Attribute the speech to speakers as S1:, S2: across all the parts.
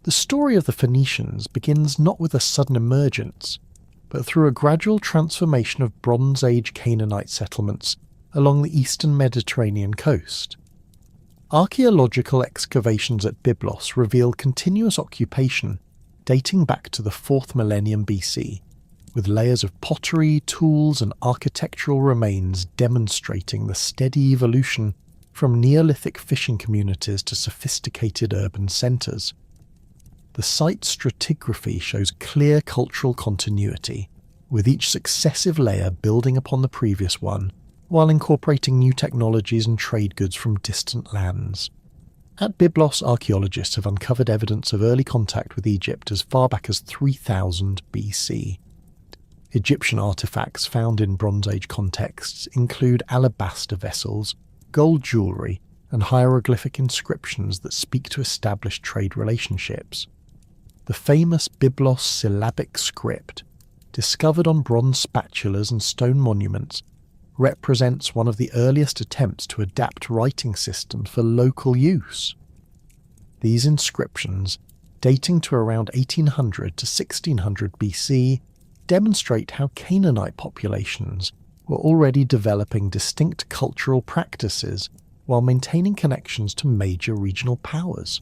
S1: The story of the Phoenicians begins not with a sudden emergence, but through a gradual transformation of Bronze Age Canaanite settlements along the eastern Mediterranean coast. Archaeological excavations at Byblos reveal continuous occupation dating back to the 4th millennium BC, with layers of pottery, tools and architectural remains demonstrating the steady evolution from Neolithic fishing communities to sophisticated urban centres. The site's stratigraphy shows clear cultural continuity, with each successive layer building upon the previous one, while incorporating new technologies and trade goods from distant lands. At Byblos, archaeologists have uncovered evidence of early contact with Egypt as far back as 3000 BC. Egyptian artefacts found in Bronze Age contexts include alabaster vessels, gold jewellery, and hieroglyphic inscriptions that speak to established trade relationships. The famous Byblos syllabic script, discovered on bronze spatulas and stone monuments, represents one of the earliest attempts to adapt writing systems for local use. These inscriptions, dating to around 1800 to 1600 BC, demonstrate how Canaanite populations were already developing distinct cultural practices while maintaining connections to major regional powers.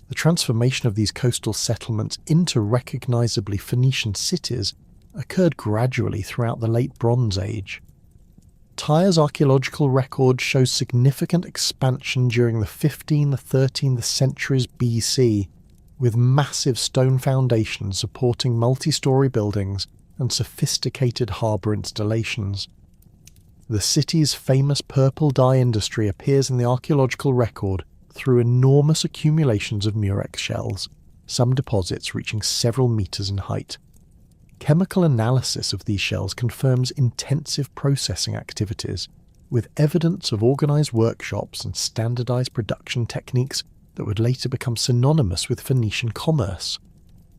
S1: The transformation of these coastal settlements into recognisably Phoenician cities occurred gradually throughout the Late Bronze Age. Tyre's archaeological record shows significant expansion during the 15th–13th centuries BC, with massive stone foundations supporting multi-storey buildings and sophisticated harbour installations. The city's famous purple dye industry appears in the archaeological record through enormous accumulations of murex shells, some deposits reaching several metres in height. Chemical analysis of these shells confirms intensive processing activities, with evidence of organised workshops and standardised production techniques that would later become synonymous with Phoenician commerce.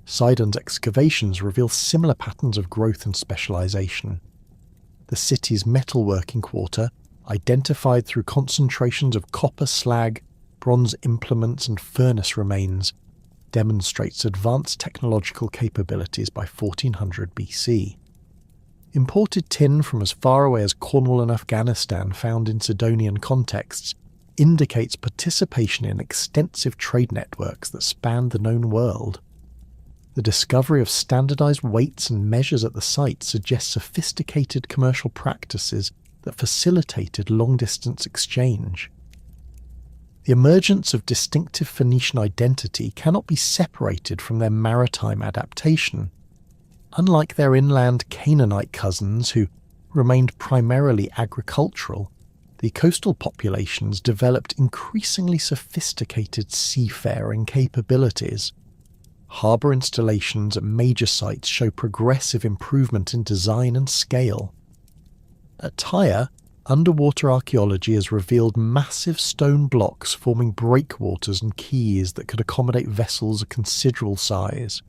S1: Sidon's excavations reveal similar patterns of growth and specialisation. The city's metalworking quarter, identified through concentrations of copper slag, bronze implements and furnace remains, demonstrates advanced technological capabilities by 1400 BC. Imported tin from as far away as Cornwall and Afghanistan, found in Sidonian contexts, indicates participation in extensive trade networks that spanned the known world. The discovery of standardized weights and measures at the site suggests sophisticated commercial practices that facilitated long-distance exchange. The emergence of distinctive Phoenician identity cannot be separated from their maritime adaptation. Unlike their inland Canaanite cousins, who remained primarily agricultural, the coastal populations developed increasingly sophisticated seafaring capabilities. Harbour installations at major sites show progressive improvement in design and scale. At Tyre, underwater archaeology has revealed massive stone blocks forming breakwaters and quays that could accommodate vessels of considerable size.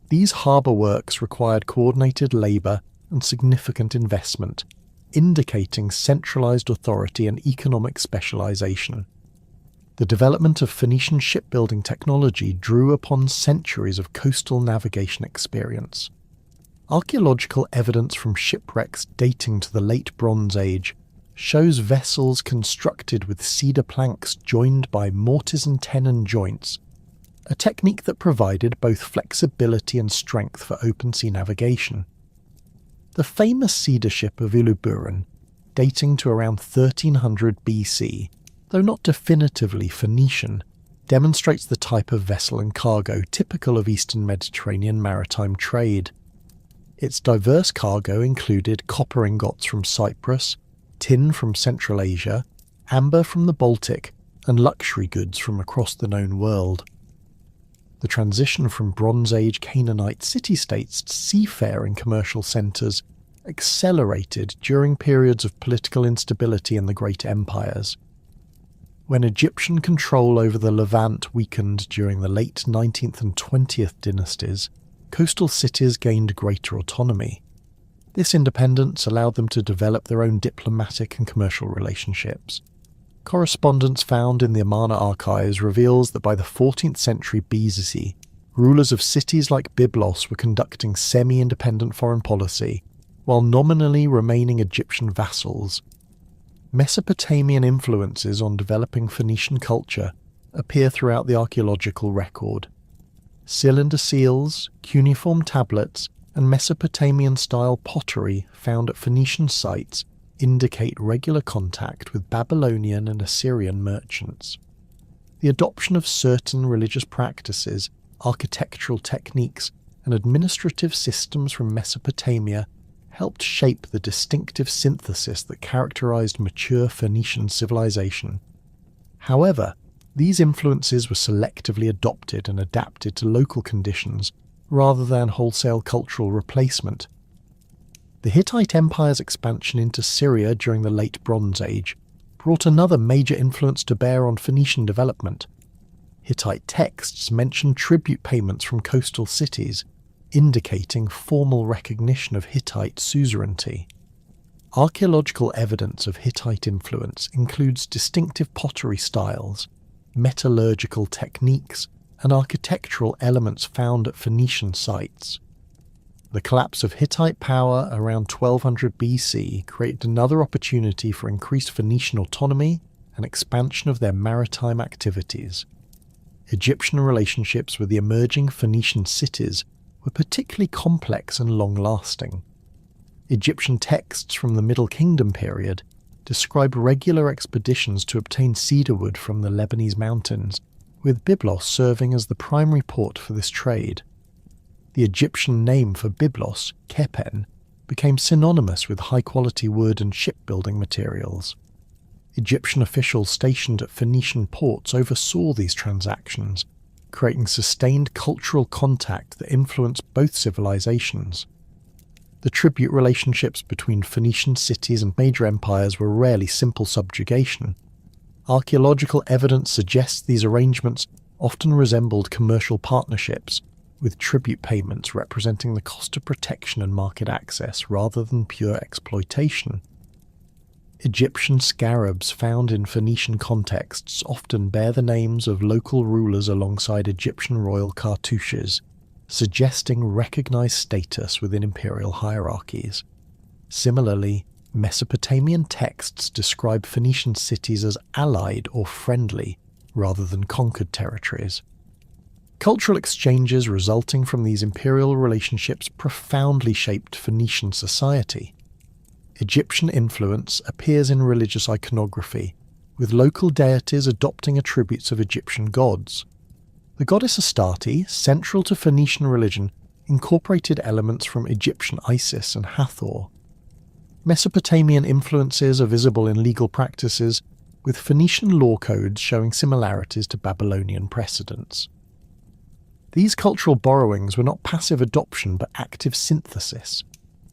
S1: These harbour works required coordinated labour and significant investment, indicating centralised authority and economic specialisation. The development of Phoenician shipbuilding technology drew upon centuries of coastal navigation experience. Archaeological evidence from shipwrecks dating to the Late Bronze Age shows vessels constructed with cedar planks joined by mortise and tenon joints, a technique that provided both flexibility and strength for open sea navigation. The famous cedar ship of Iluburan, dating to around 1300 BC, though not definitively Phoenician, demonstrates the type of vessel and cargo typical of Eastern Mediterranean maritime trade. Its diverse cargo included copper ingots from Cyprus, tin from Central Asia, amber from the Baltic, and luxury goods from across the known world. The transition from Bronze Age Canaanite city-states to seafaring commercial centres accelerated during periods of political instability in the great empires. When Egyptian control over the Levant weakened during the late 19th and 20th dynasties, coastal cities gained greater autonomy. This independence allowed them to develop their own diplomatic and commercial relationships. Correspondence found in the Amarna archives reveals that by the 14th century BC, rulers of cities like Byblos were conducting semi-independent foreign policy, while nominally remaining Egyptian vassals. Mesopotamian influences on developing Phoenician culture appear throughout the archaeological record. Cylinder seals, cuneiform tablets, and Mesopotamian-style pottery found at Phoenician sites indicate regular contact with Babylonian and Assyrian merchants. The adoption of certain religious practices, architectural techniques, and administrative systems from Mesopotamia helped shape the distinctive synthesis that characterized mature Phoenician civilization. However, these influences were selectively adopted and adapted to local conditions rather than wholesale cultural replacement. The Hittite Empire's expansion into Syria during the Late Bronze Age brought another major influence to bear on Phoenician development. Hittite texts mention tribute payments from coastal cities, indicating formal recognition of Hittite suzerainty. Archaeological evidence of Hittite influence includes distinctive pottery styles, metallurgical techniques, and architectural elements found at Phoenician sites. The collapse of Hittite power around 1200 BC created another opportunity for increased Phoenician autonomy and expansion of their maritime activities. Egyptian relationships with the emerging Phoenician cities were particularly complex and long-lasting. Egyptian texts from the Middle Kingdom period describe regular expeditions to obtain cedarwood from the Lebanese mountains, with Byblos serving as the primary port for this trade. The Egyptian name for Byblos, Kepen, became synonymous with high-quality wood and shipbuilding materials. Egyptian officials stationed at Phoenician ports oversaw these transactions, creating sustained cultural contact that influenced both civilizations. The tribute relationships between Phoenician cities and major empires were rarely simple subjugation. Archaeological evidence suggests these arrangements often resembled commercial partnerships, with tribute payments representing the cost of protection and market access rather than pure exploitation. Egyptian scarabs found in Phoenician contexts often bear the names of local rulers alongside Egyptian royal cartouches, suggesting recognized status within imperial hierarchies. Similarly, Mesopotamian texts describe Phoenician cities as allied or friendly, rather than conquered territories. Cultural exchanges resulting from these imperial relationships profoundly shaped Phoenician society. Egyptian influence appears in religious iconography, with local deities adopting attributes of Egyptian gods. The goddess Astarte, central to Phoenician religion, incorporated elements from Egyptian Isis and Hathor. Mesopotamian influences are visible in legal practices, with Phoenician law codes showing similarities to Babylonian precedents. These cultural borrowings were not passive adoption but active synthesis,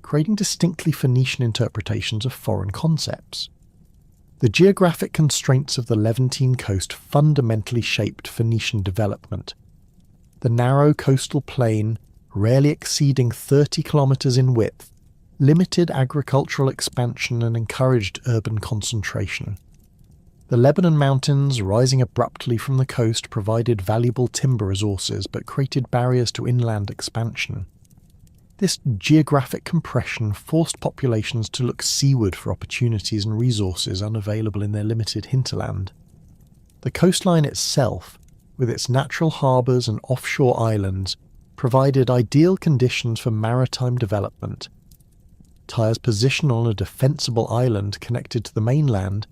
S1: creating distinctly Phoenician interpretations of foreign concepts. The geographic constraints of the Levantine coast fundamentally shaped Phoenician development. The narrow coastal plain, rarely exceeding 30 kilometers in width, limited agricultural expansion and encouraged urban concentration. The Lebanon mountains, rising abruptly from the coast, provided valuable timber resources but created barriers to inland expansion. This geographic compression forced populations to look seaward for opportunities and resources unavailable in their limited hinterland. The coastline itself, with its natural harbours and offshore islands, provided ideal conditions for maritime development. Tyre's position on a defensible island connected to the mainland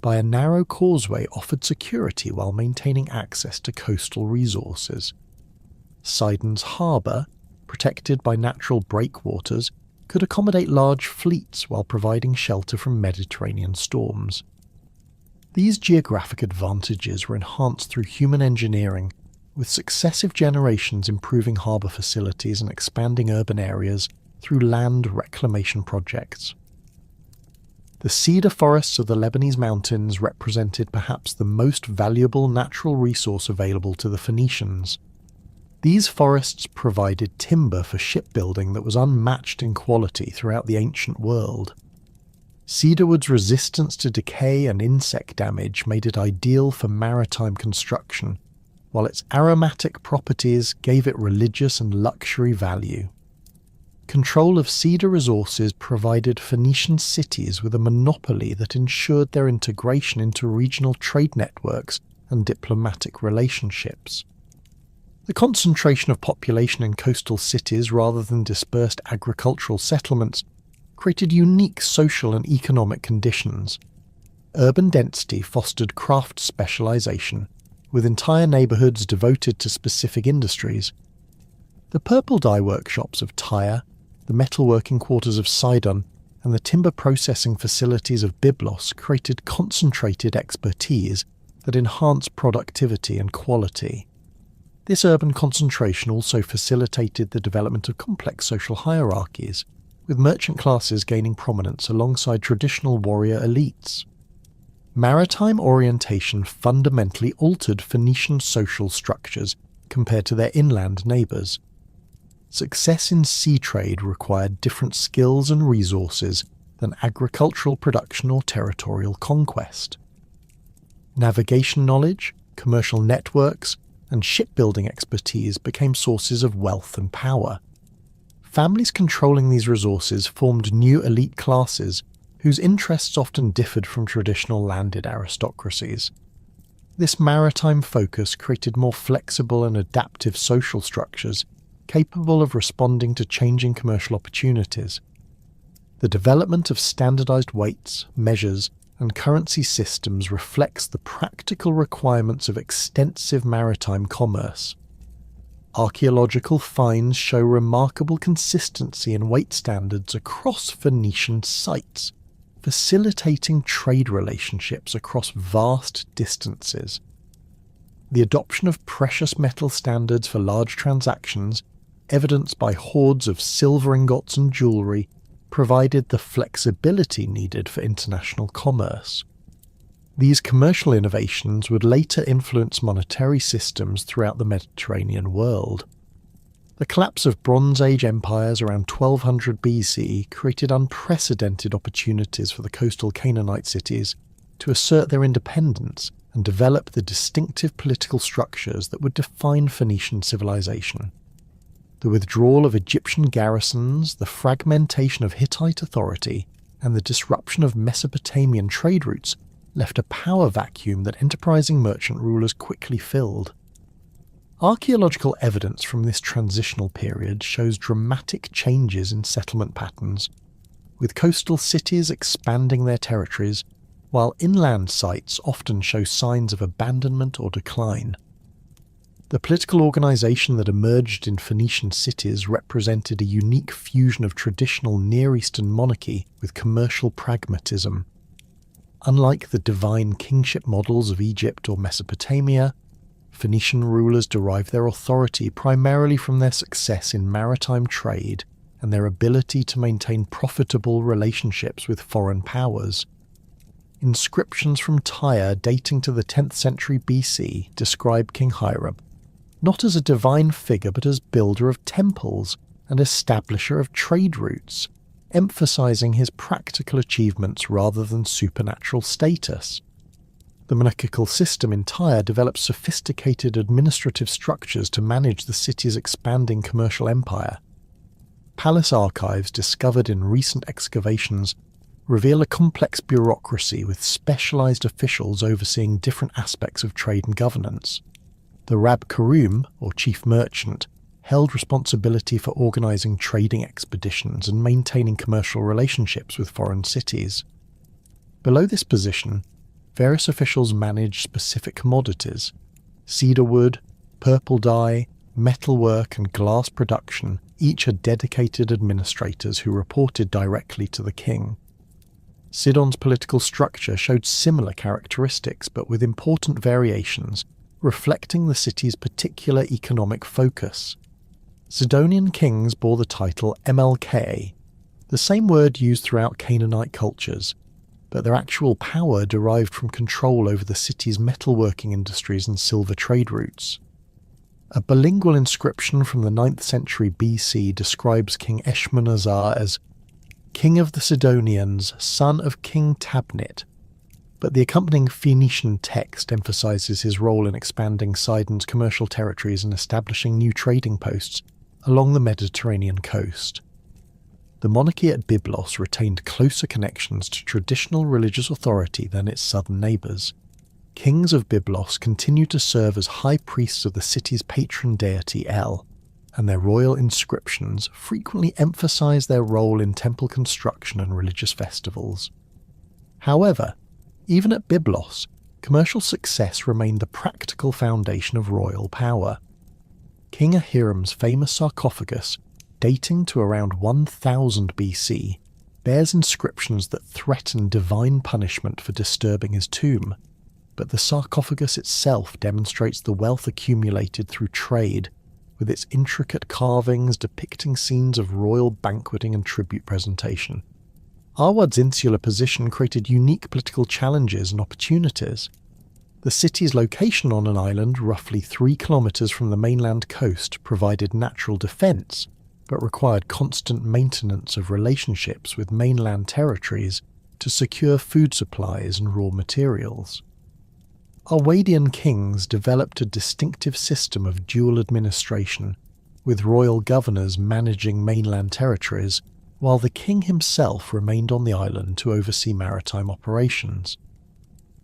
S1: by a narrow causeway offered security while maintaining access to coastal resources. Sidon's harbour, protected by natural breakwaters, could accommodate large fleets while providing shelter from Mediterranean storms. These geographic advantages were enhanced through human engineering, with successive generations improving harbour facilities and expanding urban areas through land reclamation projects. The cedar forests of the Lebanese mountains represented perhaps the most valuable natural resource available to the Phoenicians. These forests provided timber for shipbuilding that was unmatched in quality throughout the ancient world. Cedarwood's resistance to decay and insect damage made it ideal for maritime construction, while its aromatic properties gave it religious and luxury value. Control of cedar resources provided Phoenician cities with a monopoly that ensured their integration into regional trade networks and diplomatic relationships. The concentration of population in coastal cities rather than dispersed agricultural settlements created unique social and economic conditions. Urban density fostered craft specialization, with entire neighborhoods devoted to specific industries. The purple dye workshops of Tyre, the metalworking quarters of Sidon, and the timber processing facilities of Byblos created concentrated expertise that enhanced productivity and quality. This urban concentration also facilitated the development of complex social hierarchies, with merchant classes gaining prominence alongside traditional warrior elites. Maritime orientation fundamentally altered Phoenician social structures compared to their inland neighbours. Success in sea trade required different skills and resources than agricultural production or territorial conquest. Navigation knowledge, commercial networks, and shipbuilding expertise became sources of wealth and power. Families controlling these resources formed new elite classes whose interests often differed from traditional landed aristocracies. This maritime focus created more flexible and adaptive social structures capable of responding to changing commercial opportunities. The development of standardized weights, measures, and currency systems reflects the practical requirements of extensive maritime commerce. Archaeological finds show remarkable consistency in weight standards across Phoenician sites, facilitating trade relationships across vast distances. The adoption of precious metal standards for large transactions, evidenced by hoards of silver ingots and jewellery, provided the flexibility needed for international commerce. These commercial innovations would later influence monetary systems throughout the Mediterranean world. The collapse of Bronze Age empires around 1200 BC created unprecedented opportunities for the coastal Canaanite cities to assert their independence and develop the distinctive political structures that would define Phoenician civilization. The withdrawal of Egyptian garrisons, the fragmentation of Hittite authority, and the disruption of Mesopotamian trade routes left a power vacuum that enterprising merchant rulers quickly filled. Archaeological evidence from this transitional period shows dramatic changes in settlement patterns, with coastal cities expanding their territories, while inland sites often show signs of abandonment or decline. The political organisation that emerged in Phoenician cities represented a unique fusion of traditional Near Eastern monarchy with commercial pragmatism. Unlike the divine kingship models of Egypt or Mesopotamia, Phoenician rulers derived their authority primarily from their success in maritime trade and their ability to maintain profitable relationships with foreign powers. Inscriptions from Tyre dating to the 10th century BC describe King Hiram not as a divine figure but as builder of temples and establisher of trade routes, emphasizing his practical achievements rather than supernatural status. The monarchical system in Tyre developed sophisticated administrative structures to manage the city's expanding commercial empire. Palace archives discovered in recent excavations reveal a complex bureaucracy with specialized officials overseeing different aspects of trade and governance. The Rab Karum, or chief merchant, held responsibility for organizing trading expeditions and maintaining commercial relationships with foreign cities. Below this position, various officials managed specific commodities. Cedar wood, purple dye, metalwork and glass production each had dedicated administrators who reported directly to the king. Sidon's political structure showed similar characteristics but with important variations, reflecting the city's particular economic focus. Sidonian kings bore the title MLK, the same word used throughout Canaanite cultures, but their actual power derived from control over the city's metalworking industries and silver trade routes. A bilingual inscription from the 9th century BC describes King Eshmanazar as king of the Sidonians, son of King Tabnit, but the accompanying Phoenician text emphasises his role in expanding Sidon's commercial territories and establishing new trading posts along the Mediterranean coast. The monarchy at Byblos retained closer connections to traditional religious authority than its southern neighbours. Kings of Byblos continued to serve as high priests of the city's patron deity El, and their royal inscriptions frequently emphasise their role in temple construction and religious festivals. However, even at Byblos, commercial success remained the practical foundation of royal power. King Ahiram's famous sarcophagus, dating to around 1000 BC, bears inscriptions that threaten divine punishment for disturbing his tomb, but the sarcophagus itself demonstrates the wealth accumulated through trade, with its intricate carvings depicting scenes of royal banqueting and tribute presentation. Arwad's insular position created unique political challenges and opportunities. The city's location on an island roughly 3 kilometres from the mainland coast provided natural defence, but required constant maintenance of relationships with mainland territories to secure food supplies and raw materials. Arwadian kings developed a distinctive system of dual administration, with royal governors managing mainland territories, while the king himself remained on the island to oversee maritime operations.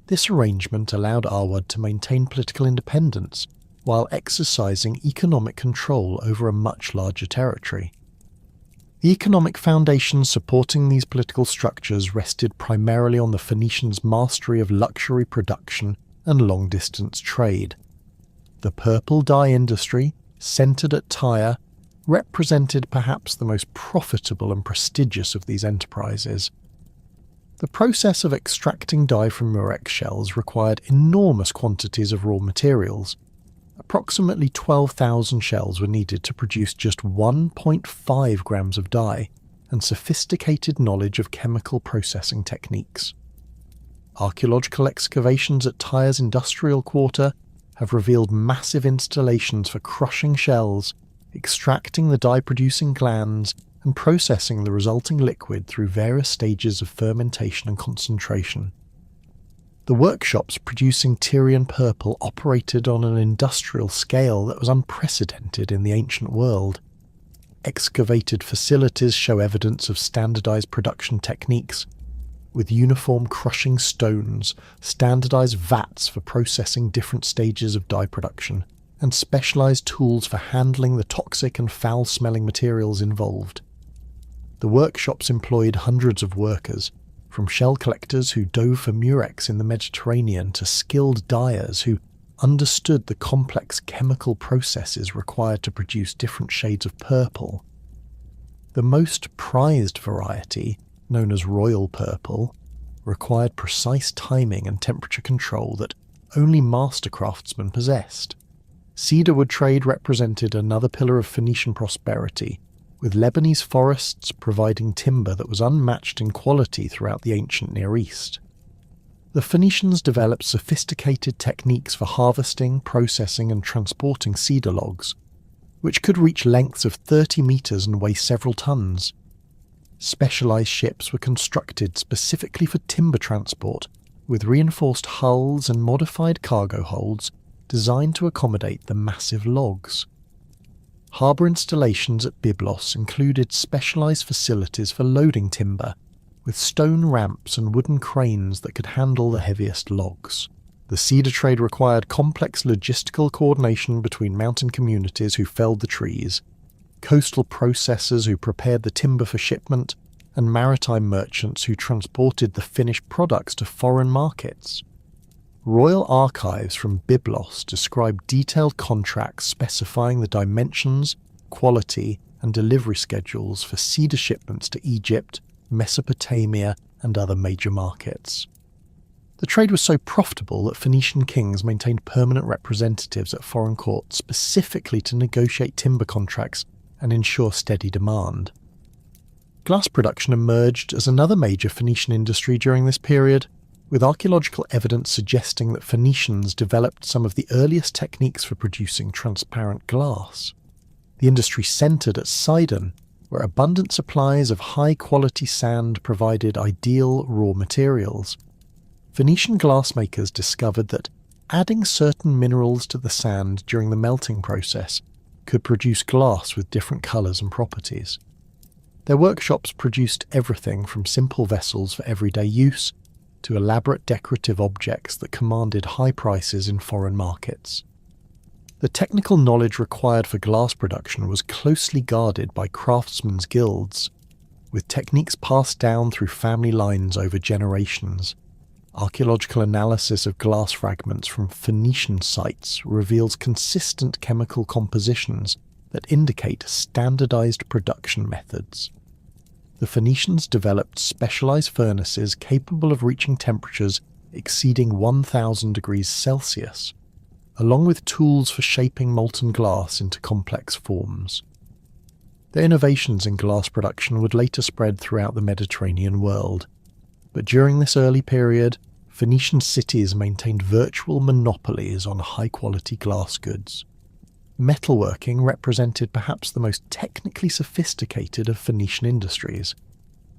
S1: This arrangement allowed Arwad to maintain political independence while exercising economic control over a much larger territory. The economic foundations supporting these political structures rested primarily on the Phoenicians' mastery of luxury production and long-distance trade. The purple dye industry, centred at Tyre, represented perhaps the most profitable and prestigious of these enterprises. The process of extracting dye from murex shells required enormous quantities of raw materials. Approximately 12,000 shells were needed to produce just 1.5 grams of dye, and sophisticated knowledge of chemical processing techniques. Archaeological excavations at Tyre's industrial quarter have revealed massive installations for crushing shells, extracting the dye-producing glands, and processing the resulting liquid through various stages of fermentation and concentration. The workshops producing Tyrian purple operated on an industrial scale that was unprecedented in the ancient world. Excavated facilities show evidence of standardized production techniques, with uniform crushing stones, standardized vats for processing different stages of dye production, and specialized tools for handling the toxic and foul-smelling materials involved. The workshops employed hundreds of workers, from shell collectors who dove for murex in the Mediterranean to skilled dyers who understood the complex chemical processes required to produce different shades of purple. The most prized variety, known as royal purple, required precise timing and temperature control that only master craftsmen possessed. Cedarwood trade represented another pillar of Phoenician prosperity, with Lebanese forests providing timber that was unmatched in quality throughout the ancient Near East. The Phoenicians developed sophisticated techniques for harvesting, processing and transporting cedar logs, which could reach lengths of 30 metres and weigh several tons. Specialised ships were constructed specifically for timber transport, with reinforced hulls and modified cargo holds designed to accommodate the massive logs. Harbour installations at Byblos included specialised facilities for loading timber, with stone ramps and wooden cranes that could handle the heaviest logs. The cedar trade required complex logistical coordination between mountain communities who felled the trees, coastal processors who prepared the timber for shipment, and maritime merchants who transported the finished products to foreign markets. Royal archives from Byblos describe detailed contracts specifying the dimensions, quality, and delivery schedules for cedar shipments to Egypt, Mesopotamia, and other major markets. The trade was so profitable that Phoenician kings maintained permanent representatives at foreign courts specifically to negotiate timber contracts and ensure steady demand. Glass production emerged as another major Phoenician industry during this period, with archaeological evidence suggesting that Phoenicians developed some of the earliest techniques for producing transparent glass. The industry centred at Sidon, where abundant supplies of high-quality sand provided ideal raw materials. Phoenician glassmakers discovered that adding certain minerals to the sand during the melting process could produce glass with different colours and properties. Their workshops produced everything from simple vessels for everyday use to elaborate decorative objects that commanded high prices in foreign markets. The technical knowledge required for glass production was closely guarded by craftsmen's guilds, with techniques passed down through family lines over generations. Archaeological analysis of glass fragments from Phoenician sites reveals consistent chemical compositions that indicate standardized production methods. The Phoenicians developed specialized furnaces capable of reaching temperatures exceeding 1000 degrees Celsius, along with tools for shaping molten glass into complex forms. Their innovations in glass production would later spread throughout the Mediterranean world, but during this early period, Phoenician cities maintained virtual monopolies on high-quality glass goods. Metalworking represented perhaps the most technically sophisticated of Phoenician industries.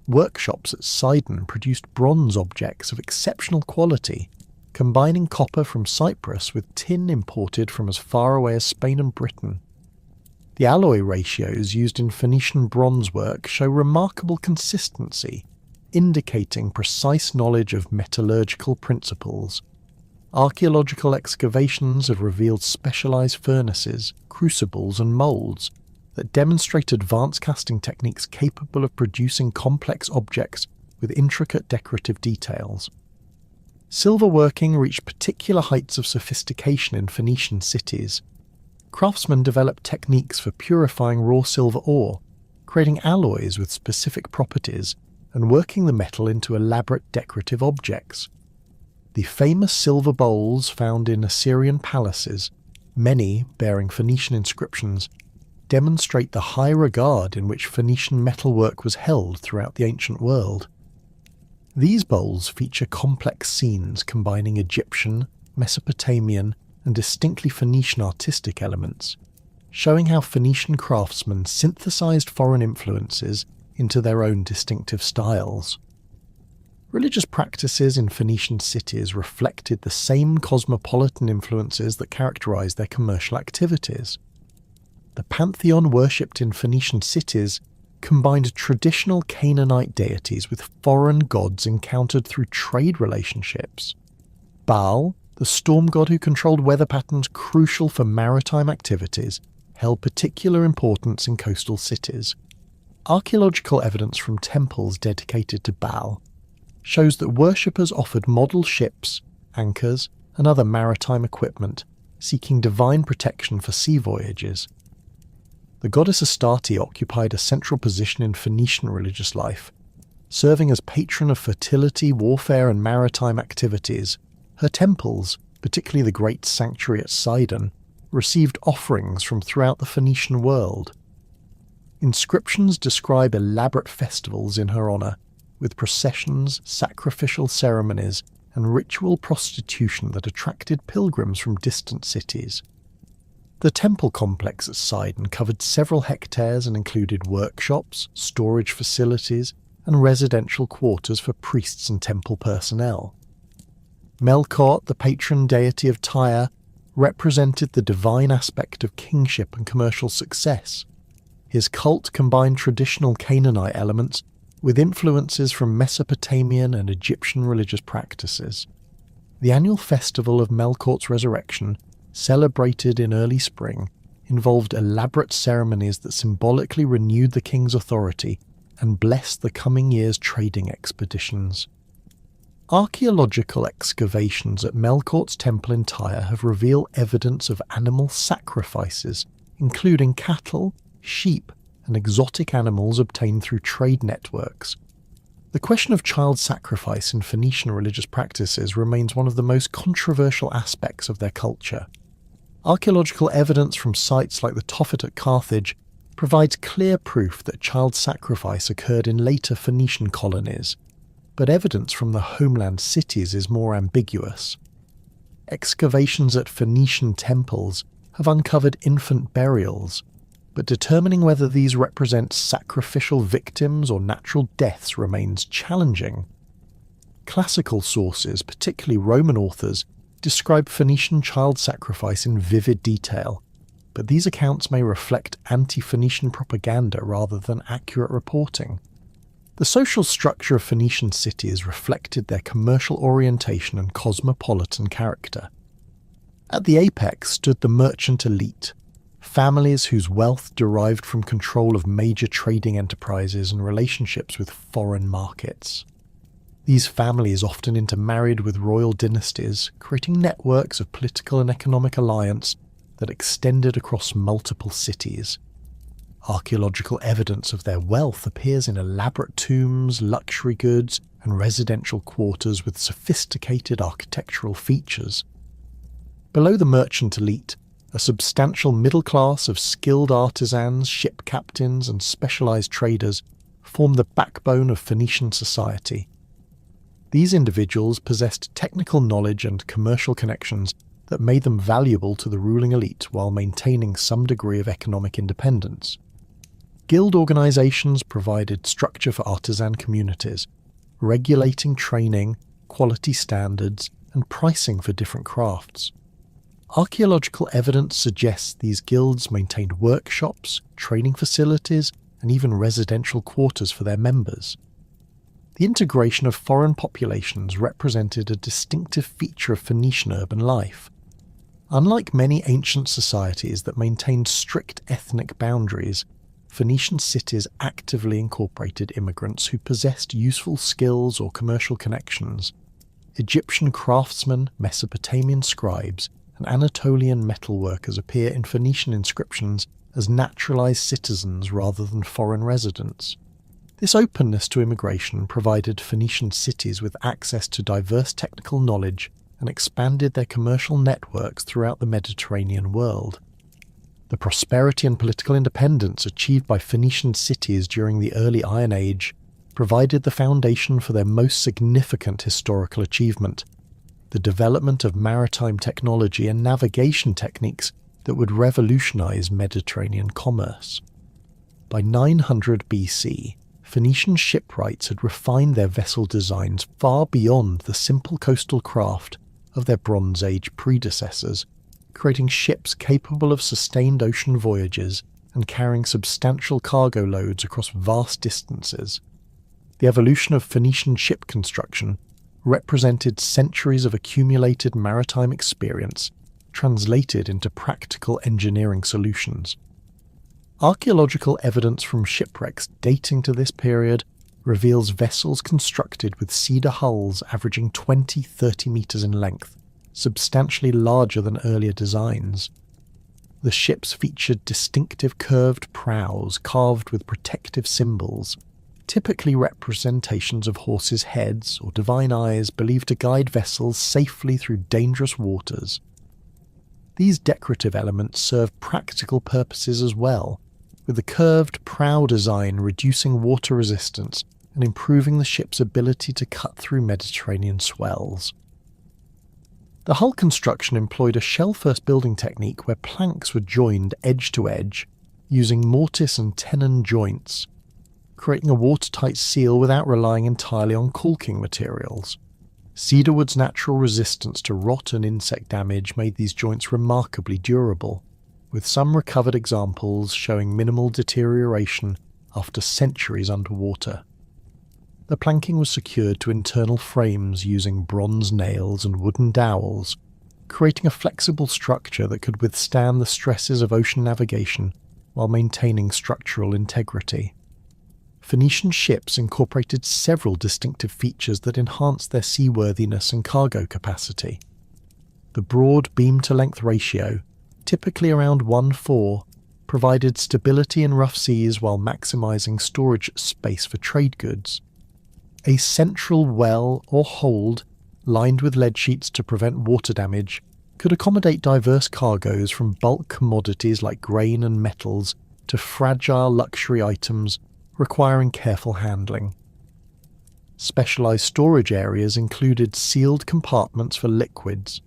S1: Workshops at Sidon produced bronze objects of exceptional quality, combining copper from Cyprus with tin imported from as far away as Spain and Britain. The alloy ratios used in Phoenician bronze work show remarkable consistency, indicating precise knowledge of metallurgical principles. Archaeological excavations have revealed specialized furnaces, crucibles and molds that demonstrate advanced casting techniques capable of producing complex objects with intricate decorative details. Silverworking reached particular heights of sophistication in Phoenician cities. Craftsmen developed techniques for purifying raw silver ore, creating alloys with specific properties, and working the metal into elaborate decorative objects. The famous silver bowls found in Assyrian palaces, many bearing Phoenician inscriptions, demonstrate the high regard in which Phoenician metalwork was held throughout the ancient world. These bowls feature complex scenes combining Egyptian, Mesopotamian, and distinctly Phoenician artistic elements, showing how Phoenician craftsmen synthesized foreign influences into their own distinctive styles. Religious practices in Phoenician cities reflected the same cosmopolitan influences that characterized their commercial activities. The pantheon worshipped in Phoenician cities combined traditional Canaanite deities with foreign gods encountered through trade relationships. Baal, the storm god who controlled weather patterns crucial for maritime activities, held particular importance in coastal cities. Archaeological evidence from temples dedicated to Baal shows that worshippers offered model ships, anchors, and other maritime equipment, seeking divine protection for sea voyages. The goddess Astarte occupied a central position in Phoenician religious life, serving as patron of fertility, warfare, and maritime activities. Her temples, particularly the great sanctuary at Sidon, received offerings from throughout the Phoenician world. Inscriptions describe elaborate festivals in her honour, with processions, sacrificial ceremonies, and ritual prostitution that attracted pilgrims from distant cities. The temple complex at Sidon covered several hectares and included workshops, storage facilities, and residential quarters for priests and temple personnel. Melkort, the patron deity of Tyre, represented the divine aspect of kingship and commercial success. His cult combined traditional Canaanite elements with influences from Mesopotamian and Egyptian religious practices. The annual festival of Melkort's resurrection, celebrated in early spring, involved elaborate ceremonies that symbolically renewed the king's authority and blessed the coming year's trading expeditions. Archaeological excavations at Melkort's temple in Tyre have revealed evidence of animal sacrifices, including cattle, sheep, and exotic animals obtained through trade networks. The question of child sacrifice in Phoenician religious practices remains one of the most controversial aspects of their culture. Archaeological evidence from sites like the Tophet at Carthage provides clear proof that child sacrifice occurred in later Phoenician colonies, but evidence from the homeland cities is more ambiguous. Excavations at Phoenician temples have uncovered infant burials, but determining whether these represent sacrificial victims or natural deaths remains challenging. Classical sources, particularly Roman authors, describe Phoenician child sacrifice in vivid detail, but these accounts may reflect anti-Phoenician propaganda rather than accurate reporting. The social structure of Phoenician cities reflected their commercial orientation and cosmopolitan character. At the apex stood the merchant elite, families whose wealth derived from control of major trading enterprises and relationships with foreign markets. These families often intermarried with royal dynasties, creating networks of political and economic alliance that extended across multiple cities. Archaeological evidence of their wealth appears in elaborate tombs, luxury goods, and residential quarters with sophisticated architectural features. Below the merchant elite, a substantial middle class of skilled artisans, ship captains, and specialized traders formed the backbone of Phoenician society. These individuals possessed technical knowledge and commercial connections that made them valuable to the ruling elite while maintaining some degree of economic independence. Guild organizations provided structure for artisan communities, regulating training, quality standards, and pricing for different crafts. Archaeological evidence suggests these guilds maintained workshops, training facilities, and even residential quarters for their members. The integration of foreign populations represented a distinctive feature of Phoenician urban life. Unlike many ancient societies that maintained strict ethnic boundaries, Phoenician cities actively incorporated immigrants who possessed useful skills or commercial connections. Egyptian craftsmen, Mesopotamian scribes, and Anatolian metalworkers appear in Phoenician inscriptions as naturalized citizens rather than foreign residents. This openness to immigration provided Phoenician cities with access to diverse technical knowledge and expanded their commercial networks throughout the Mediterranean world. The prosperity and political independence achieved by Phoenician cities during the early Iron Age provided the foundation for their most significant historical achievement, the development of maritime technology and navigation techniques that would revolutionize Mediterranean commerce. By 900 BC, Phoenician shipwrights had refined their vessel designs far beyond the simple coastal craft of their Bronze Age predecessors, creating ships capable of sustained ocean voyages and carrying substantial cargo loads across vast distances. The evolution of Phoenician ship construction represented centuries of accumulated maritime experience translated into practical engineering solutions. Archaeological evidence from shipwrecks dating to this period reveals vessels constructed with cedar hulls averaging 20-30 meters in length, substantially larger than earlier designs. The ships featured distinctive curved prows carved with protective symbols, typically representations of horses' heads or divine eyes believed to guide vessels safely through dangerous waters. These decorative elements serve practical purposes as well, with the curved prow design reducing water resistance and improving the ship's ability to cut through Mediterranean swells. The hull construction employed a shell-first building technique where planks were joined edge to edge, using mortise and tenon joints, creating a watertight seal without relying entirely on caulking materials. Cedarwood's natural resistance to rot and insect damage made these joints remarkably durable, with some recovered examples showing minimal deterioration after centuries underwater. The planking was secured to internal frames using bronze nails and wooden dowels, creating a flexible structure that could withstand the stresses of ocean navigation while maintaining structural integrity. Phoenician ships incorporated several distinctive features that enhanced their seaworthiness and cargo capacity. The broad beam-to-length ratio, typically around 1:4, provided stability in rough seas while maximizing storage space for trade goods. A central well or hold, lined with lead sheets to prevent water damage, could accommodate diverse cargoes from bulk commodities like grain and metals to fragile luxury items requiring careful handling. Specialized storage areas included sealed compartments for liquids,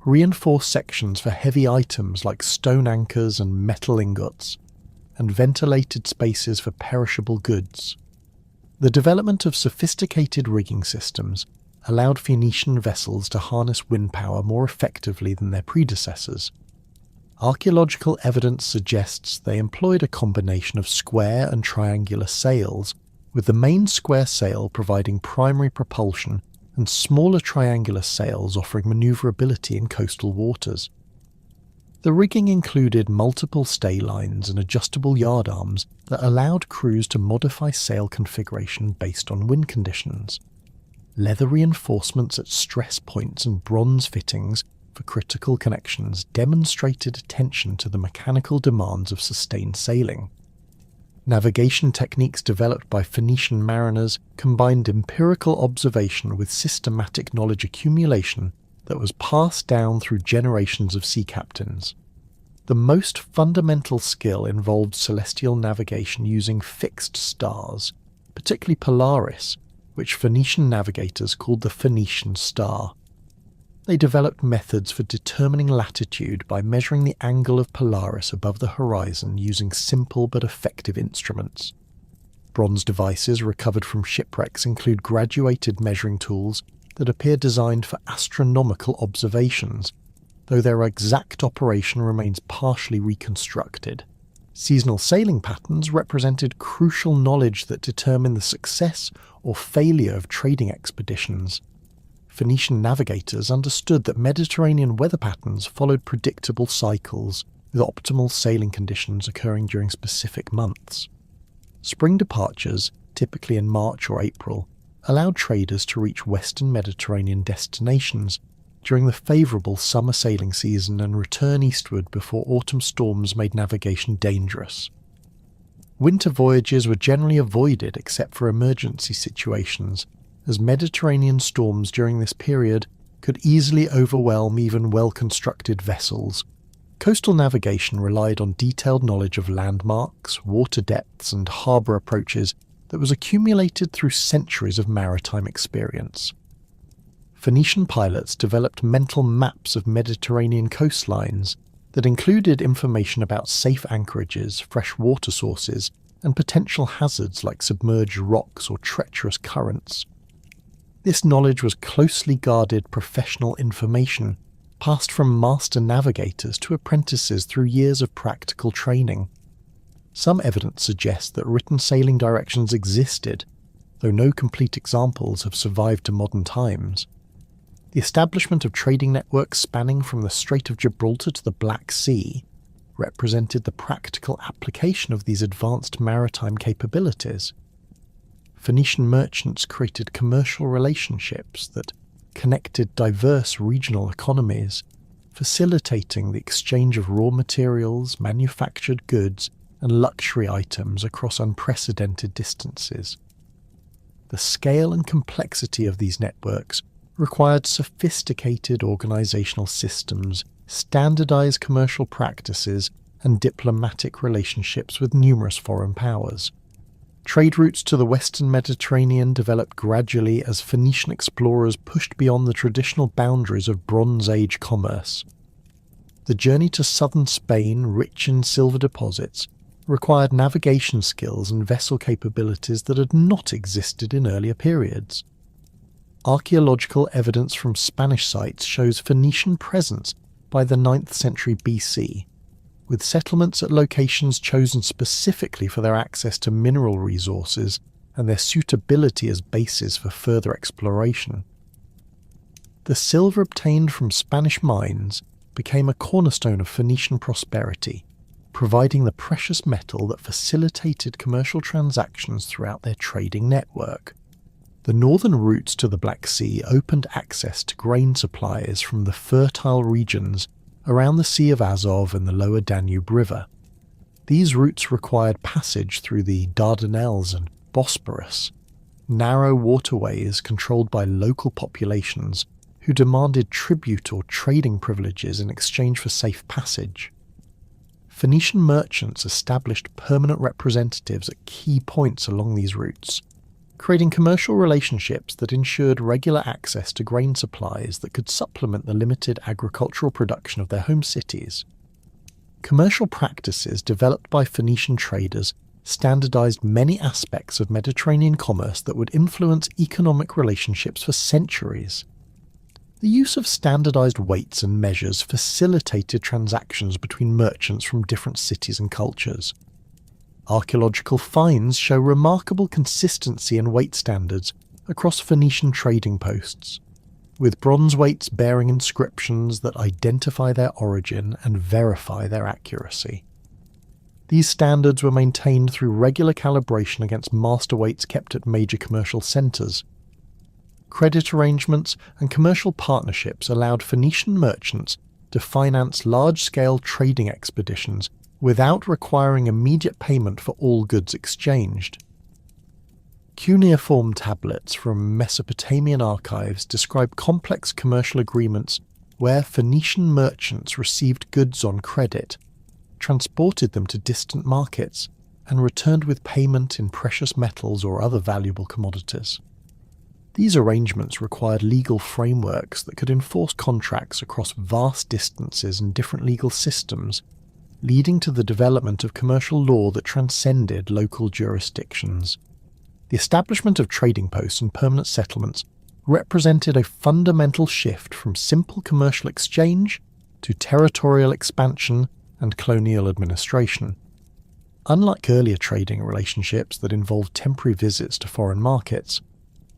S1: reinforced sections for heavy items like stone anchors and metal ingots, and ventilated spaces for perishable goods. The development of sophisticated rigging systems allowed Phoenician vessels to harness wind power more effectively than their predecessors. Archaeological evidence suggests they employed a combination of square and triangular sails, with the main square sail providing primary propulsion and smaller triangular sails offering maneuverability in coastal waters. The rigging included multiple stay lines and adjustable yard arms that allowed crews to modify sail configuration based on wind conditions. Leather reinforcements at stress points and bronze fittings for critical connections demonstrated attention to the mechanical demands of sustained sailing. Navigation techniques developed by Phoenician mariners combined empirical observation with systematic knowledge accumulation that was passed down through generations of sea captains. The most fundamental skill involved celestial navigation using fixed stars, particularly Polaris, which Phoenician navigators called the Phoenician star. They developed methods for determining latitude by measuring the angle of Polaris above the horizon using simple but effective instruments. Bronze devices recovered from shipwrecks include graduated measuring tools that appear designed for astronomical observations, though their exact operation remains partially reconstructed. Seasonal sailing patterns represented crucial knowledge that determined the success or failure of trading expeditions. Phoenician navigators understood that Mediterranean weather patterns followed predictable cycles, with optimal sailing conditions occurring during specific months. Spring departures, typically in March or April, allowed traders to reach western Mediterranean destinations during the favourable summer sailing season and return eastward before autumn storms made navigation dangerous. Winter voyages were generally avoided except for emergency situations, as Mediterranean storms during this period could easily overwhelm even well-constructed vessels. Coastal navigation relied on detailed knowledge of landmarks, water depths, and harbour approaches that was accumulated through centuries of maritime experience. Phoenician pilots developed mental maps of Mediterranean coastlines that included information about safe anchorages, fresh water sources, and potential hazards like submerged rocks or treacherous currents. This knowledge was closely guarded professional information, passed from master navigators to apprentices through years of practical training. Some evidence suggests that written sailing directions existed, though no complete examples have survived to modern times. The establishment of trading networks spanning from the Strait of Gibraltar to the Black Sea represented the practical application of these advanced maritime capabilities. Phoenician merchants created commercial relationships that connected diverse regional economies, facilitating the exchange of raw materials, manufactured goods, and luxury items across unprecedented distances. The scale and complexity of these networks required sophisticated organizational systems, standardized commercial practices, and diplomatic relationships with numerous foreign powers. Trade routes to the western Mediterranean developed gradually as Phoenician explorers pushed beyond the traditional boundaries of Bronze Age commerce. The journey to southern Spain, rich in silver deposits, required navigation skills and vessel capabilities that had not existed in earlier periods. Archaeological evidence from Spanish sites shows Phoenician presence by the 9th century BC, with settlements at locations chosen specifically for their access to mineral resources and their suitability as bases for further exploration. The silver obtained from Spanish mines became a cornerstone of Phoenician prosperity, providing the precious metal that facilitated commercial transactions throughout their trading network. The northern routes to the Black Sea opened access to grain supplies from the fertile regions around the Sea of Azov and the lower Danube River. These routes required passage through the Dardanelles and Bosporus, narrow waterways controlled by local populations who demanded tribute or trading privileges in exchange for safe passage. Phoenician merchants established permanent representatives at key points along these routes, creating commercial relationships that ensured regular access to grain supplies that could supplement the limited agricultural production of their home cities. commercial practices developed by Phoenician traders standardized many aspects of Mediterranean commerce that would influence economic relationships for centuries. The use of standardized weights and measures facilitated transactions between merchants from different cities and cultures. Archaeological finds show remarkable consistency in weight standards across Phoenician trading posts, with bronze weights bearing inscriptions that identify their origin and verify their accuracy. These standards were maintained through regular calibration against master weights kept at major commercial centres. Credit arrangements and commercial partnerships allowed Phoenician merchants to finance large-scale trading expeditions without requiring immediate payment for all goods exchanged. Cuneiform tablets from Mesopotamian archives describe complex commercial agreements where Phoenician merchants received goods on credit, transported them to distant markets, and returned with payment in precious metals or other valuable commodities. These arrangements required legal frameworks that could enforce contracts across vast distances and different legal systems, leading to the development of commercial law that transcended local jurisdictions. The establishment of trading posts and permanent settlements represented a fundamental shift from simple commercial exchange to territorial expansion and colonial administration. Unlike earlier trading relationships that involved temporary visits to foreign markets,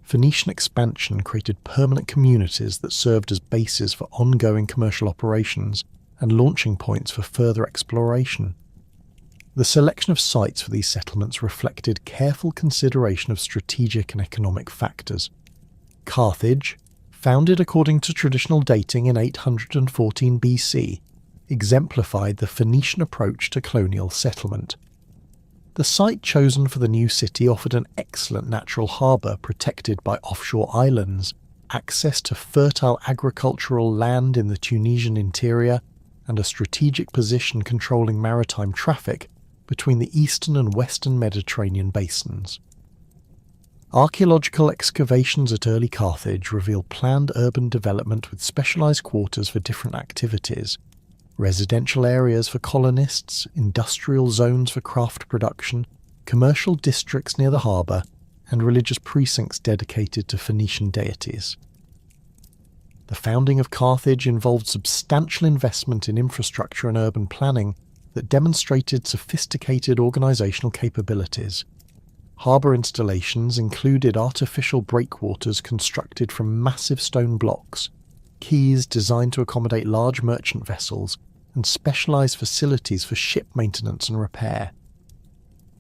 S1: Phoenician expansion created permanent communities that served as bases for ongoing commercial operations and launching points for further exploration. The selection of sites for these settlements reflected careful consideration of strategic and economic factors. Carthage, founded according to traditional dating in 814 BC, exemplified the Phoenician approach to colonial settlement. The site chosen for the new city offered an excellent natural harbour protected by offshore islands, access to fertile agricultural land in the Tunisian interior, and a strategic position controlling maritime traffic between the eastern and western Mediterranean basins. Archaeological excavations at early Carthage reveal planned urban development with specialised quarters for different activities, residential areas for colonists, industrial zones for craft production, commercial districts near the harbour, and religious precincts dedicated to Phoenician deities. The founding of Carthage involved substantial investment in infrastructure and urban planning that demonstrated sophisticated organisational capabilities. Harbour installations included artificial breakwaters constructed from massive stone blocks, quays designed to accommodate large merchant vessels, and specialised facilities for ship maintenance and repair.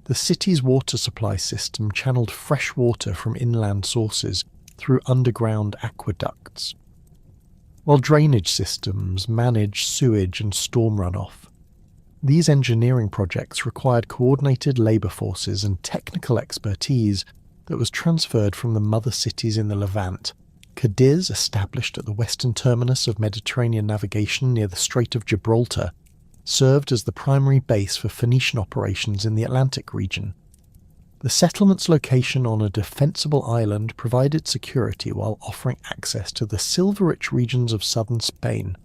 S1: The city's water supply system channeled fresh water from inland sources through underground aqueducts, while drainage systems managed sewage and storm runoff. These engineering projects required coordinated labour forces and technical expertise that was transferred from the mother cities in the Levant. Cadiz, established at the western terminus of Mediterranean navigation near the Strait of Gibraltar, served as the primary base for Phoenician operations in the Atlantic region. The settlement's location on a defensible island provided security while offering access to the silver-rich regions of southern Spain.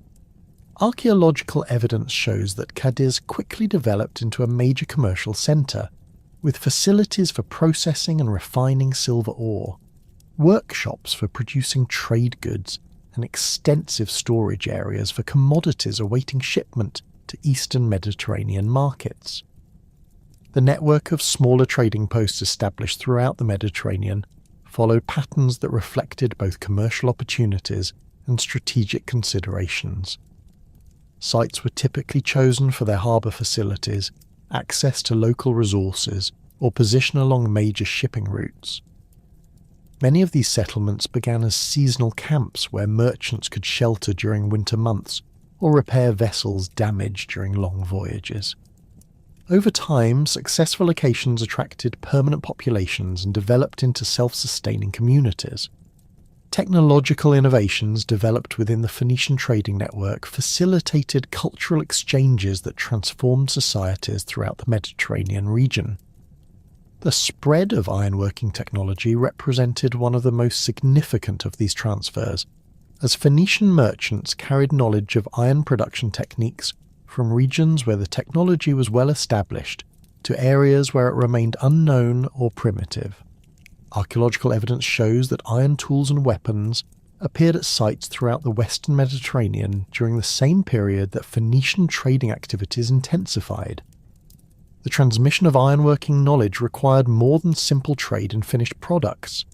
S1: Archaeological evidence shows that Cadiz quickly developed into a major commercial centre, with facilities for processing and refining silver ore, workshops for producing trade goods, and extensive storage areas for commodities awaiting shipment to eastern Mediterranean markets. The network of smaller trading posts established throughout the Mediterranean followed patterns that reflected both commercial opportunities and strategic considerations. Sites were typically chosen for their harbour facilities, access to local resources, or position along major shipping routes. Many of these settlements began as seasonal camps where merchants could shelter during winter months or repair vessels damaged during long voyages. Over time, successful locations attracted permanent populations and developed into self-sustaining communities. Technological innovations developed within the Phoenician trading network facilitated cultural exchanges that transformed societies throughout the Mediterranean region. The spread of ironworking technology represented one of the most significant of these transfers, as Phoenician merchants carried knowledge of iron production techniques from regions where the technology was well established to areas where it remained unknown or primitive. Archaeological evidence shows that iron tools and weapons appeared at sites throughout the Western Mediterranean during the same period that Phoenician trading activities intensified. The transmission of ironworking knowledge required more than simple trade in finished products.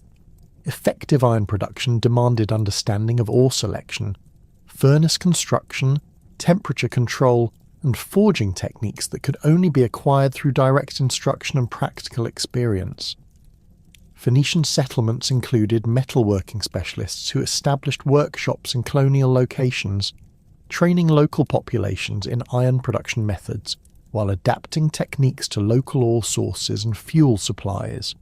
S1: Effective iron production demanded understanding of ore selection, furnace construction, temperature control, and forging techniques that could only be acquired through direct instruction and practical experience. Phoenician settlements included metalworking specialists who established workshops in colonial locations, training local populations in iron production methods while adapting techniques to local ore sources and fuel supplies.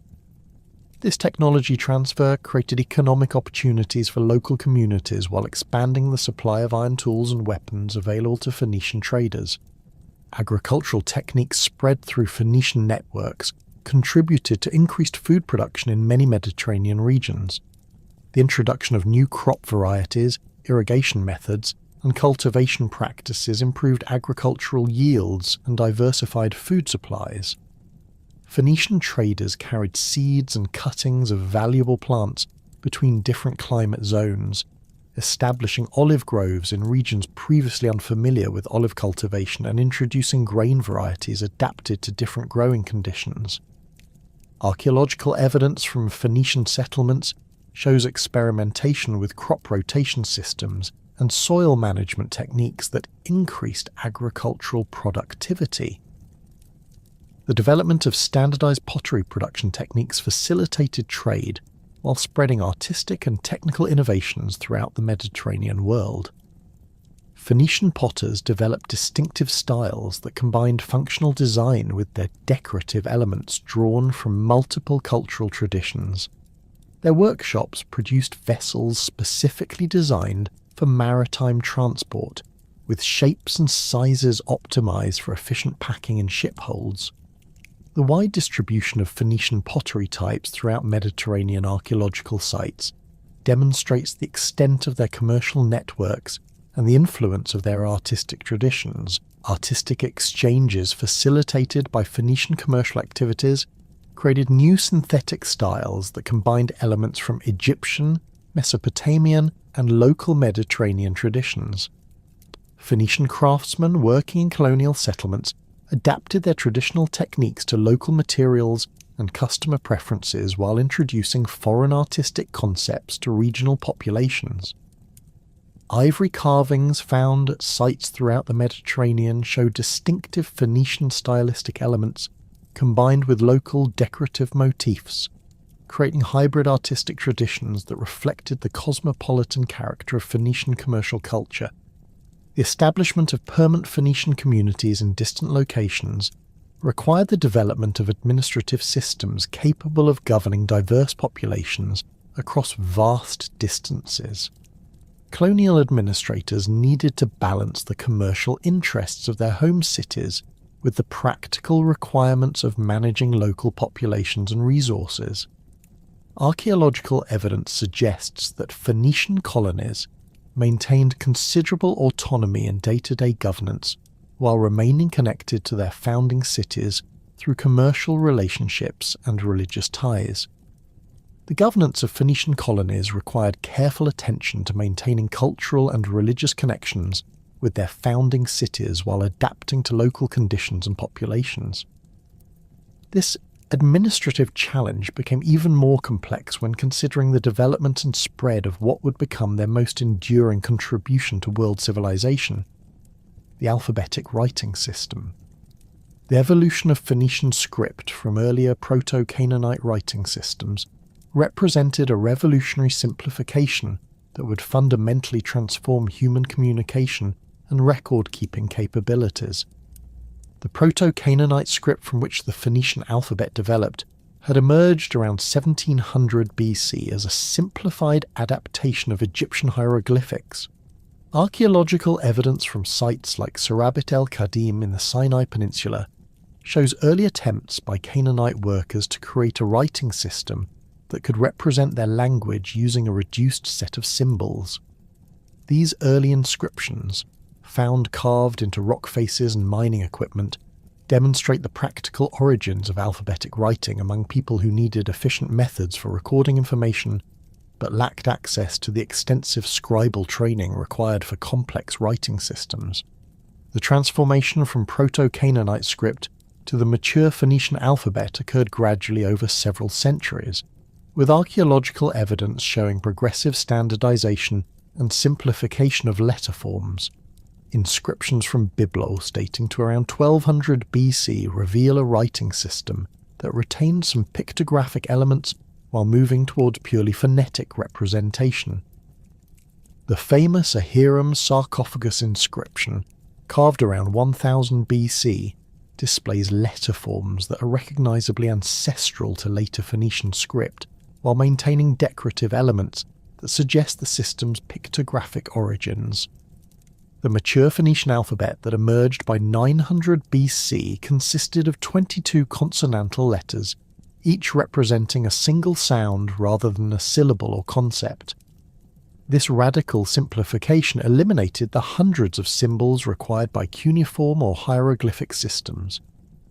S1: This technology transfer created economic opportunities for local communities while expanding the supply of iron tools and weapons available to Phoenician traders. Agricultural techniques spread through Phoenician networks contributed to increased food production in many Mediterranean regions. The introduction of new crop varieties, irrigation methods, and cultivation practices improved agricultural yields and diversified food supplies. Phoenician traders carried seeds and cuttings of valuable plants between different climate zones, establishing olive groves in regions previously unfamiliar with olive cultivation and introducing grain varieties adapted to different growing conditions. Archaeological evidence from Phoenician settlements shows experimentation with crop rotation systems and soil management techniques that increased agricultural productivity. The development of standardized pottery production techniques facilitated trade while spreading artistic and technical innovations throughout the Mediterranean world. Phoenician potters developed distinctive styles that combined functional design with their decorative elements drawn from multiple cultural traditions. Their workshops produced vessels specifically designed for maritime transport, with shapes and sizes optimized for efficient packing in ship holds. The wide distribution of Phoenician pottery types throughout Mediterranean archaeological sites demonstrates the extent of their commercial networks and the influence of their artistic traditions. Artistic exchanges facilitated by Phoenician commercial activities created new synthetic styles that combined elements from Egyptian, Mesopotamian, and local Mediterranean traditions. Phoenician craftsmen working in colonial settlements adapted their traditional techniques to local materials and customer preferences while introducing foreign artistic concepts to regional populations. Ivory carvings found at sites throughout the Mediterranean show distinctive Phoenician stylistic elements combined with local decorative motifs, creating hybrid artistic traditions that reflected the cosmopolitan character of Phoenician commercial culture. The establishment of permanent Phoenician communities in distant locations required the development of administrative systems capable of governing diverse populations across vast distances. Colonial administrators needed to balance the commercial interests of their home cities with the practical requirements of managing local populations and resources. Archaeological evidence suggests that Phoenician colonies maintained considerable autonomy in day-to-day governance while remaining connected to their founding cities through commercial relationships and religious ties. The governance of Phoenician colonies required careful attention to maintaining cultural and religious connections with their founding cities while adapting to local conditions and populations. This administrative challenge became even more complex when considering the development and spread of what would become their most enduring contribution to world civilization, the alphabetic writing system. The evolution of Phoenician script from earlier Proto-Canaanite writing systems represented a revolutionary simplification that would fundamentally transform human communication and record-keeping capabilities. The Proto-Canaanite script from which the Phoenician alphabet developed had emerged around 1700 BC as a simplified adaptation of Egyptian hieroglyphics. Archaeological evidence from sites like Sarabit el-Qadim in the Sinai Peninsula shows early attempts by Canaanite workers to create a writing system that could represent their language using a reduced set of symbols. These early inscriptions, found carved into rock faces and mining equipment, demonstrate the practical origins of alphabetic writing among people who needed efficient methods for recording information but lacked access to the extensive scribal training required for complex writing systems. The transformation from Proto-Canaanite script to the mature Phoenician alphabet occurred gradually over several centuries, with archaeological evidence showing progressive standardization and simplification of letter forms. Inscriptions from Byblos dating to around 1200 BC reveal a writing system that retained some pictographic elements while moving toward purely phonetic representation. The famous Ahiram sarcophagus inscription, carved around 1000 BC, displays letter forms that are recognizably ancestral to later Phoenician script, while maintaining decorative elements that suggest the system's pictographic origins. The mature Phoenician alphabet that emerged by 900 BC consisted of 22 consonantal letters, each representing a single sound rather than a syllable or concept. This radical simplification eliminated the hundreds of symbols required by cuneiform or hieroglyphic systems,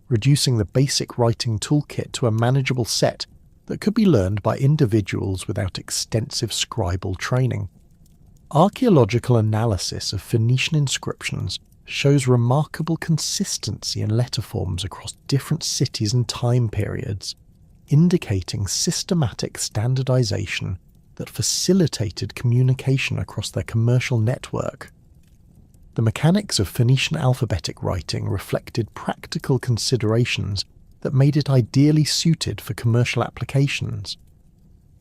S1: reducing the basic writing toolkit to a manageable set that could be learned by individuals without extensive scribal training. Archaeological analysis of Phoenician inscriptions shows remarkable consistency in letter forms across different cities and time periods, indicating systematic standardization that facilitated communication across their commercial network. The mechanics of Phoenician alphabetic writing reflected practical considerations that made it ideally suited for commercial applications.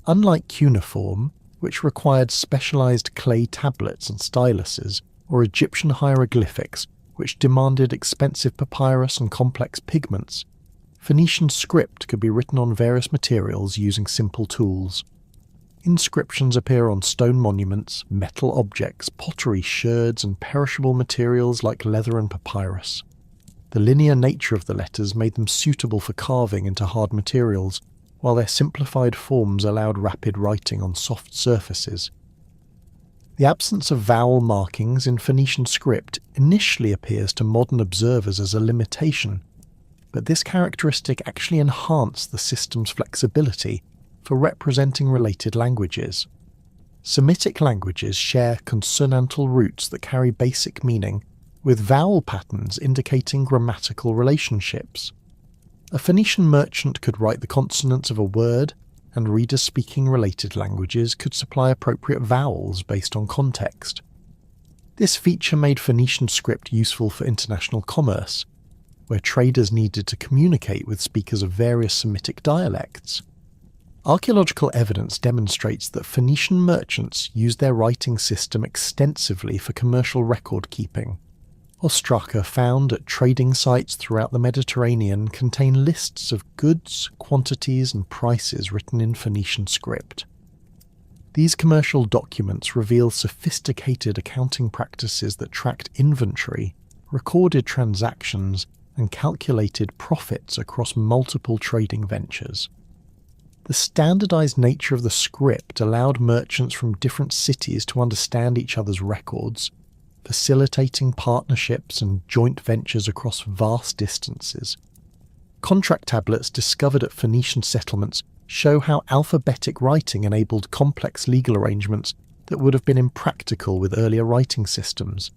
S1: Unlike cuneiform, which required specialized clay tablets and styluses, or Egyptian hieroglyphics, which demanded expensive papyrus and complex pigments, Phoenician script could be written on various materials using simple tools. Inscriptions appear on stone monuments, metal objects, pottery, sherds, and perishable materials like leather and papyrus. The linear nature of the letters made them suitable for carving into hard materials, while their simplified forms allowed rapid writing on soft surfaces. The absence of vowel markings in Phoenician script initially appears to modern observers as a limitation, but this characteristic actually enhanced the system's flexibility for representing related languages. Semitic languages share consonantal roots that carry basic meaning, with vowel patterns indicating grammatical relationships. A Phoenician merchant could write the consonants of a word, and readers speaking related languages could supply appropriate vowels based on context. This feature made Phoenician script useful for international commerce, where traders needed to communicate with speakers of various Semitic dialects. Archaeological evidence demonstrates that Phoenician merchants used their writing system extensively for commercial record keeping. Ostraka found at trading sites throughout the Mediterranean contain lists of goods, quantities, and prices written in Phoenician script. These commercial documents reveal sophisticated accounting practices that tracked inventory, recorded transactions, and calculated profits across multiple trading ventures. The standardized nature of the script allowed merchants from different cities to understand each other's records, facilitating partnerships and joint ventures across vast distances. Contract tablets discovered at Phoenician settlements show how alphabetic writing enabled complex legal arrangements that would have been impractical with earlier writing systems.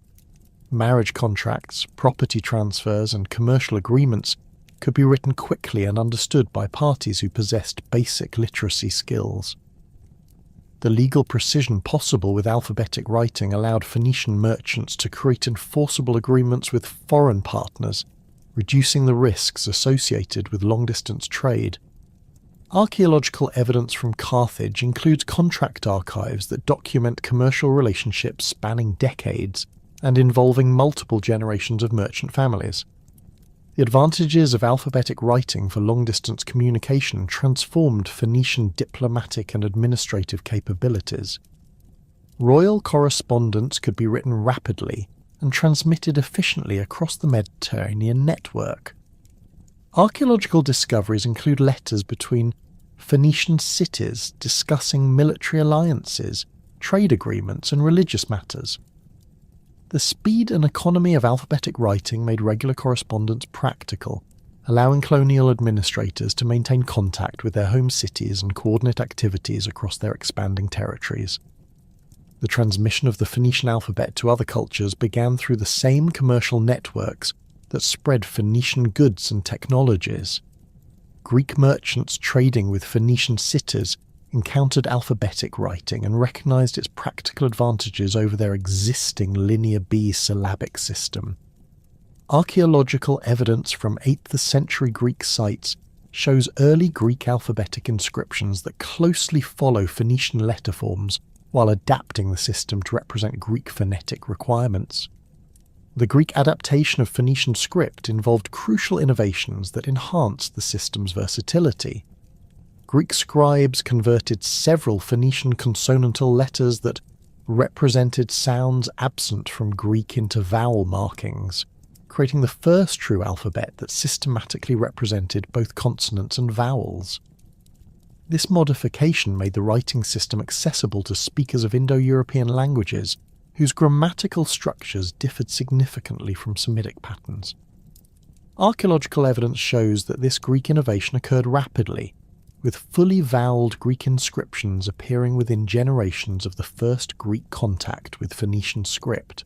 S1: Marriage contracts, property transfers, and commercial agreements could be written quickly and understood by parties who possessed basic literacy skills. The legal precision possible with alphabetic writing allowed Phoenician merchants to create enforceable agreements with foreign partners, reducing the risks associated with long-distance trade. Archaeological evidence from Carthage includes contract archives that document commercial relationships spanning decades and involving multiple generations of merchant families. The advantages of alphabetic writing for long-distance communication transformed Phoenician diplomatic and administrative capabilities. Royal correspondence could be written rapidly and transmitted efficiently across the Mediterranean network. Archaeological discoveries include letters between Phoenician cities discussing military alliances, trade agreements, and religious matters. The The speed and economy of alphabetic writing made regular correspondence practical, allowing colonial administrators to maintain contact with their home cities and coordinate activities across their expanding territories. The transmission of the Phoenician alphabet to other cultures began through the same commercial networks that spread Phoenician goods and technologies. Greek merchants trading with Phoenician cities encountered alphabetic writing and recognized its practical advantages over their existing Linear B syllabic system. Archaeological evidence from 8th century Greek sites shows early Greek alphabetic inscriptions that closely follow Phoenician letter forms while adapting the system to represent Greek phonetic requirements. The Greek adaptation of Phoenician script involved crucial innovations that enhanced the system's versatility. Greek scribes converted several Phoenician consonantal letters that represented sounds absent from Greek into vowel markings, creating the first true alphabet that systematically represented both consonants and vowels. This modification made the writing system accessible to speakers of Indo-European languages whose grammatical structures differed significantly from Semitic patterns. Archaeological evidence shows that this Greek innovation occurred rapidly, with fully voweled Greek inscriptions appearing within generations of the first Greek contact with Phoenician script.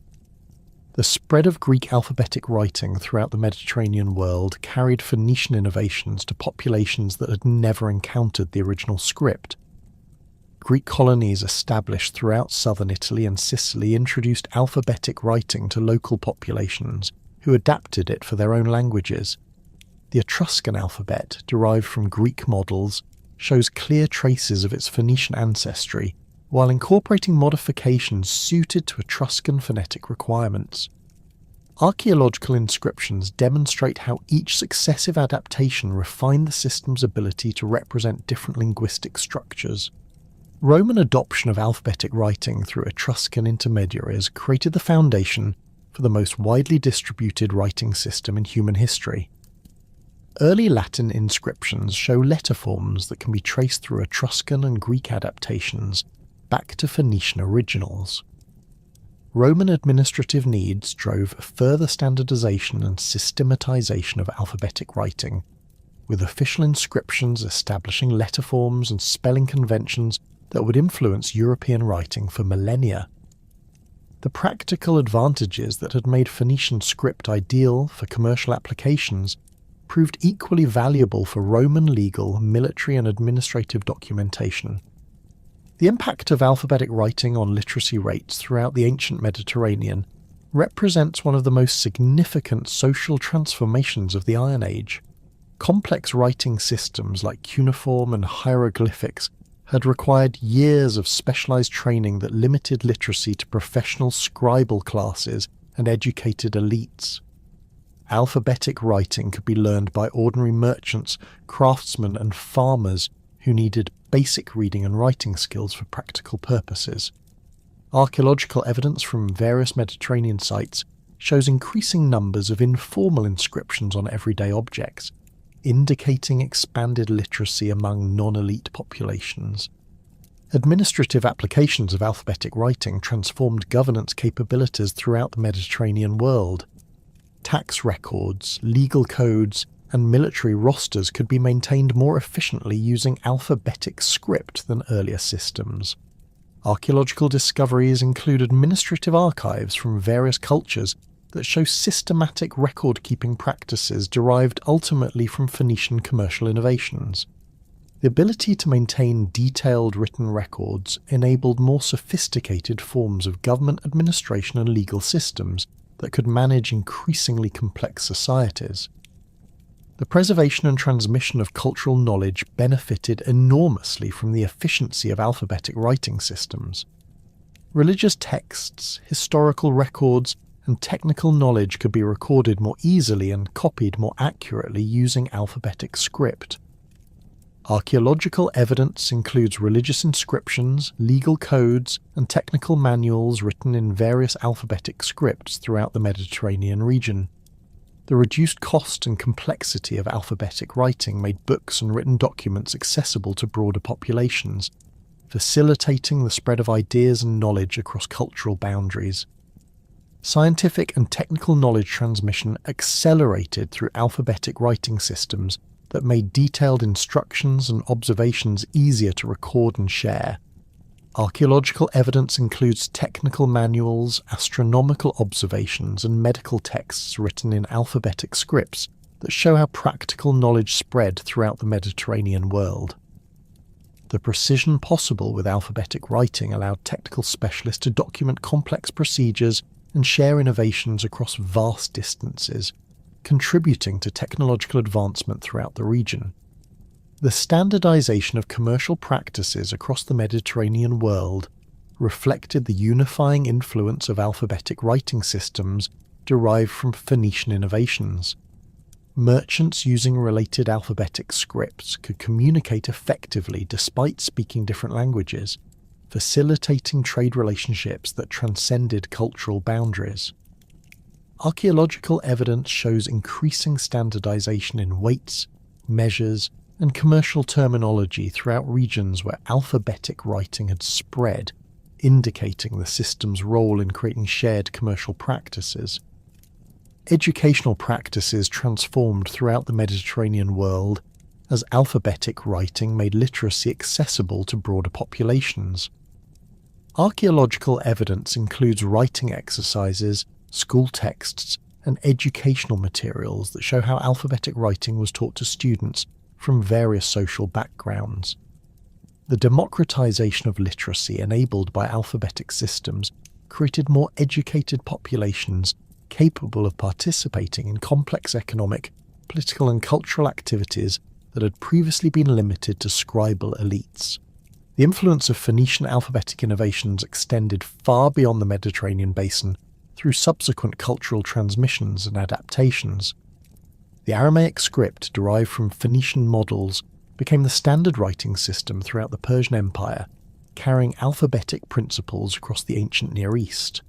S1: The spread of Greek alphabetic writing throughout the Mediterranean world carried Phoenician innovations to populations that had never encountered the original script. Greek colonies established throughout southern Italy and Sicily introduced alphabetic writing to local populations, who adapted it for their own languages. The Etruscan alphabet, derived from Greek models, shows clear traces of its Phoenician ancestry, while incorporating modifications suited to Etruscan phonetic requirements. Archaeological inscriptions demonstrate how each successive adaptation refined the system's ability to represent different linguistic structures. Roman adoption of alphabetic writing through Etruscan intermediaries created the foundation for the most widely distributed writing system in human history. Early Latin inscriptions show letter forms that can be traced through Etruscan and Greek adaptations back to Phoenician originals. Roman administrative needs drove further standardization and systematization of alphabetic writing, with official inscriptions establishing letter forms and spelling conventions that would influence European writing for millennia. The practical advantages that had made Phoenician script ideal for commercial applications proved equally valuable for Roman legal, military and administrative documentation. The impact of alphabetic writing on literacy rates throughout the ancient Mediterranean represents one of the most significant social transformations of the Iron Age. Complex writing systems like cuneiform and hieroglyphics had required years of specialized training that limited literacy to professional scribal classes and educated elites. Alphabetic writing could be learned by ordinary merchants, craftsmen, and farmers who needed basic reading and writing skills for practical purposes. Archaeological evidence from various Mediterranean sites shows increasing numbers of informal inscriptions on everyday objects, indicating expanded literacy among non-elite populations. Administrative applications of alphabetic writing transformed governance capabilities throughout the Mediterranean world. Tax records, legal codes, and military rosters could be maintained more efficiently using alphabetic script than earlier systems. Archaeological discoveries include administrative archives from various cultures that show systematic record-keeping practices derived ultimately from Phoenician commercial innovations. The ability to maintain detailed written records enabled more sophisticated forms of government administration and legal systems that could manage increasingly complex societies. The preservation and transmission of cultural knowledge benefited enormously from the efficiency of alphabetic writing systems. Religious texts, historical records, and technical knowledge could be recorded more easily and copied more accurately using alphabetic script. Archaeological evidence includes religious inscriptions, legal codes, and technical manuals written in various alphabetic scripts throughout the Mediterranean region. The reduced cost and complexity of alphabetic writing made books and written documents accessible to broader populations, facilitating the spread of ideas and knowledge across cultural boundaries. Scientific and technical knowledge transmission accelerated through alphabetic writing systems that made detailed instructions and observations easier to record and share. Archaeological evidence includes technical manuals, astronomical observations, and medical texts written in alphabetic scripts that show how practical knowledge spread throughout the Mediterranean world. The precision possible with alphabetic writing allowed technical specialists to document complex procedures and share innovations across vast distances, contributing to technological advancement throughout the region. The standardization of commercial practices across the Mediterranean world reflected the unifying influence of alphabetic writing systems derived from Phoenician innovations. Merchants using related alphabetic scripts could communicate effectively despite speaking different languages, facilitating trade relationships that transcended cultural boundaries. Archaeological evidence shows increasing standardization in weights, measures, and commercial terminology throughout regions where alphabetic writing had spread, indicating the system's role in creating shared commercial practices. Educational practices transformed throughout the Mediterranean world as alphabetic writing made literacy accessible to broader populations. Archaeological evidence includes writing exercises, school texts, and educational materials that show how alphabetic writing was taught to students from various social backgrounds. The democratization of literacy enabled by alphabetic systems created more educated populations capable of participating in complex economic, political and cultural activities that had previously been limited to scribal elites. The influence of Phoenician alphabetic innovations extended far beyond the Mediterranean basin through subsequent cultural transmissions and adaptations. The Aramaic script derived from Phoenician models became the standard writing system throughout the Persian Empire, carrying alphabetic principles across the ancient Near East.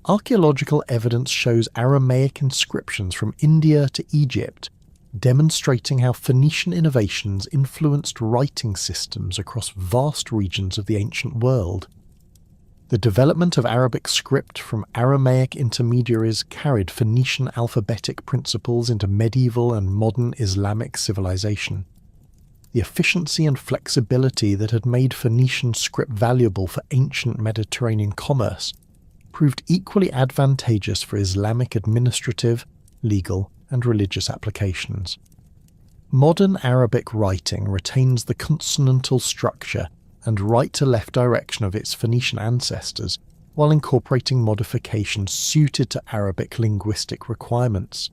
S1: Archaeological evidence shows Aramaic inscriptions from India to Egypt, demonstrating how Phoenician innovations influenced writing systems across vast regions of the ancient world. The development of Arabic script from Aramaic intermediaries carried Phoenician alphabetic principles into medieval and modern Islamic civilization. The efficiency and flexibility that had made Phoenician script valuable for ancient Mediterranean commerce proved equally advantageous for Islamic administrative, legal, and religious applications. Modern Arabic writing retains the consonantal structure and right-to-left direction of its Phoenician ancestors, while incorporating modifications suited to Arabic linguistic requirements.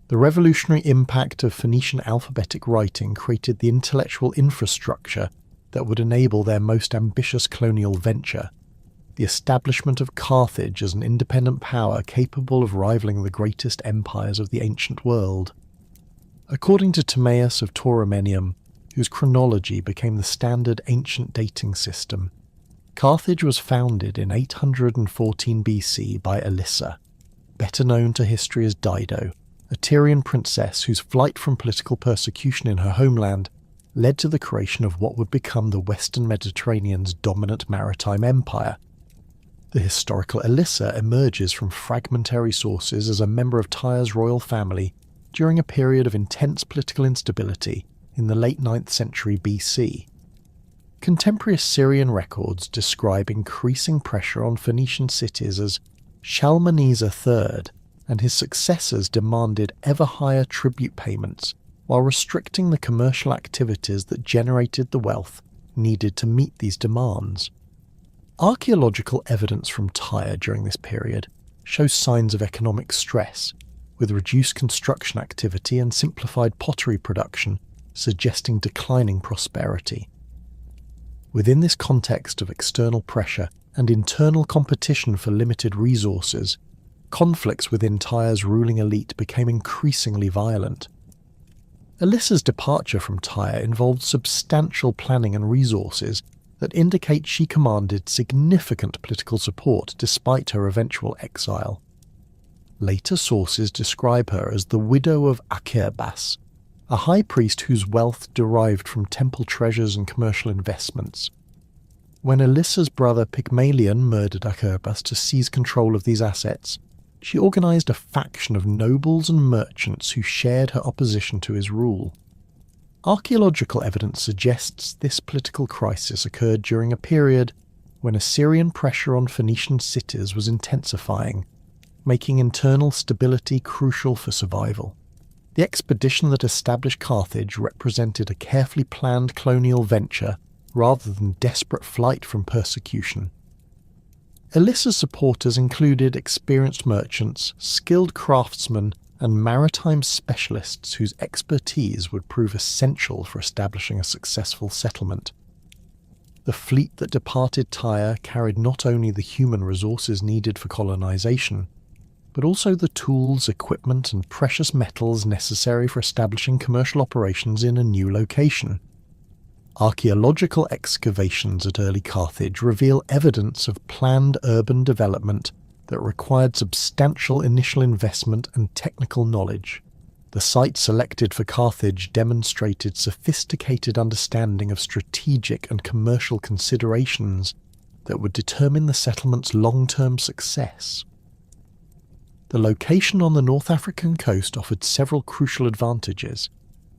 S1: The revolutionary impact of Phoenician alphabetic writing created the intellectual infrastructure that would enable their most ambitious colonial venture, the establishment of Carthage as an independent power capable of rivaling the greatest empires of the ancient world. According to Timaeus of Tauromenium, whose chronology became the standard ancient dating system, Carthage was founded in 814 BC by Elissa, better known to history as Dido, a Tyrian princess whose flight from political persecution in her homeland led to the creation of what would become the Western Mediterranean's dominant maritime empire. The historical Elissa emerges from fragmentary sources as a member of Tyre's royal family during a period of intense political instability in the late 9th century BC. Contemporary Assyrian records describe increasing pressure on Phoenician cities as Shalmaneser III and his successors demanded ever higher tribute payments while restricting the commercial activities that generated the wealth needed to meet these demands. Archaeological evidence from Tyre during this period shows signs of economic stress, with reduced construction activity and simplified pottery production suggesting declining prosperity. Within this context of external pressure and internal competition for limited resources, conflicts within Tyre's ruling elite became increasingly violent. Elissa's departure from Tyre involved substantial planning and resources that indicate she commanded significant political support despite her eventual exile. Later sources describe her as the widow of Akerbas, a high priest whose wealth derived from temple treasures and commercial investments. When Alyssa's brother Pygmalion murdered Acerbus to seize control of these assets, she organised a faction of nobles and merchants who shared her opposition to his rule. Archaeological evidence suggests this political crisis occurred during a period when Assyrian pressure on Phoenician cities was intensifying, making internal stability crucial for survival. The expedition that established Carthage represented a carefully planned colonial venture rather than desperate flight from persecution. Alyssa's supporters included experienced merchants, skilled craftsmen, and maritime specialists whose expertise would prove essential for establishing a successful settlement. The fleet that departed Tyre carried not only the human resources needed for colonization, but also the tools, equipment, and precious metals necessary for establishing commercial operations in a new location. Archaeological excavations at early Carthage reveal evidence of planned urban development that required substantial initial investment and technical knowledge. The site selected for Carthage demonstrated sophisticated understanding of strategic and commercial considerations that would determine the settlement's long-term success. The location on the North African coast offered several crucial advantages: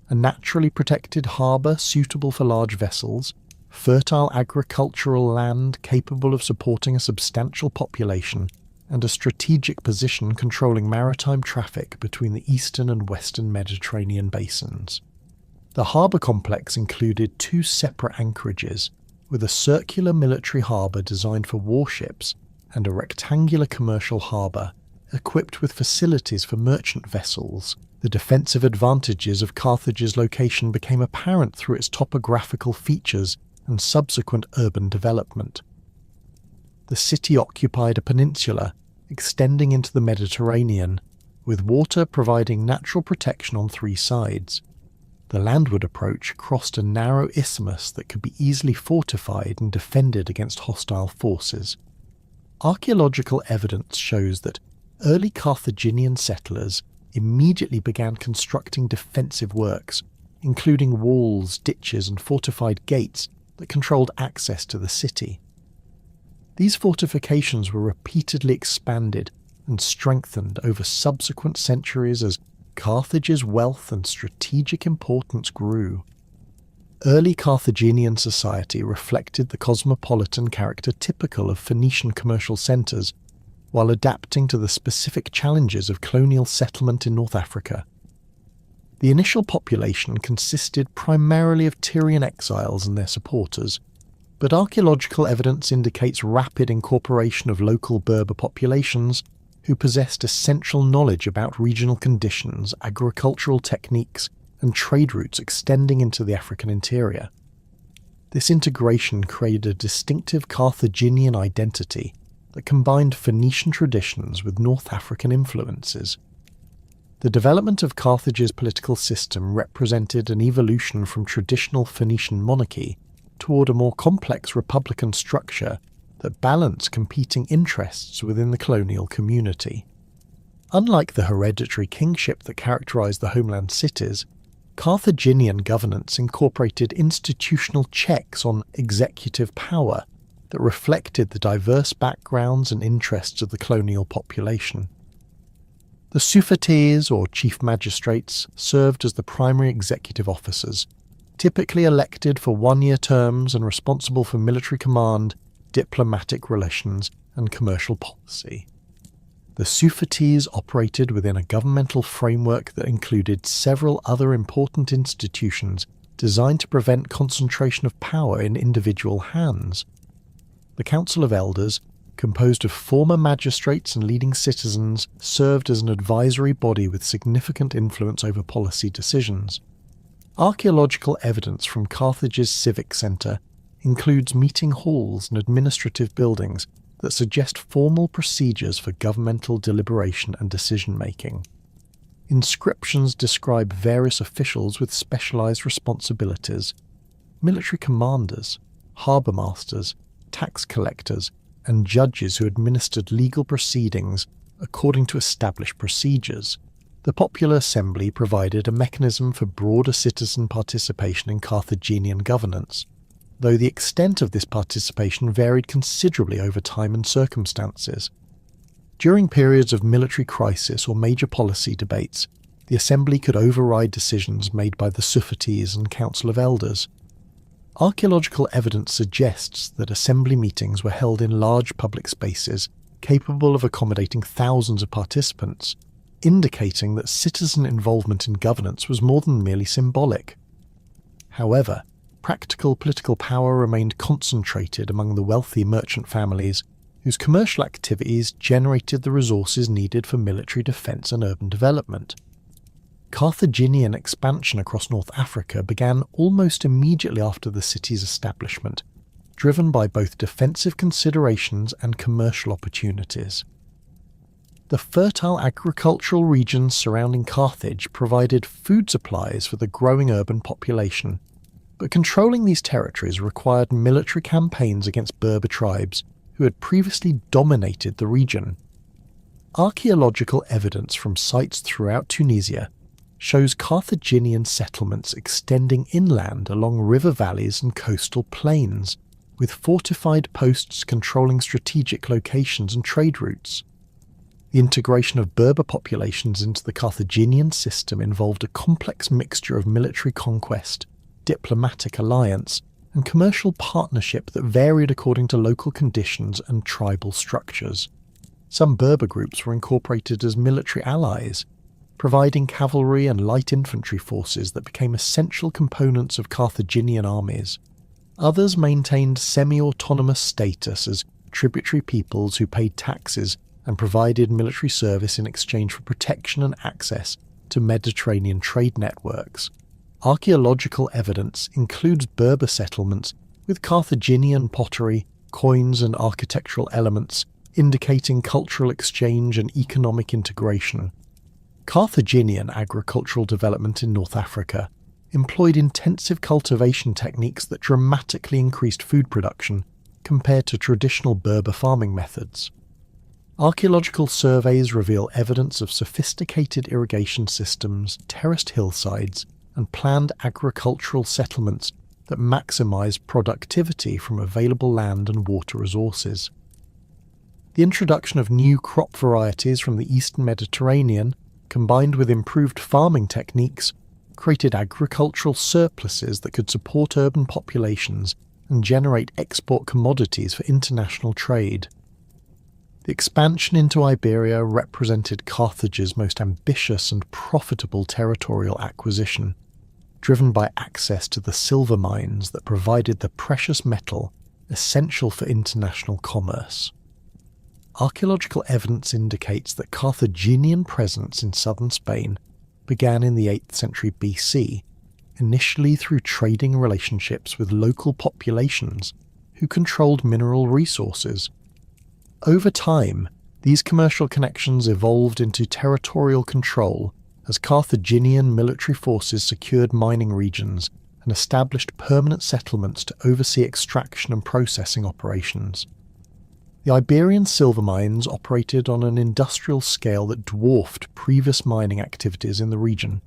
S1: a naturally protected harbour suitable for large vessels, fertile agricultural land capable of supporting a substantial population, and a strategic position controlling maritime traffic between the eastern and western Mediterranean basins. The harbour complex included two separate anchorages, with a circular military harbour designed for warships and a rectangular commercial harbour equipped with facilities for merchant vessels. The defensive advantages of Carthage's location became apparent through its topographical features and subsequent urban development. The city occupied a peninsula extending into the Mediterranean, with water providing natural protection on three sides. The landward approach crossed a narrow isthmus that could be easily fortified and defended against hostile forces. Archaeological evidence shows that early Carthaginian settlers immediately began constructing defensive works, including walls, ditches, and fortified gates that controlled access to the city. These fortifications were repeatedly expanded and strengthened over subsequent centuries as Carthage's wealth and strategic importance grew. Early Carthaginian society reflected the cosmopolitan character typical of Phoenician commercial centres, while adapting to the specific challenges of colonial settlement in North Africa. The initial population consisted primarily of Tyrian exiles and their supporters, but archaeological evidence indicates rapid incorporation of local Berber populations who possessed essential knowledge about regional conditions, agricultural techniques, and trade routes extending into the African interior. This integration created a distinctive Carthaginian identity that combined Phoenician traditions with North African influences. The development of Carthage's political system represented an evolution from traditional Phoenician monarchy toward a more complex republican structure that balanced competing interests within the colonial community. Unlike the hereditary kingship that characterized the homeland cities, Carthaginian governance incorporated institutional checks on executive power that reflected the diverse backgrounds and interests of the colonial population. The Sufates, or chief magistrates, served as the primary executive officers, typically elected for one-year terms and responsible for military command, diplomatic relations, and commercial policy. The Sufates operated within a governmental framework that included several other important institutions designed to prevent concentration of power in individual hands. The Council of Elders, composed of former magistrates and leading citizens, served as an advisory body with significant influence over policy decisions. Archaeological evidence from Carthage's civic centre includes meeting halls and administrative buildings that suggest formal procedures for governmental deliberation and decision-making. Inscriptions describe various officials with specialised responsibilities: military commanders, harbour masters, tax collectors, and judges who administered legal proceedings according to established procedures. The Popular Assembly provided a mechanism for broader citizen participation in Carthaginian governance. though the extent of this participation varied considerably over time and circumstances. During periods of military crisis or major policy debates, the assembly could override decisions made by the Sufetes and Council of Elders. Archaeological evidence suggests that assembly meetings were held in large public spaces capable of accommodating thousands of participants, indicating that citizen involvement in governance was more than merely symbolic. However, practical political power remained concentrated among the wealthy merchant families whose commercial activities generated the resources needed for military defence and urban development. Carthaginian expansion across North Africa began almost immediately after the city's establishment, driven by both defensive considerations and commercial opportunities. The fertile agricultural regions surrounding Carthage provided food supplies for the growing urban population, but controlling these territories required military campaigns against Berber tribes who had previously dominated the region. Archaeological evidence from sites throughout Tunisia shows Carthaginian settlements extending inland along river valleys and coastal plains, with fortified posts controlling strategic locations and trade routes. The integration of Berber populations into the Carthaginian system involved a complex mixture of military conquest, diplomatic alliance, and commercial partnership that varied according to local conditions and tribal structures. Some Berber groups were incorporated as military allies, providing cavalry and light infantry forces that became essential components of Carthaginian armies. Others maintained semi-autonomous status as tributary peoples who paid taxes and provided military service in exchange for protection and access to Mediterranean trade networks. Archaeological evidence includes Berber settlements with Carthaginian pottery, coins and architectural elements, indicating cultural exchange and economic integration. Carthaginian agricultural development in North Africa employed intensive cultivation techniques that dramatically increased food production compared to traditional Berber farming methods. Archaeological surveys reveal evidence of sophisticated irrigation systems, terraced hillsides, and planned agricultural settlements that maximize productivity from available land and water resources. The introduction of new crop varieties from the Eastern Mediterranean, combined with improved farming techniques, created agricultural surpluses that could support urban populations and generate export commodities for international trade. The expansion into Iberia represented Carthage's most ambitious and profitable territorial acquisition, driven by access to the silver mines that provided the precious metal essential for international commerce. Archaeological evidence indicates that Carthaginian presence in southern Spain began in the 8th century BC, initially through trading relationships with local populations who controlled mineral resources. Over time, these commercial connections evolved into territorial control as Carthaginian military forces secured mining regions and established permanent settlements to oversee extraction and processing operations. The Iberian silver mines operated on an industrial scale that dwarfed previous mining activities in the region.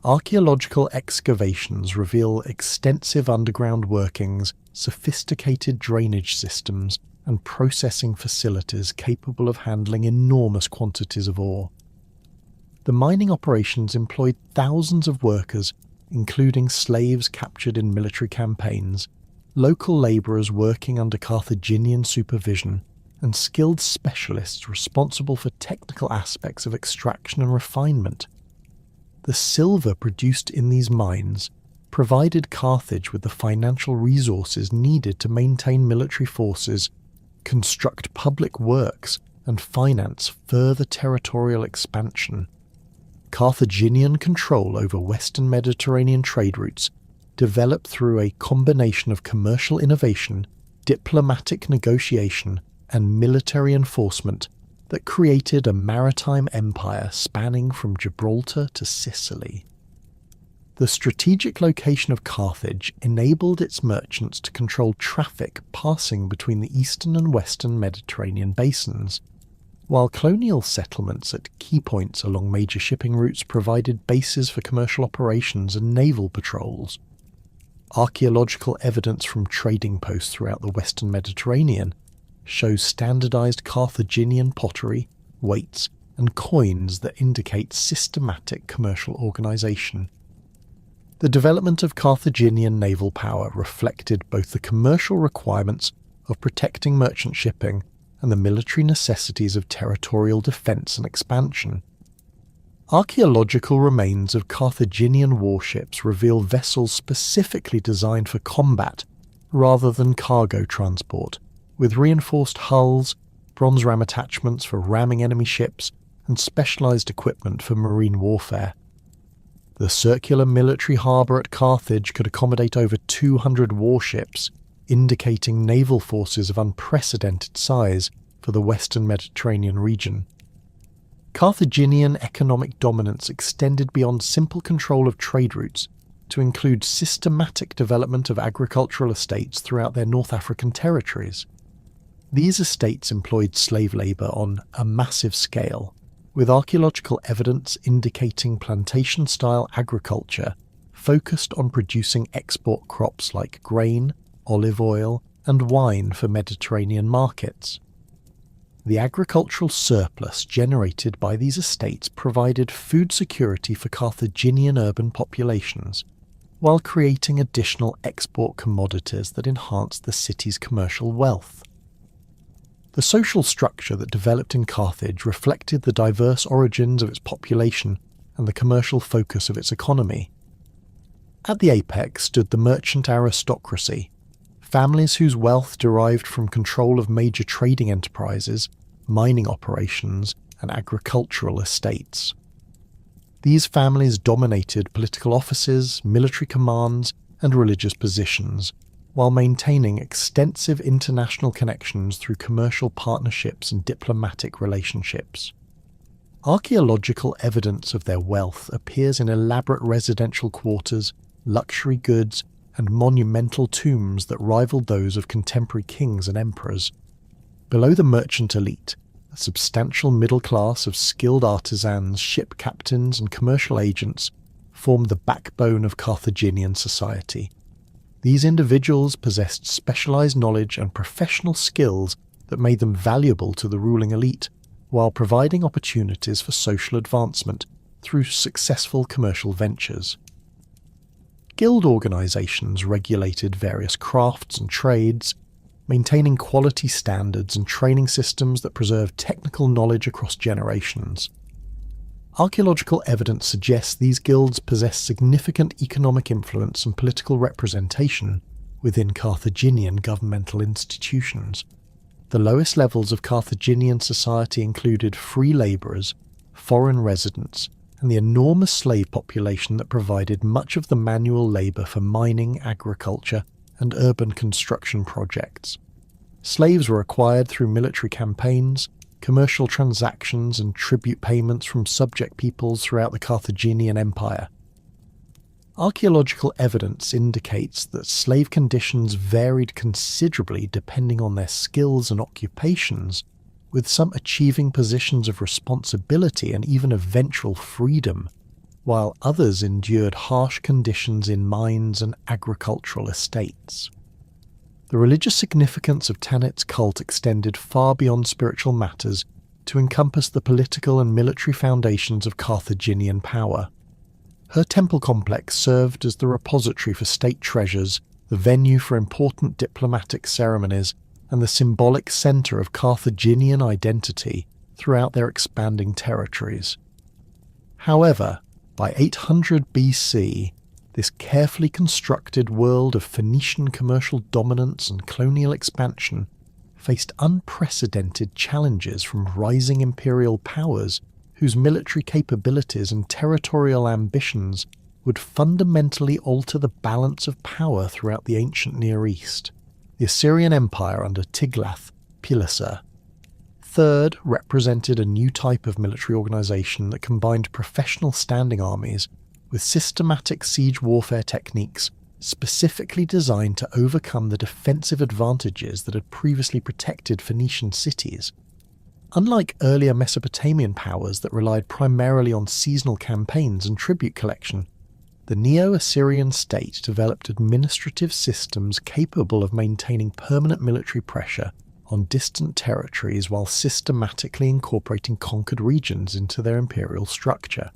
S1: Archaeological excavations reveal extensive underground workings, sophisticated drainage systems, and processing facilities capable of handling enormous quantities of ore. The mining operations employed thousands of workers, including slaves captured in military campaigns, local labourers working under Carthaginian supervision, and skilled specialists responsible for technical aspects of extraction and refinement. The silver produced in these mines provided Carthage with the financial resources needed to maintain military forces, construct public works, and finance further territorial expansion. Carthaginian control over Western Mediterranean trade routes developed through a combination of commercial innovation, diplomatic negotiation, and military enforcement that created a maritime empire spanning from Gibraltar to Sicily. The strategic location of Carthage enabled its merchants to control traffic passing between the eastern and western Mediterranean basins, while colonial settlements at key points along major shipping routes provided bases for commercial operations and naval patrols. Archaeological evidence from trading posts throughout the Western Mediterranean shows standardized Carthaginian pottery, weights, and coins that indicate systematic commercial organization. The development of Carthaginian naval power reflected both the commercial requirements of protecting merchant shipping and the military necessities of territorial defense and expansion. Archaeological remains of Carthaginian warships reveal vessels specifically designed for combat rather than cargo transport, with reinforced hulls, bronze ram attachments for ramming enemy ships, and specialized equipment for marine warfare. The circular military harbour at Carthage could accommodate over 200 warships, indicating naval forces of unprecedented size for the Western Mediterranean region. Carthaginian economic dominance extended beyond simple control of trade routes to include systematic development of agricultural estates throughout their North African territories. These estates employed slave labour on a massive scale, with archaeological evidence indicating plantation-style agriculture focused on producing export crops like grain, olive oil, and wine for Mediterranean markets. The agricultural surplus generated by these estates provided food security for Carthaginian urban populations, while creating additional export commodities that enhanced the city's commercial wealth. The social structure that developed in Carthage reflected the diverse origins of its population and the commercial focus of its economy. At the apex stood the merchant aristocracy, families whose wealth derived from control of major trading enterprises, mining operations, and agricultural estates. These families dominated political offices, military commands, and religious positions, while maintaining extensive international connections through commercial partnerships and diplomatic relationships. Archaeological evidence of their wealth appears in elaborate residential quarters, luxury goods, and monumental tombs that rivaled those of contemporary kings and emperors. Below the merchant elite, a substantial middle class of skilled artisans, ship captains, and commercial agents formed the backbone of Carthaginian society. These individuals possessed specialized knowledge and professional skills that made them valuable to the ruling elite, while providing opportunities for social advancement through successful commercial ventures. Guild organizations regulated various crafts and trades, maintaining quality standards and training systems that preserved technical knowledge across generations. Archaeological evidence suggests these guilds possess significant economic influence and political representation within Carthaginian governmental institutions. The lowest levels of Carthaginian society included free labourers, foreign residents, and the enormous slave population that provided much of the manual labour for mining, agriculture, and urban construction projects. Slaves were acquired through military campaigns, commercial transactions, and tribute payments from subject peoples throughout the Carthaginian Empire. Archaeological evidence indicates that slave conditions varied considerably depending on their skills and occupations, with some achieving positions of responsibility and even eventual freedom, while others endured harsh conditions in mines and agricultural estates. The religious significance of Tanit's cult extended far beyond spiritual matters to encompass the political and military foundations of Carthaginian power. Her temple complex served as the repository for state treasures, the venue for important diplomatic ceremonies, and the symbolic centre of Carthaginian identity throughout their expanding territories. However, by 800 BC, this carefully constructed world of Phoenician commercial dominance and colonial expansion faced unprecedented challenges from rising imperial powers whose military capabilities and territorial ambitions would fundamentally alter the balance of power throughout the ancient Near East. The Assyrian Empire under Tiglath-Pileser III represented a new type of military organization that combined professional standing armies with systematic siege warfare techniques specifically designed to overcome the defensive advantages that had previously protected Phoenician cities. Unlike earlier Mesopotamian powers that relied primarily on seasonal campaigns and tribute collection, the Neo-Assyrian state developed administrative systems capable of maintaining permanent military pressure on distant territories while systematically incorporating conquered regions into their imperial structure.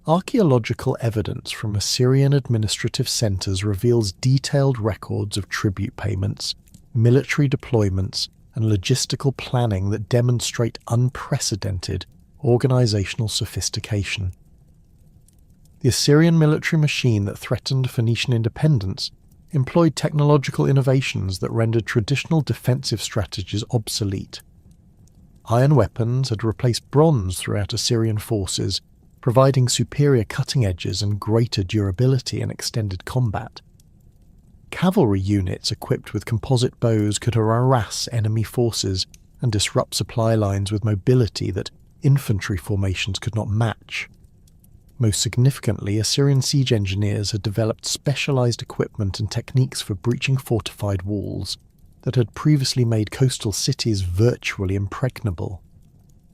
S1: Archaeological evidence from Assyrian administrative centres reveals detailed records of tribute payments, military deployments, and logistical planning that demonstrate unprecedented organisational sophistication. The Assyrian military machine that threatened Phoenician independence employed technological innovations that rendered traditional defensive strategies obsolete. Iron weapons had replaced bronze throughout Assyrian forces, providing superior cutting edges and greater durability in extended combat. Cavalry units equipped with composite bows could harass enemy forces and disrupt supply lines with mobility that infantry formations could not match. Most significantly, Assyrian siege engineers had developed specialized equipment and techniques for breaching fortified walls that had previously made coastal cities virtually impregnable.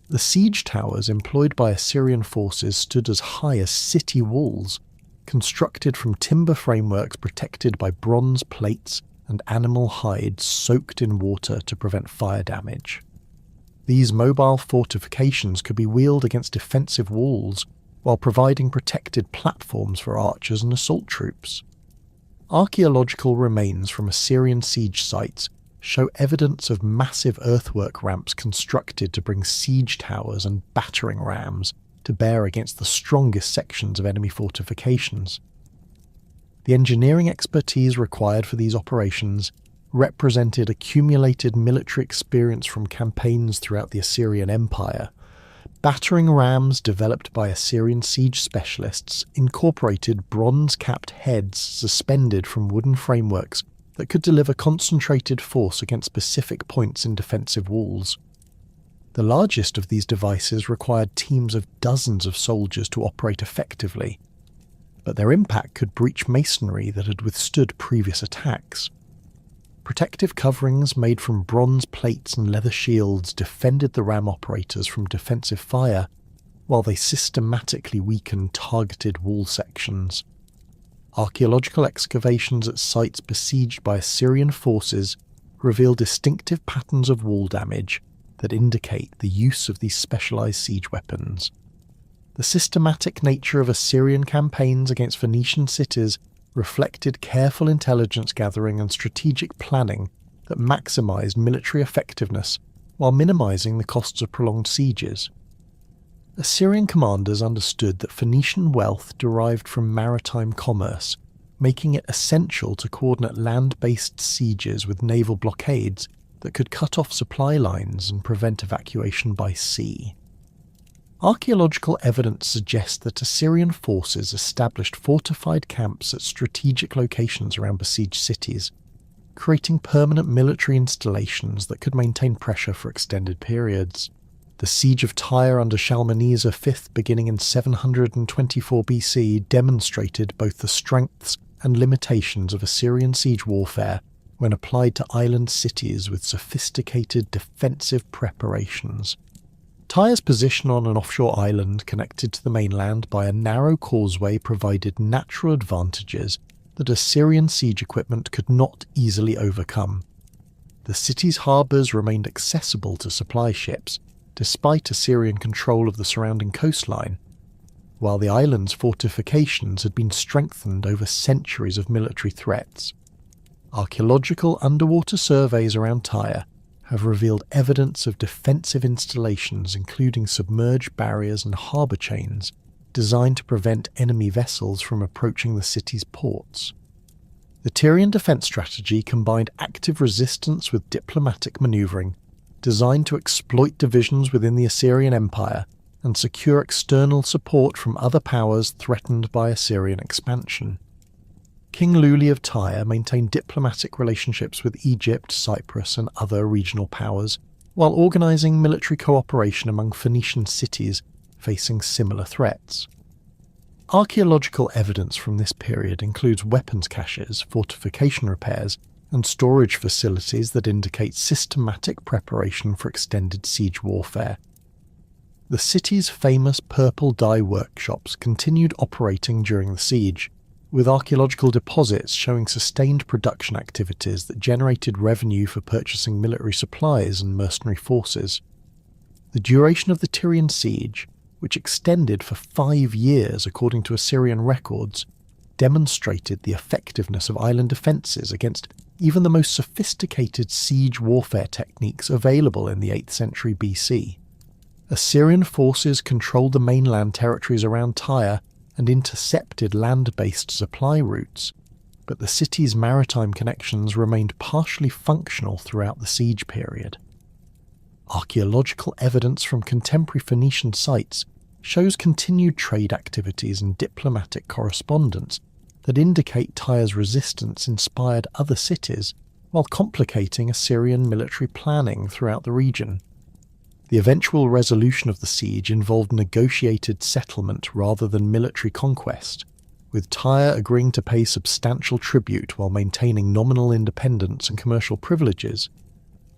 S1: The siege towers employed by Assyrian forces stood as high as city walls, constructed from timber frameworks protected by bronze plates and animal hides soaked in water to prevent fire damage. These mobile fortifications could be wheeled against defensive walls while providing protected platforms for archers and assault troops. Archaeological remains from Assyrian siege sites show evidence of massive earthwork ramps constructed to bring siege towers and battering rams to bear against the strongest sections of enemy fortifications. The engineering expertise required for these operations represented accumulated military experience from campaigns throughout the Assyrian Empire. Battering rams developed by Assyrian siege specialists incorporated bronze-capped heads suspended from wooden frameworks that could deliver concentrated force against specific points in defensive walls. The largest of these devices required teams of dozens of soldiers to operate effectively, but their impact could breach masonry that had withstood previous attacks. Protective coverings made from bronze plates and leather shields defended the ram operators from defensive fire, while they systematically weakened targeted wall sections. Archaeological excavations at sites besieged by Assyrian forces reveal distinctive patterns of wall damage that indicate the use of these specialized siege weapons. The systematic nature of Assyrian campaigns against Phoenician cities reflected careful intelligence gathering and strategic planning that maximized military effectiveness while minimizing the costs of prolonged sieges. Assyrian commanders understood that Phoenician wealth derived from maritime commerce, making it essential to coordinate land-based sieges with naval blockades that could cut off supply lines and prevent evacuation by sea. Archaeological evidence suggests that Assyrian forces established fortified camps at strategic locations around besieged cities, creating permanent military installations that could maintain pressure for extended periods. The siege of Tyre under Shalmaneser V beginning in 724 BC demonstrated both the strengths and limitations of Assyrian siege warfare when applied to island cities with sophisticated defensive preparations. Tyre's position on an offshore island connected to the mainland by a narrow causeway provided natural advantages that Assyrian siege equipment could not easily overcome. The city's harbours remained accessible to supply ships, despite Assyrian control of the surrounding coastline, while the island's fortifications had been strengthened over centuries of military threats. Archaeological underwater surveys around Tyre have revealed evidence of defensive installations including submerged barriers and harbour chains designed to prevent enemy vessels from approaching the city's ports. The Tyrian defence strategy combined active resistance with diplomatic manoeuvring, designed to exploit divisions within the Assyrian Empire and secure external support from other powers threatened by Assyrian expansion. King Luli of Tyre maintained diplomatic relationships with Egypt, Cyprus and other regional powers, while organising military cooperation among Phoenician cities facing similar threats. Archaeological evidence from this period includes weapons caches, fortification repairs, and storage facilities that indicate systematic preparation for extended siege warfare. The city's famous purple dye workshops continued operating during the siege, with archaeological deposits showing sustained production activities that generated revenue for purchasing military supplies and mercenary forces. The duration of the Tyrian siege, which extended for 5 years according to Assyrian records, demonstrated the effectiveness of island defences against even the most sophisticated siege warfare techniques available in the 8th century BC. Assyrian forces controlled the mainland territories around Tyre and intercepted land-based supply routes, but the city's maritime connections remained partially functional throughout the siege period. Archaeological evidence from contemporary Phoenician sites shows continued trade activities and diplomatic correspondence that indicate Tyre's resistance inspired other cities while complicating Assyrian military planning throughout the region. The eventual resolution of the siege involved negotiated settlement rather than military conquest, with Tyre agreeing to pay substantial tribute while maintaining nominal independence and commercial privileges.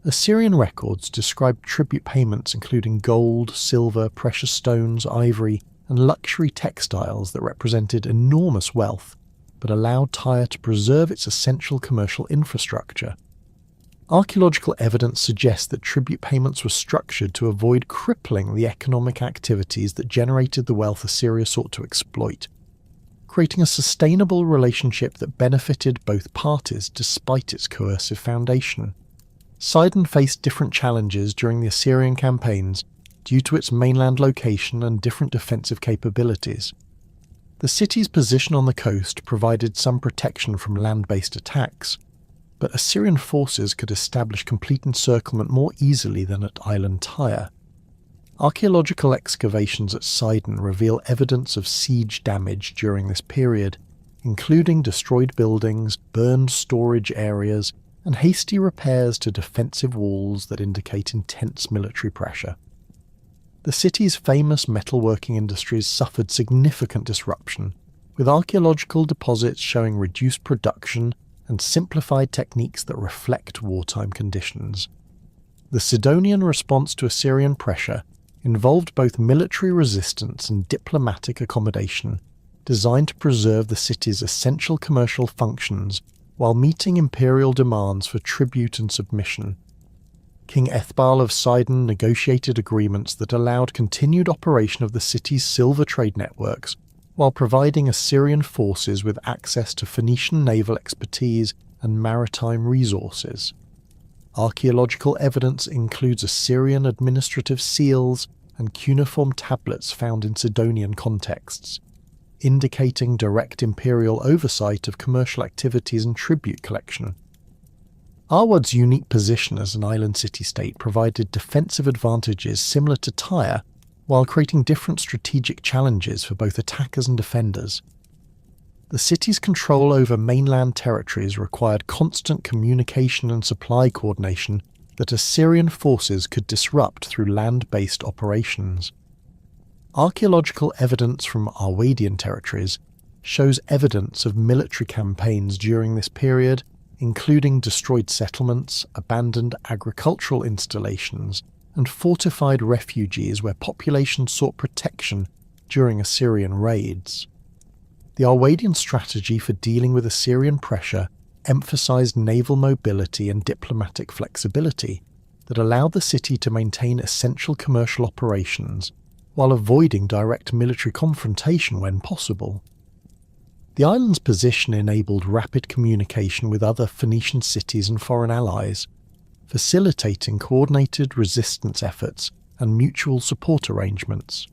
S1: Assyrian records describe tribute payments including gold, silver, precious stones, ivory, and luxury textiles that represented enormous wealth, but allowed Tyre to preserve its essential commercial infrastructure. Archaeological evidence suggests that tribute payments were structured to avoid crippling the economic activities that generated the wealth Assyria sought to exploit, creating a sustainable relationship that benefited both parties despite its coercive foundation. Sidon faced different challenges during the Assyrian campaigns due to its mainland location and different defensive capabilities. The city's position on the coast provided some protection from land-based attacks, but Assyrian forces could establish complete encirclement more easily than at island Tyre. Archaeological excavations at Sidon reveal evidence of siege damage during this period, including destroyed buildings, burned storage areas, and hasty repairs to defensive walls that indicate intense military pressure. The city's famous metalworking industries suffered significant disruption, with archaeological deposits showing reduced production and simplified techniques that reflect wartime conditions. The Sidonian response to Assyrian pressure involved both military resistance and diplomatic accommodation, designed to preserve the city's essential commercial functions while meeting imperial demands for tribute and submission. King Ethbal of Sidon negotiated agreements that allowed continued operation of the city's silver trade networks while providing Assyrian forces with access to Phoenician naval expertise and maritime resources. Archaeological evidence includes Assyrian administrative seals and cuneiform tablets found in Sidonian contexts, indicating direct imperial oversight of commercial activities and tribute collection. Arwad's unique position as an island city-state provided defensive advantages similar to Tyre, while creating different strategic challenges for both attackers and defenders. The city's control over mainland territories required constant communication and supply coordination that Assyrian forces could disrupt through land-based operations. Archaeological evidence from Arwadian territories shows evidence of military campaigns during this period, including destroyed settlements, abandoned agricultural installations, and fortified refuges where populations sought protection during Assyrian raids. The Arwadian strategy for dealing with Assyrian pressure emphasized naval mobility and diplomatic flexibility that allowed the city to maintain essential commercial operations while avoiding direct military confrontation when possible. The island's position enabled rapid communication with other Phoenician cities and foreign allies, facilitating coordinated resistance efforts and mutual support arrangements.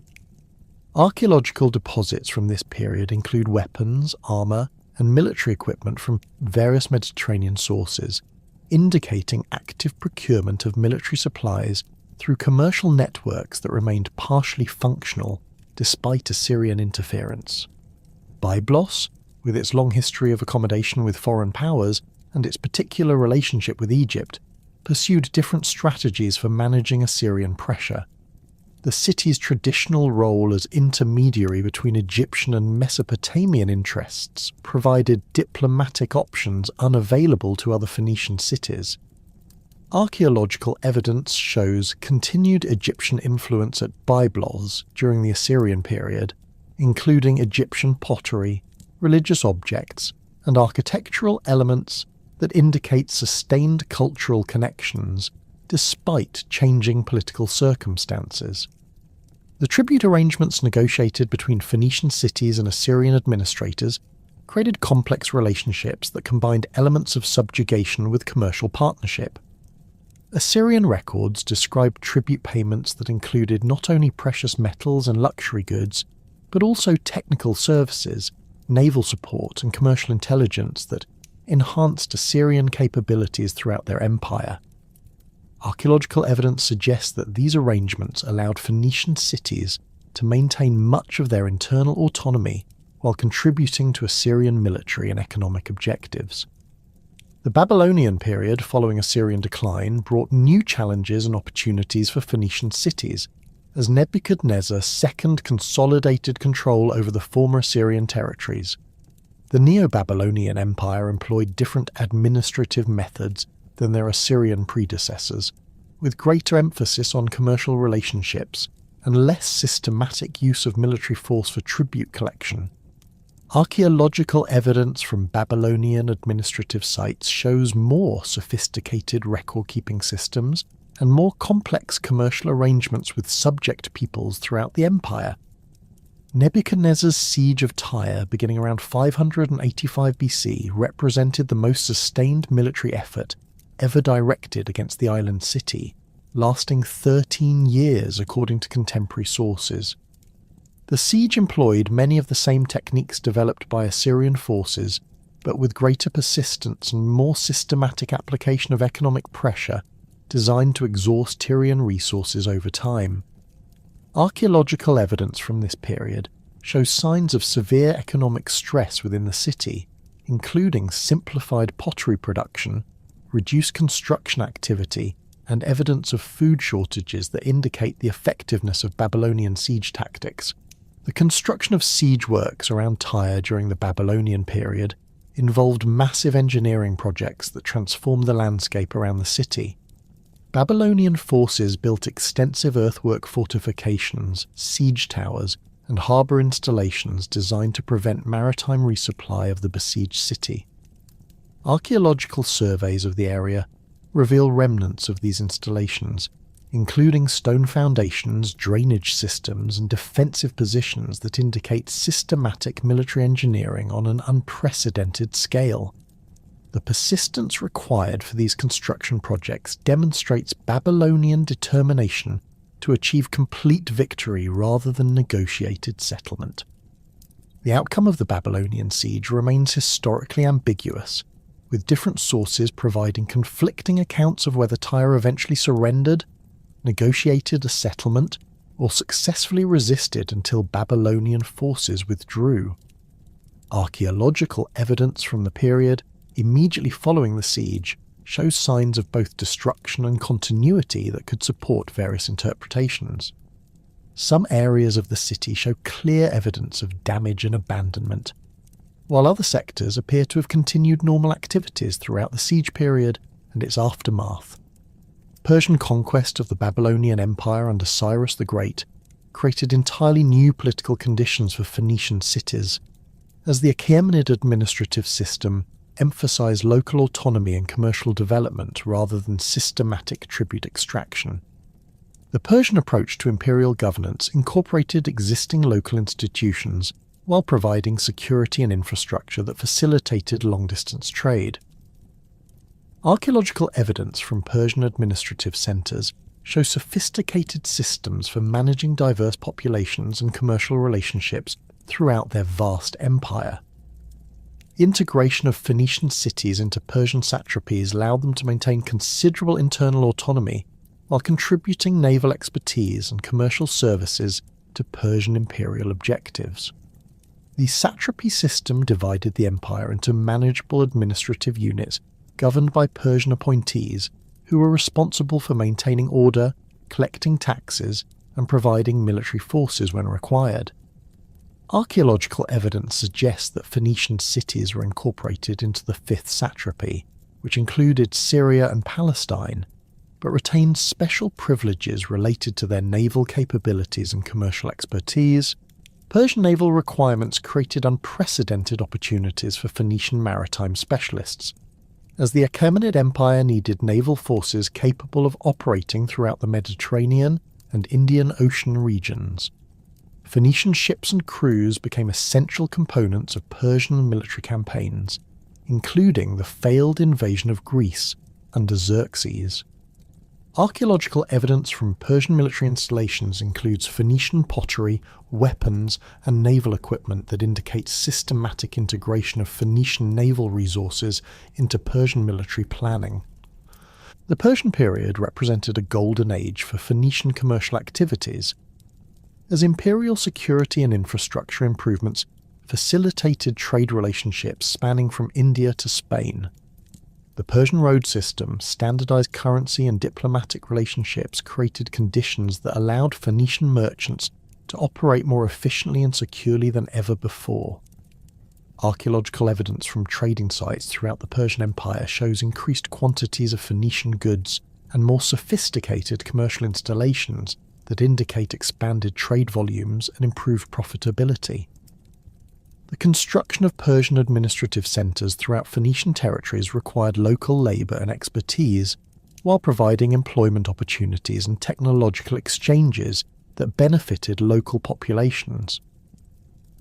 S1: Archaeological deposits from this period include weapons, armour, and military equipment from various Mediterranean sources, indicating active procurement of military supplies through commercial networks that remained partially functional despite Assyrian interference. Byblos, with its long history of accommodation with foreign powers and its particular relationship with Egypt, pursued different strategies for managing Assyrian pressure. The city's traditional role as intermediary between Egyptian and Mesopotamian interests provided diplomatic options unavailable to other Phoenician cities. Archaeological evidence shows continued Egyptian influence at Byblos during the Assyrian period, including Egyptian pottery, religious objects, and architectural elements that indicate sustained cultural connections despite changing political circumstances. The tribute arrangements negotiated between Phoenician cities and Assyrian administrators created complex relationships that combined elements of subjugation with commercial partnership. Assyrian records describe tribute payments that included not only precious metals and luxury goods, but also technical services, naval support, and commercial intelligence that enhanced Assyrian capabilities throughout their empire. Archaeological evidence suggests that these arrangements allowed Phoenician cities to maintain much of their internal autonomy while contributing to Assyrian military and economic objectives. The Babylonian period following Assyrian decline brought new challenges and opportunities for Phoenician cities, as Nebuchadnezzar II consolidated control over the former Assyrian territories. The Neo-Babylonian Empire employed different administrative methods than their Assyrian predecessors, with greater emphasis on commercial relationships and less systematic use of military force for tribute collection. Archaeological evidence from Babylonian administrative sites shows more sophisticated record-keeping systems and more complex commercial arrangements with subject peoples throughout the empire. Nebuchadnezzar's siege of Tyre, beginning around 585 BC, represented the most sustained military effort ever directed against the island city, lasting 13 years according to contemporary sources. The siege employed many of the same techniques developed by Assyrian forces, but with greater persistence and more systematic application of economic pressure designed to exhaust Tyrian resources over time. Archaeological evidence from this period shows signs of severe economic stress within the city, including simplified pottery production, reduced construction activity, and evidence of food shortages that indicate the effectiveness of Babylonian siege tactics. The construction of siege works around Tyre during the Babylonian period involved massive engineering projects that transformed the landscape around the city. Babylonian forces built extensive earthwork fortifications, siege towers, and harbour installations designed to prevent maritime resupply of the besieged city. Archaeological surveys of the area reveal remnants of these installations, including stone foundations, drainage systems, and defensive positions that indicate systematic military engineering on an unprecedented scale. The persistence required for these construction projects demonstrates Babylonian determination to achieve complete victory rather than negotiated settlement. The outcome of the Babylonian siege remains historically ambiguous, with different sources providing conflicting accounts of whether Tyre eventually surrendered, negotiated a settlement, or successfully resisted until Babylonian forces withdrew. Archaeological evidence from the period immediately following the siege shows signs of both destruction and continuity that could support various interpretations. Some areas of the city show clear evidence of damage and abandonment, while other sectors appear to have continued normal activities throughout the siege period and its aftermath. Persian conquest of the Babylonian Empire under Cyrus the Great created entirely new political conditions for Phoenician cities, as the Achaemenid administrative system emphasized local autonomy and commercial development rather than systematic tribute extraction. The Persian approach to imperial governance incorporated existing local institutions while providing security and infrastructure that facilitated long-distance trade. Archaeological evidence from Persian administrative centers show sophisticated systems for managing diverse populations and commercial relationships throughout their vast empire. Integration of Phoenician cities into Persian satrapies allowed them to maintain considerable internal autonomy while contributing naval expertise and commercial services to Persian imperial objectives. The satrapy system divided the empire into manageable administrative units governed by Persian appointees who were responsible for maintaining order, collecting taxes, and providing military forces when required. Archaeological evidence suggests that Phoenician cities were incorporated into the fifth satrapy, which included Syria and Palestine, but retained special privileges related to their naval capabilities and commercial expertise. Persian naval requirements created unprecedented opportunities for Phoenician maritime specialists, as the Achaemenid Empire needed naval forces capable of operating throughout the Mediterranean and Indian Ocean regions. Phoenician ships and crews became essential components of Persian military campaigns, including the failed invasion of Greece under Xerxes. Archaeological evidence from Persian military installations includes Phoenician pottery, weapons, and naval equipment that indicates systematic integration of Phoenician naval resources into Persian military planning. The Persian period represented a golden age for Phoenician commercial activities, as imperial security and infrastructure improvements facilitated trade relationships spanning from India to Spain. The Persian road system, standardized currency, and diplomatic relationships created conditions that allowed Phoenician merchants to operate more efficiently and securely than ever before. Archaeological evidence from trading sites throughout the Persian Empire shows increased quantities of Phoenician goods and more sophisticated commercial installations that indicate expanded trade volumes and improved profitability. The construction of Persian administrative centres throughout Phoenician territories required local labour and expertise, while providing employment opportunities and technological exchanges that benefited local populations.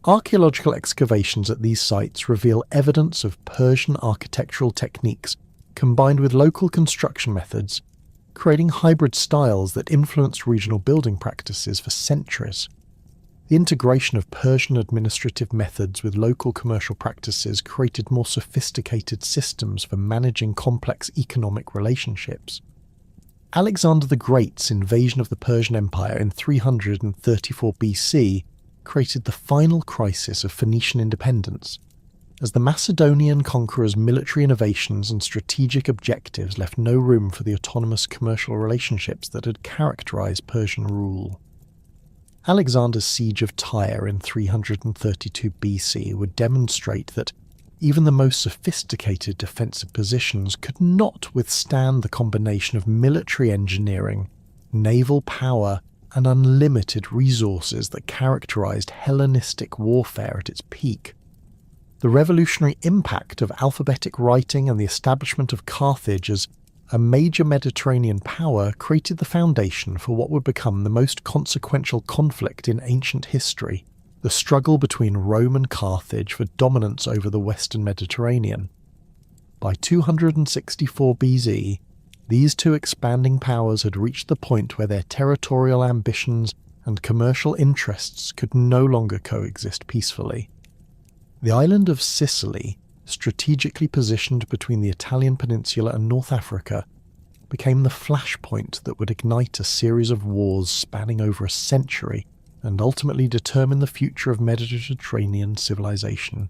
S1: Archaeological excavations at these sites reveal evidence of Persian architectural techniques combined with local construction methods, creating hybrid styles that influenced regional building practices for centuries. The integration of Persian administrative methods with local commercial practices created more sophisticated systems for managing complex economic relationships. Alexander the Great's invasion of the Persian Empire in 334 BC created the final crisis of Phoenician independence, as the Macedonian conqueror's military innovations and strategic objectives left no room for the autonomous commercial relationships that had characterized Persian rule. Alexander's siege of Tyre in 332 BC would demonstrate that even the most sophisticated defensive positions could not withstand the combination of military engineering, naval power, and unlimited resources that characterized Hellenistic warfare at its peak. The revolutionary impact of alphabetic writing and the establishment of Carthage as a major Mediterranean power created the foundation for what would become the most consequential conflict in ancient history, the struggle between Rome and Carthage for dominance over the Western Mediterranean. By 264 BC, these two expanding powers had reached the point where their territorial ambitions and commercial interests could no longer coexist peacefully. The island of Sicily, strategically positioned between the Italian peninsula and North Africa, became the flashpoint that would ignite a series of wars spanning over a century and ultimately determine the future of Mediterranean civilization.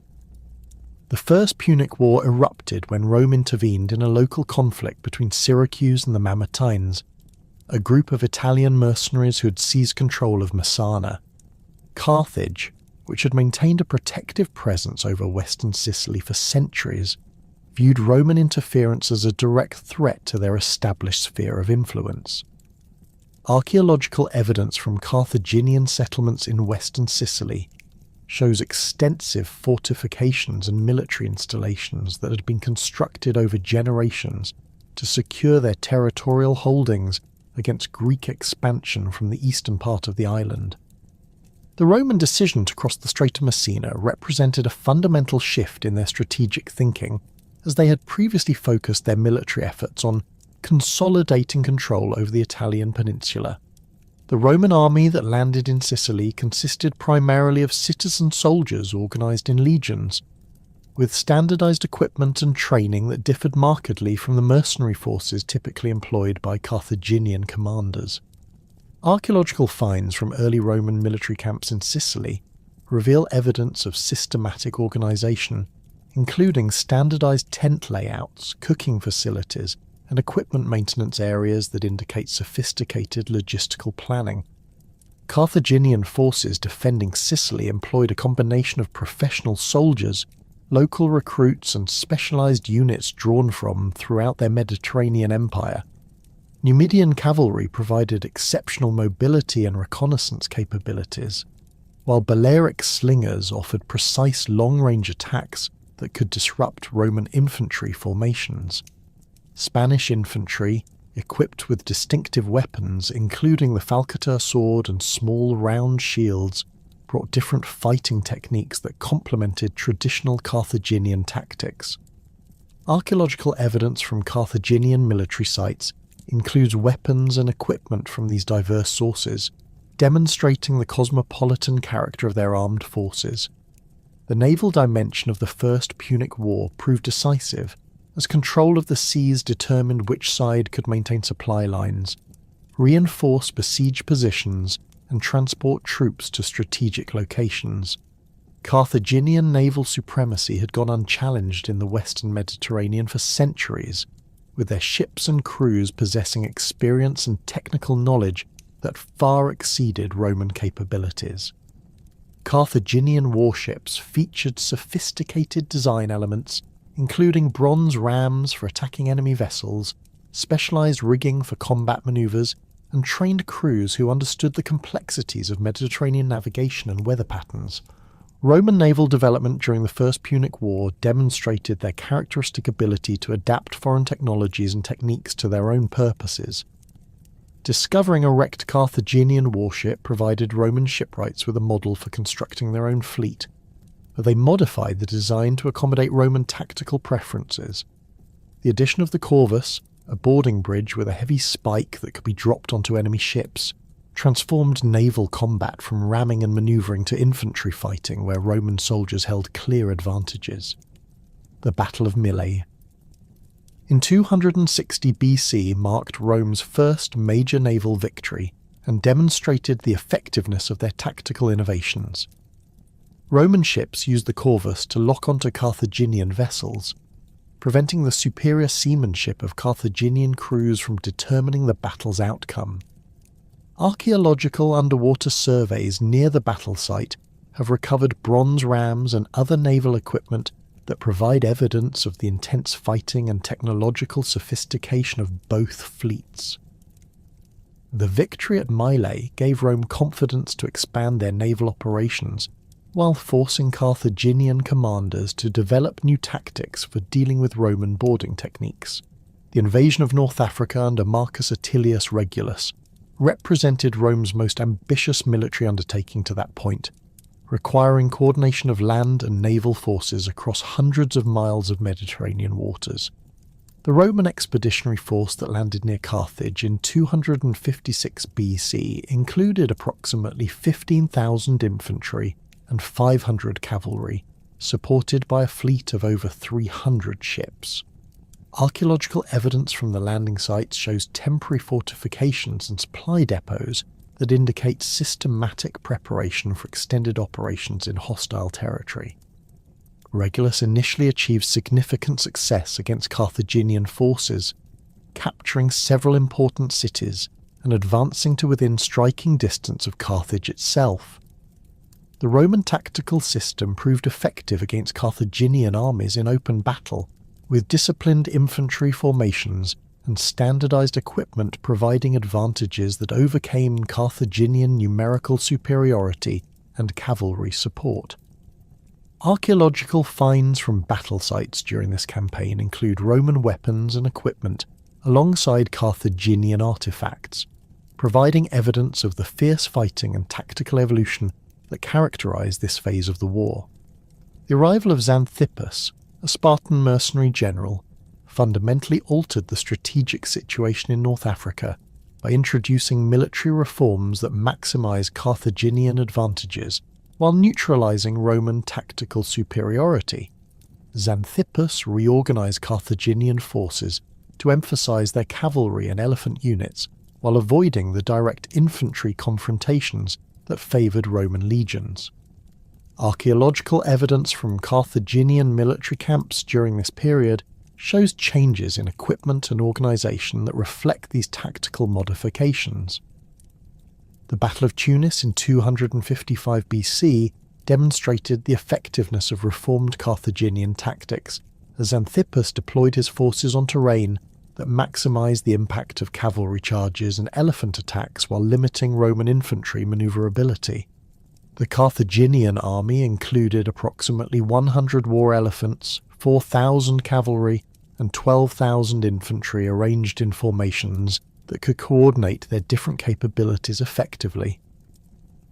S1: The First Punic War erupted when Rome intervened in a local conflict between Syracuse and the Mamertines, a group of Italian mercenaries who had seized control of Messana. Carthage, which had maintained a protective presence over western Sicily for centuries, viewed Roman interference as a direct threat to their established sphere of influence. Archaeological evidence from Carthaginian settlements in western Sicily shows extensive fortifications and military installations that had been constructed over generations to secure their territorial holdings against Greek expansion from the eastern part of the island. The Roman decision to cross the Strait of Messina represented a fundamental shift in their strategic thinking, as they had previously focused their military efforts on consolidating control over the Italian peninsula. The Roman army that landed in Sicily consisted primarily of citizen soldiers organised in legions, with standardised equipment and training that differed markedly from the mercenary forces typically employed by Carthaginian commanders. Archaeological finds from early Roman military camps in Sicily reveal evidence of systematic organisation, including standardised tent layouts, cooking facilities, and equipment maintenance areas that indicate sophisticated logistical planning. Carthaginian forces defending Sicily employed a combination of professional soldiers, local recruits, and specialised units drawn from throughout their Mediterranean empire. Numidian cavalry provided exceptional mobility and reconnaissance capabilities, while Balearic slingers offered precise long-range attacks that could disrupt Roman infantry formations. Spanish infantry, equipped with distinctive weapons including the falcator sword and small round shields, brought different fighting techniques that complemented traditional Carthaginian tactics. Archaeological evidence from Carthaginian military sites includes weapons and equipment from these diverse sources, demonstrating the cosmopolitan character of their armed forces. The naval dimension of the First Punic War proved decisive, as control of the seas determined which side could maintain supply lines, reinforce besieged positions, and transport troops to strategic locations. Carthaginian naval supremacy had gone unchallenged in the western Mediterranean for centuries, with their ships and crews possessing experience and technical knowledge that far exceeded Roman capabilities. Carthaginian warships featured sophisticated design elements, including bronze rams for attacking enemy vessels, specialized rigging for combat maneuvers, and trained crews who understood the complexities of Mediterranean navigation and weather patterns. Roman naval development during the First Punic War demonstrated their characteristic ability to adapt foreign technologies and techniques to their own purposes. Discovering a wrecked Carthaginian warship provided Roman shipwrights with a model for constructing their own fleet, but they modified the design to accommodate Roman tactical preferences. The addition of the corvus, a boarding bridge with a heavy spike that could be dropped onto enemy ships, transformed naval combat from ramming and manoeuvring to infantry fighting where Roman soldiers held clear advantages. The Battle of Mylae. In 260 BC marked Rome's first major naval victory and demonstrated the effectiveness of their tactical innovations. Roman ships used the corvus to lock onto Carthaginian vessels, preventing the superior seamanship of Carthaginian crews from determining the battle's outcome. Archaeological underwater surveys near the battle site have recovered bronze rams and other naval equipment that provide evidence of the intense fighting and technological sophistication of both fleets. The victory at Mylae gave Rome confidence to expand their naval operations, while forcing Carthaginian commanders to develop new tactics for dealing with Roman boarding techniques. The invasion of North Africa under Marcus Atilius Regulus represented Rome's most ambitious military undertaking to that point, requiring coordination of land and naval forces across hundreds of miles of Mediterranean waters. The Roman expeditionary force that landed near Carthage in 256 BC included approximately 15,000 infantry and 500 cavalry, supported by a fleet of over 300 ships. Archaeological evidence from the landing sites shows temporary fortifications and supply depots that indicate systematic preparation for extended operations in hostile territory. Regulus initially achieved significant success against Carthaginian forces, capturing several important cities and advancing to within striking distance of Carthage itself. The Roman tactical system proved effective against Carthaginian armies in open battle, with disciplined infantry formations and standardized equipment providing advantages that overcame Carthaginian numerical superiority and cavalry support. Archaeological finds from battle sites during this campaign include Roman weapons and equipment alongside Carthaginian artifacts, providing evidence of the fierce fighting and tactical evolution that characterized this phase of the war. The arrival of Xanthippus, a Spartan mercenary general, fundamentally altered the strategic situation in North Africa by introducing military reforms that maximize Carthaginian advantages while neutralizing Roman tactical superiority. Xanthippus reorganized Carthaginian forces to emphasize their cavalry and elephant units while avoiding the direct infantry confrontations that favored Roman legions. Archaeological evidence from Carthaginian military camps during this period shows changes in equipment and organization that reflect these tactical modifications. The Battle of Tunis in 255 BC demonstrated the effectiveness of reformed Carthaginian tactics, as Xanthippus deployed his forces on terrain that maximised the impact of cavalry charges and elephant attacks while limiting Roman infantry manoeuvrability. The Carthaginian army included approximately 100 war elephants, 4,000 cavalry, and 12,000 infantry arranged in formations that could coordinate their different capabilities effectively.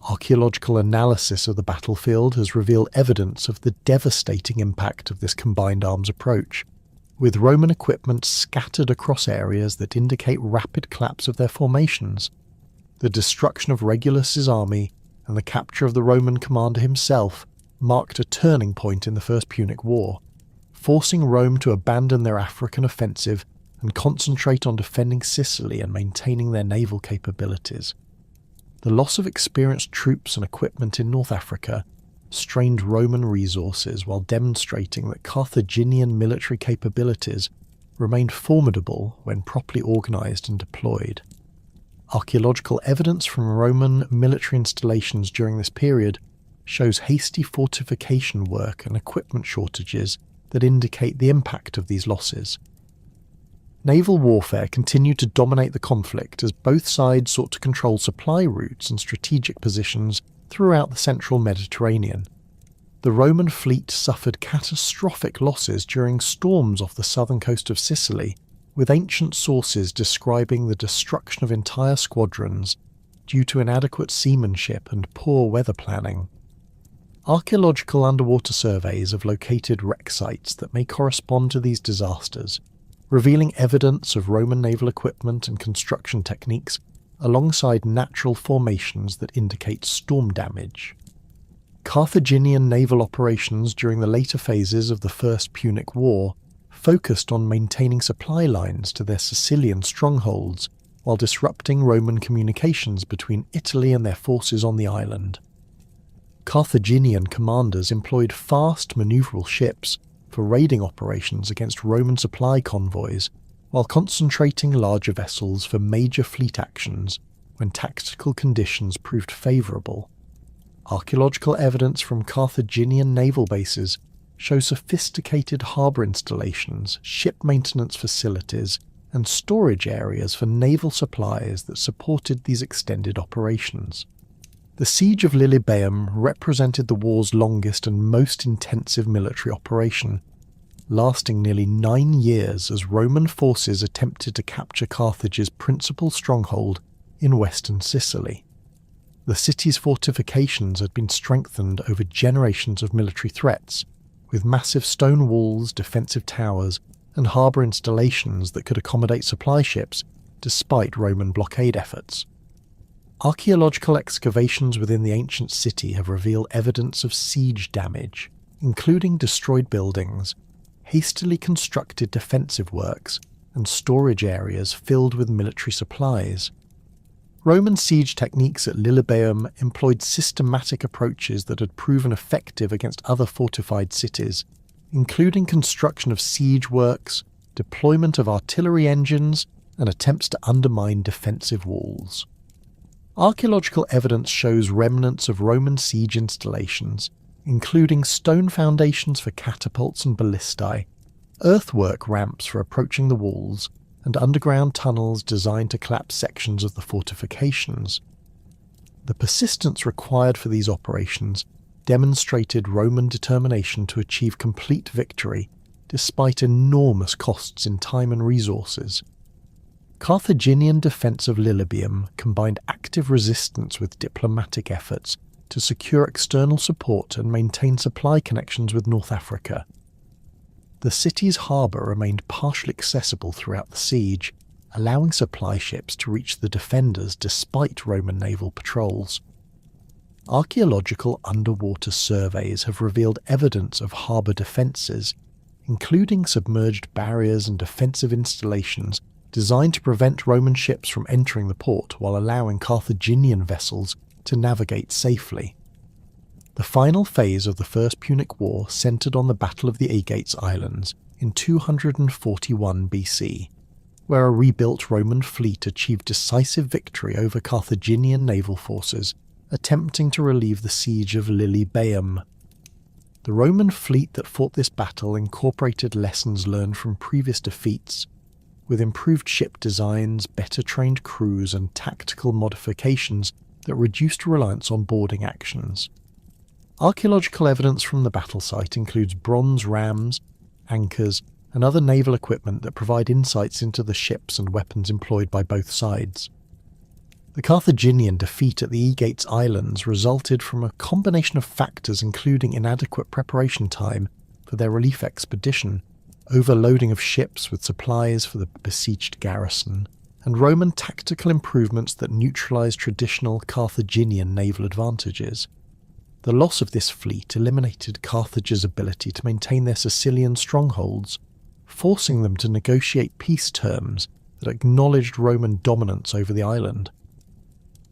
S1: Archaeological analysis of the battlefield has revealed evidence of the devastating impact of this combined arms approach, with Roman equipment scattered across areas that indicate rapid collapse of their formations. The destruction of Regulus's army and the capture of the Roman commander himself marked a turning point in the First Punic War, forcing Rome to abandon their African offensive and concentrate on defending Sicily and maintaining their naval capabilities. The loss of experienced troops and equipment in North Africa strained Roman resources while demonstrating that Carthaginian military capabilities remained formidable when properly organised and deployed. Archaeological evidence from Roman military installations during this period shows hasty fortification work and equipment shortages that indicate the impact of these losses. Naval warfare continued to dominate the conflict as both sides sought to control supply routes and strategic positions throughout the central Mediterranean. The Roman fleet suffered catastrophic losses during storms off the southern coast of Sicily, with ancient sources describing the destruction of entire squadrons due to inadequate seamanship and poor weather planning. Archaeological underwater surveys have located wreck sites that may correspond to these disasters, revealing evidence of Roman naval equipment and construction techniques alongside natural formations that indicate storm damage. Carthaginian naval operations during the later phases of the First Punic War focused on maintaining supply lines to their Sicilian strongholds while disrupting Roman communications between Italy and their forces on the island. Carthaginian commanders employed fast, maneuverable ships for raiding operations against Roman supply convoys, while concentrating larger vessels for major fleet actions when tactical conditions proved favourable. Archaeological evidence from Carthaginian naval bases show sophisticated harbour installations, ship maintenance facilities, and storage areas for naval supplies that supported these extended operations. The siege of Lilybaeum represented the war's longest and most intensive military operation, lasting nearly 9 years as Roman forces attempted to capture Carthage's principal stronghold in western Sicily. The city's fortifications had been strengthened over generations of military threats, with massive stone walls, defensive towers, and harbour installations that could accommodate supply ships despite Roman blockade efforts. Archaeological excavations within the ancient city have revealed evidence of siege damage, including destroyed buildings, hastily constructed defensive works, and storage areas filled with military supplies. Roman siege techniques at Lilybaeum employed systematic approaches that had proven effective against other fortified cities, including construction of siege works, deployment of artillery engines, and attempts to undermine defensive walls. Archaeological evidence shows remnants of Roman siege installations, including stone foundations for catapults and ballistae, earthwork ramps for approaching the walls, and underground tunnels designed to collapse sections of the fortifications. The persistence required for these operations demonstrated Roman determination to achieve complete victory despite enormous costs in time and resources. Carthaginian defence of Lilybaeum combined active resistance with diplomatic efforts to secure external support and maintain supply connections with North Africa. The city's harbour remained partially accessible throughout the siege, allowing supply ships to reach the defenders despite Roman naval patrols. Archaeological underwater surveys have revealed evidence of harbour defences, including submerged barriers and defensive installations designed to prevent Roman ships from entering the port while allowing Carthaginian vessels to navigate safely. The final phase of the First Punic War centred on the Battle of the Aegates Islands in 241 BC, where a rebuilt Roman fleet achieved decisive victory over Carthaginian naval forces attempting to relieve the siege of Lilybaeum. The Roman fleet that fought this battle incorporated lessons learned from previous defeats. with improved ship designs, better trained crews, and tactical modifications that reduced reliance on boarding actions. Archaeological evidence from the battle site includes bronze rams, anchors, and other naval equipment that provide insights into the ships and weapons employed by both sides. The Carthaginian defeat at the Egates Islands resulted from a combination of factors including inadequate preparation time for their relief expedition, overloading of ships with supplies for the besieged garrison, and Roman tactical improvements that neutralized traditional Carthaginian naval advantages. The loss of this fleet eliminated Carthage's ability to maintain their Sicilian strongholds, forcing them to negotiate peace terms that acknowledged Roman dominance over the island.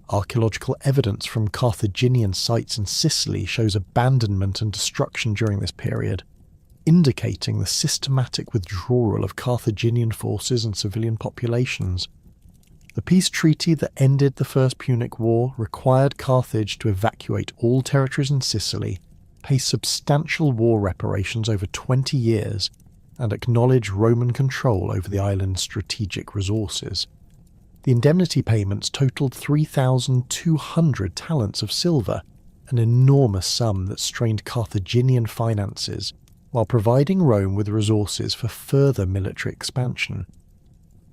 S1: Archaeological evidence from Carthaginian sites in Sicily shows abandonment and destruction during this period, indicating the systematic withdrawal of Carthaginian forces and civilian populations. The peace treaty that ended the First Punic War required Carthage to evacuate all territories in Sicily, pay substantial war reparations over 20 years, and acknowledge Roman control over the island's strategic resources. The indemnity payments totaled 3,200 talents of silver, an enormous sum that strained Carthaginian finances, while providing Rome with resources for further military expansion.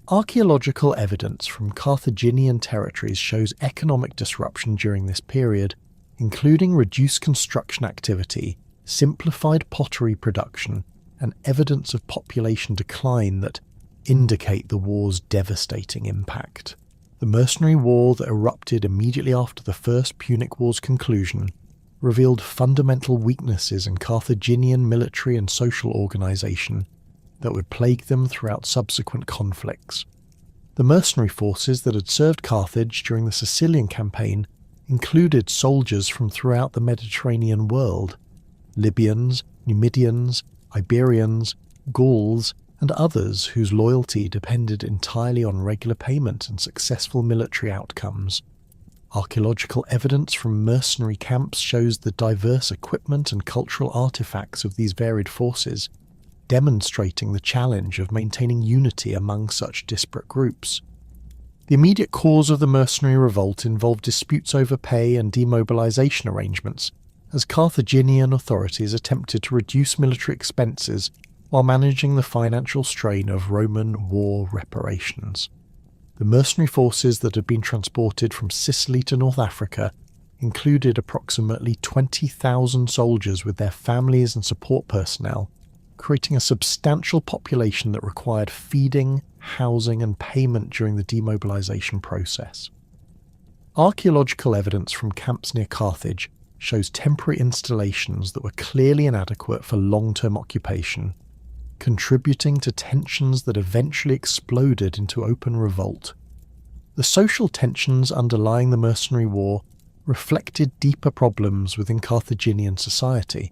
S1: Archaeological evidence from Carthaginian territories shows economic disruption during this period, including reduced construction activity, simplified pottery production, and evidence of population decline that indicate the war's devastating impact. The mercenary war that erupted immediately after the First Punic War's conclusion revealed fundamental weaknesses in Carthaginian military and social organization that would plague them throughout subsequent conflicts. The mercenary forces that had served Carthage during the Sicilian campaign included soldiers from throughout the Mediterranean world: Libyans, Numidians, Iberians, Gauls, and others whose loyalty depended entirely on regular payment and successful military outcomes. Archaeological evidence from mercenary camps shows the diverse equipment and cultural artifacts of these varied forces, demonstrating the challenge of maintaining unity among such disparate groups. The immediate cause of the mercenary revolt involved disputes over pay and demobilization arrangements, as Carthaginian authorities attempted to reduce military expenses while managing the financial strain of Roman war reparations. The mercenary forces that had been transported from Sicily to North Africa included approximately 20,000 soldiers with their families and support personnel, creating a substantial population that required feeding, housing, and payment during the demobilization process. Archaeological evidence from camps near Carthage shows temporary installations that were clearly inadequate for long-term occupation, contributing to tensions that eventually exploded into open revolt. The social tensions underlying the mercenary war reflected deeper problems within Carthaginian society,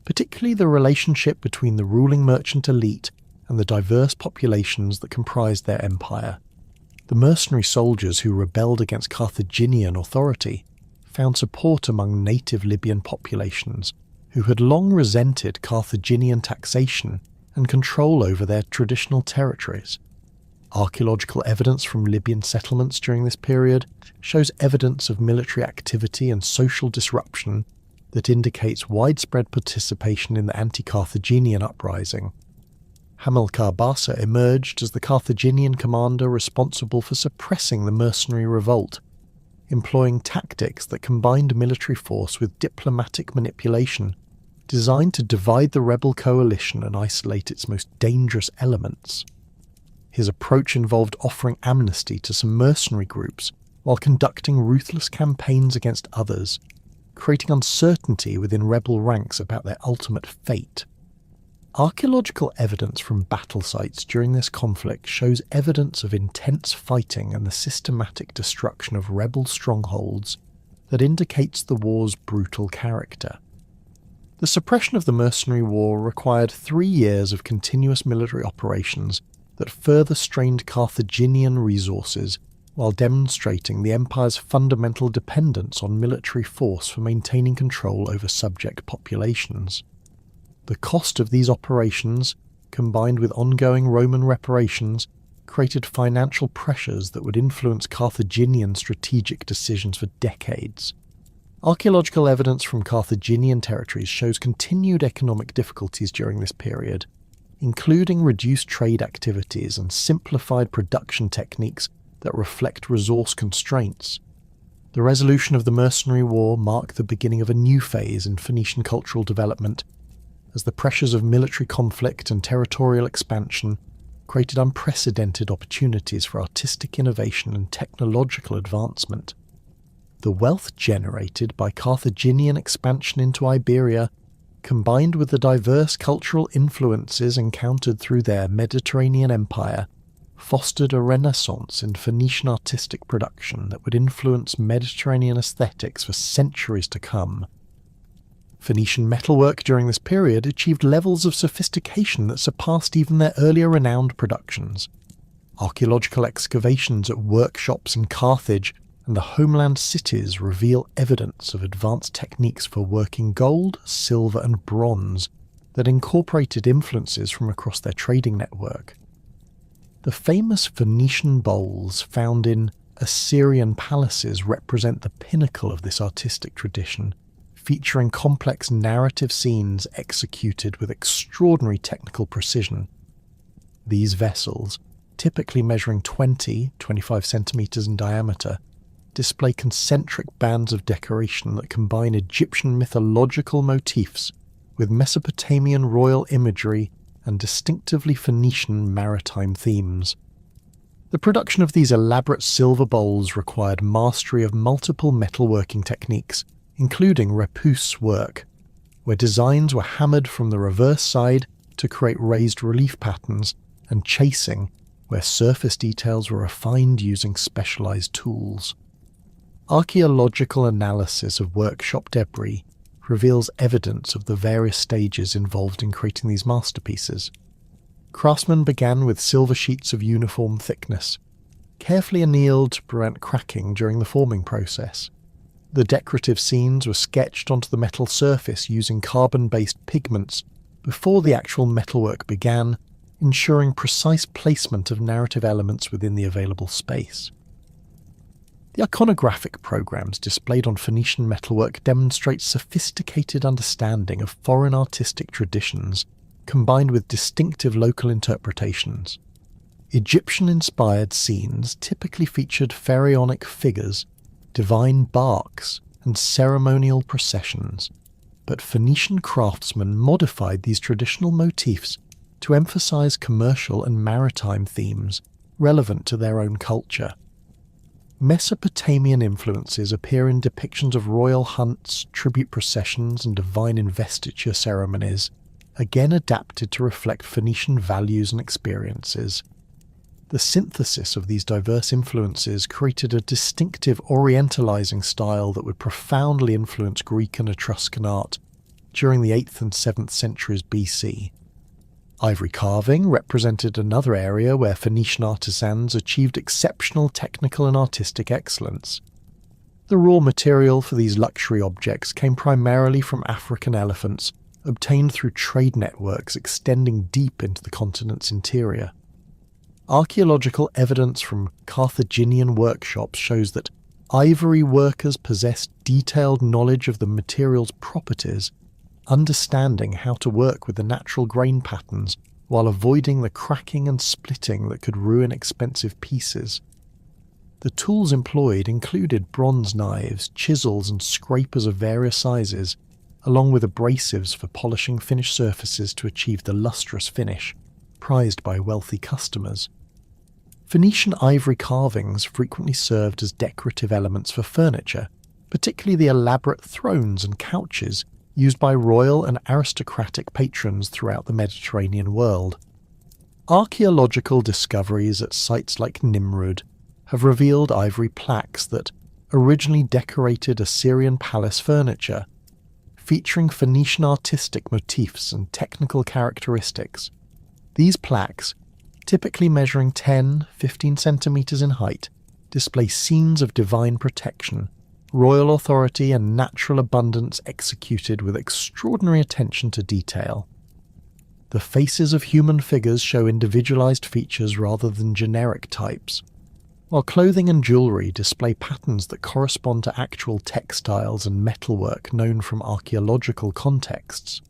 S1: particularly the relationship between the ruling merchant elite and the diverse populations that comprised their empire. The mercenary soldiers who rebelled against Carthaginian authority found support among native Libyan populations who had long resented Carthaginian taxation and control over their traditional territories. Archaeological evidence from Libyan settlements during this period shows evidence of military activity and social disruption that indicates widespread participation in the anti-Carthaginian uprising. Hamilcar Barca emerged as the Carthaginian commander responsible for suppressing the mercenary revolt, employing tactics that combined military force with diplomatic manipulation, designed to divide the rebel coalition and isolate its most dangerous elements. His approach involved offering amnesty to some mercenary groups while conducting ruthless campaigns against others, creating uncertainty within rebel ranks about their ultimate fate. Archaeological evidence from battle sites during this conflict shows evidence of intense fighting and the systematic destruction of rebel strongholds that indicates the war's brutal character. The suppression of the mercenary war required 3 years of continuous military operations that further strained Carthaginian resources while demonstrating the empire's fundamental dependence on military force for maintaining control over subject populations. The cost of these operations, combined with ongoing Roman reparations, created financial pressures that would influence Carthaginian strategic decisions for decades. Archaeological evidence from Carthaginian territories shows continued economic difficulties during this period, including reduced trade activities and simplified production techniques that reflect resource constraints. The resolution of the Mercenary War marked the beginning of a new phase in Phoenician cultural development, as the pressures of military conflict and territorial expansion created unprecedented opportunities for artistic innovation and technological advancement. The wealth generated by Carthaginian expansion into Iberia, combined with the diverse cultural influences encountered through their Mediterranean empire, fostered a renaissance in Phoenician artistic production that would influence Mediterranean aesthetics for centuries to come. Phoenician metalwork during this period achieved levels of sophistication that surpassed even their earlier renowned productions. Archaeological excavations at workshops in Carthage and the homeland cities reveal evidence of advanced techniques for working gold, silver and bronze that incorporated influences from across their trading network. The famous Phoenician bowls found in Assyrian palaces represent the pinnacle of this artistic tradition, featuring complex narrative scenes executed with extraordinary technical precision. These vessels, typically measuring 20-25 centimeters in diameter, display concentric bands of decoration that combine Egyptian mythological motifs with Mesopotamian royal imagery and distinctively Phoenician maritime themes. The production of these elaborate silver bowls required mastery of multiple metalworking techniques, including repousse work, where designs were hammered from the reverse side to create raised relief patterns, and chasing, where surface details were refined using specialized tools. Archaeological analysis of workshop debris reveals evidence of the various stages involved in creating these masterpieces. Craftsmen began with silver sheets of uniform thickness, carefully annealed to prevent cracking during the forming process. The decorative scenes were sketched onto the metal surface using carbon-based pigments before the actual metalwork began, ensuring precise placement of narrative elements within the available space. The iconographic programs displayed on Phoenician metalwork demonstrate sophisticated understanding of foreign artistic traditions combined with distinctive local interpretations. Egyptian-inspired scenes typically featured pharaonic figures, divine barks, and ceremonial processions, but Phoenician craftsmen modified these traditional motifs to emphasize commercial and maritime themes relevant to their own culture. Mesopotamian influences appear in depictions of royal hunts, tribute processions, and divine investiture ceremonies, again adapted to reflect Phoenician values and experiences. The synthesis of these diverse influences created a distinctive orientalizing style that would profoundly influence Greek and Etruscan art during the 8th and 7th centuries BC. Ivory carving represented another area where Phoenician artisans achieved exceptional technical and artistic excellence. The raw material for these luxury objects came primarily from African elephants, obtained through trade networks extending deep into the continent's interior. Archaeological evidence from Carthaginian workshops shows that ivory workers possessed detailed knowledge of the material's properties, understanding how to work with the natural grain patterns while avoiding the cracking and splitting that could ruin expensive pieces. The tools employed included bronze knives, chisels and scrapers of various sizes, along with abrasives for polishing finished surfaces to achieve the lustrous finish, prized by wealthy customers. Phoenician ivory carvings frequently served as decorative elements for furniture, particularly the elaborate thrones and couches used by royal and aristocratic patrons throughout the Mediterranean world. Archaeological discoveries at sites like Nimrud have revealed ivory plaques that originally decorated Assyrian palace furniture, featuring Phoenician artistic motifs and technical characteristics. These plaques, typically measuring 10-15 centimeters in height, display scenes of divine protection, royal authority and natural abundance executed with extraordinary attention to detail. The faces of human figures show individualized features rather than generic types, while clothing and jewelry display patterns that correspond to actual textiles and metalwork known from archaeological contexts.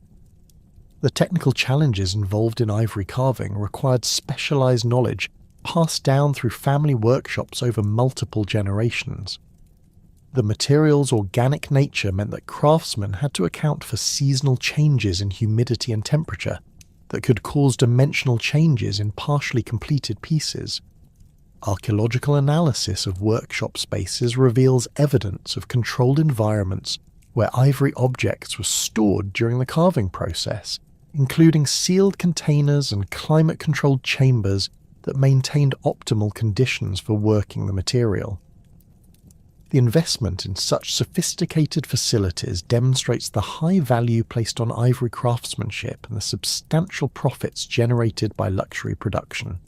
S1: The technical challenges involved in ivory carving required specialized knowledge passed down through family workshops over multiple generations. The material's organic nature meant that craftsmen had to account for seasonal changes in humidity and temperature that could cause dimensional changes in partially completed pieces. Archaeological analysis of workshop spaces reveals evidence of controlled environments where ivory objects were stored during the carving process, including sealed containers and climate-controlled chambers that maintained optimal conditions for working the material. The investment in such sophisticated facilities demonstrates the high value placed on ivory craftsmanship and the substantial profits generated by luxury production.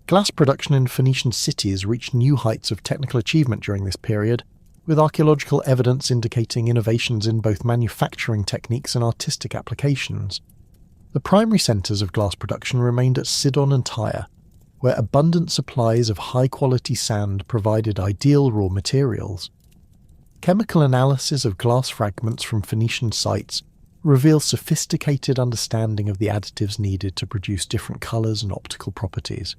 S1: Glass production in Phoenician cities reached new heights of technical achievement during this period, with archaeological evidence indicating innovations in both manufacturing techniques and artistic applications. The primary centres of glass production remained at Sidon and Tyre, where abundant supplies of high-quality sand provided ideal raw materials. Chemical analysis of glass fragments from Phoenician sites reveals sophisticated understanding of the additives needed to produce different colours and optical properties.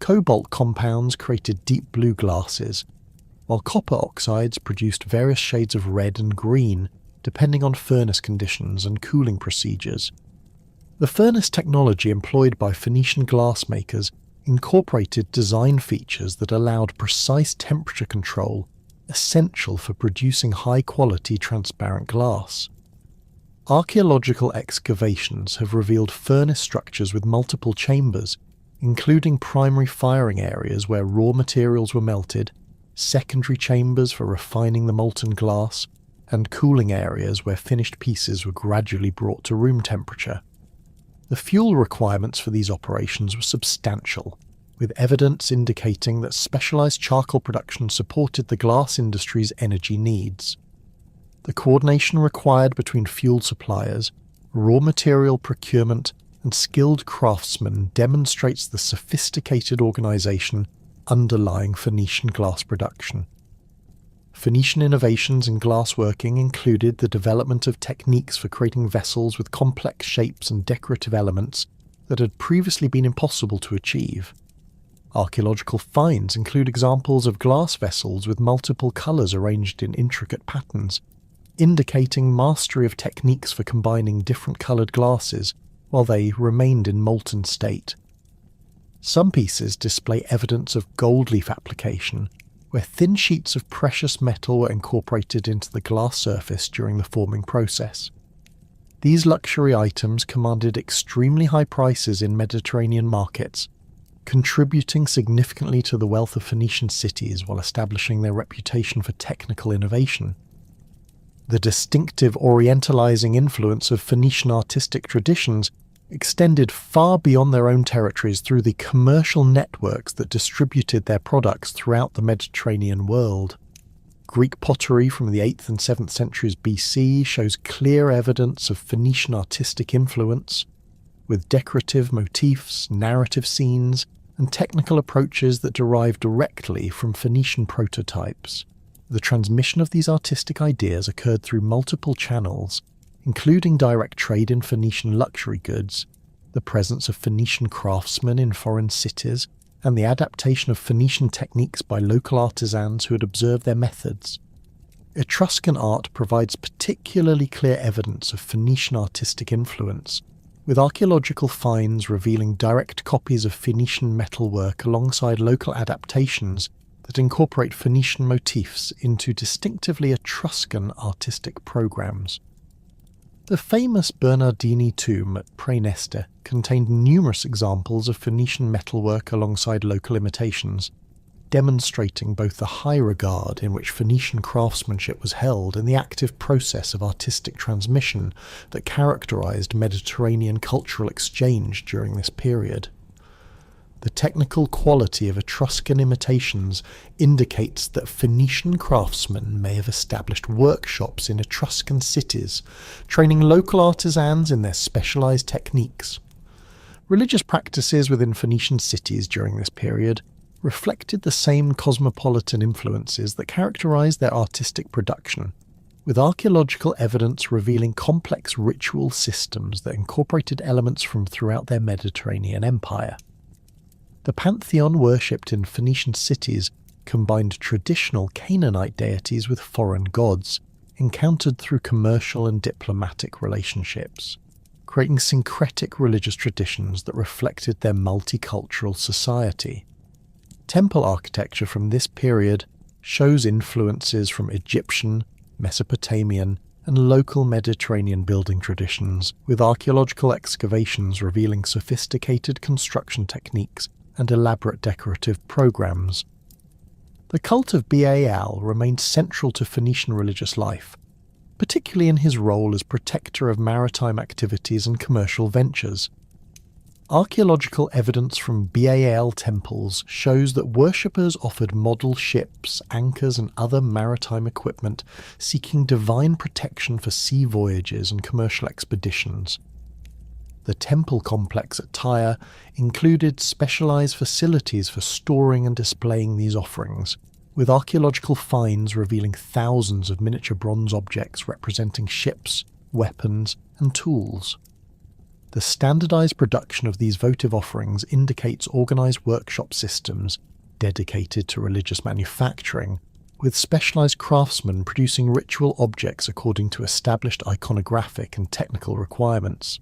S1: Cobalt compounds created deep blue glasses, while copper oxides produced various shades of red and green, depending on furnace conditions and cooling procedures. The furnace technology employed by Phoenician glassmakers incorporated design features that allowed precise temperature control, essential for producing high-quality transparent glass. Archaeological excavations have revealed furnace structures with multiple chambers, including primary firing areas where raw materials were melted, secondary chambers for refining the molten glass, and cooling areas where finished pieces were gradually brought to room temperature. The fuel requirements for these operations were substantial, with evidence indicating that specialized charcoal production supported the glass industry's energy needs. The coordination required between fuel suppliers, raw material procurement, and skilled craftsmen demonstrates the sophisticated organization underlying Phoenician glass production. Phoenician innovations in glassworking included the development of techniques for creating vessels with complex shapes and decorative elements that had previously been impossible to achieve. Archaeological finds include examples of glass vessels with multiple colours arranged in intricate patterns, indicating mastery of techniques for combining different coloured glasses while they remained in molten state. Some pieces display evidence of gold leaf application, where thin sheets of precious metal were incorporated into the glass surface during the forming process. These luxury items commanded extremely high prices in Mediterranean markets, contributing significantly to the wealth of Phoenician cities while establishing their reputation for technical innovation. The distinctive orientalizing influence of Phoenician artistic traditions extended far beyond their own territories through the commercial networks that distributed their products throughout the Mediterranean world. Greek pottery from the 8th and 7th centuries BC shows clear evidence of Phoenician artistic influence, with decorative motifs, narrative scenes, and technical approaches that derive directly from Phoenician prototypes. The transmission of these artistic ideas occurred through multiple channels, including direct trade in Phoenician luxury goods, the presence of Phoenician craftsmen in foreign cities, and the adaptation of Phoenician techniques by local artisans who had observed their methods. Etruscan art provides particularly clear evidence of Phoenician artistic influence, with archaeological finds revealing direct copies of Phoenician metalwork alongside local adaptations that incorporate Phoenician motifs into distinctively Etruscan artistic programs. The famous Bernardini tomb at Praeneste contained numerous examples of Phoenician metalwork alongside local imitations, demonstrating both the high regard in which Phoenician craftsmanship was held and the active process of artistic transmission that characterized Mediterranean cultural exchange during this period. The technical quality of Etruscan imitations indicates that Phoenician craftsmen may have established workshops in Etruscan cities, training local artisans in their specialized techniques. Religious practices within Phoenician cities during this period reflected the same cosmopolitan influences that characterized their artistic production, with archaeological evidence revealing complex ritual systems that incorporated elements from throughout their Mediterranean empire. The pantheon worshipped in Phoenician cities combined traditional Canaanite deities with foreign gods, encountered through commercial and diplomatic relationships, creating syncretic religious traditions that reflected their multicultural society. Temple architecture from this period shows influences from Egyptian, Mesopotamian, and local Mediterranean building traditions, with archaeological excavations revealing sophisticated construction techniques and elaborate decorative programs. The cult of Baal remained central to Phoenician religious life, particularly in his role as protector of maritime activities and commercial ventures. Archaeological evidence from Baal temples shows that worshippers offered model ships, anchors, and other maritime equipment, seeking divine protection for sea voyages and commercial expeditions. The temple complex at Tyre included specialized facilities for storing and displaying these offerings, with archaeological finds revealing thousands of miniature bronze objects representing ships, weapons, and tools. The standardized production of these votive offerings indicates organized workshop systems dedicated to religious manufacturing, with specialized craftsmen producing ritual objects according to established iconographic and technical requirements.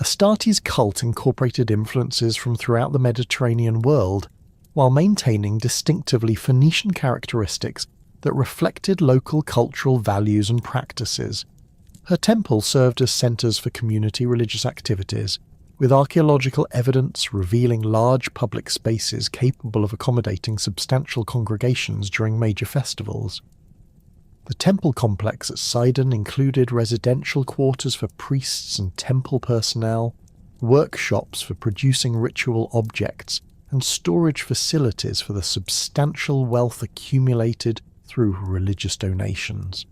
S1: Astarte's cult incorporated influences from throughout the Mediterranean world, while maintaining distinctively Phoenician characteristics that reflected local cultural values and practices. Her temple served as centers for community religious activities, with archaeological evidence revealing large public spaces capable of accommodating substantial congregations during major festivals. The temple complex at Sidon included residential quarters for priests and temple personnel, workshops for producing ritual objects, and storage facilities for the substantial wealth accumulated through religious donations.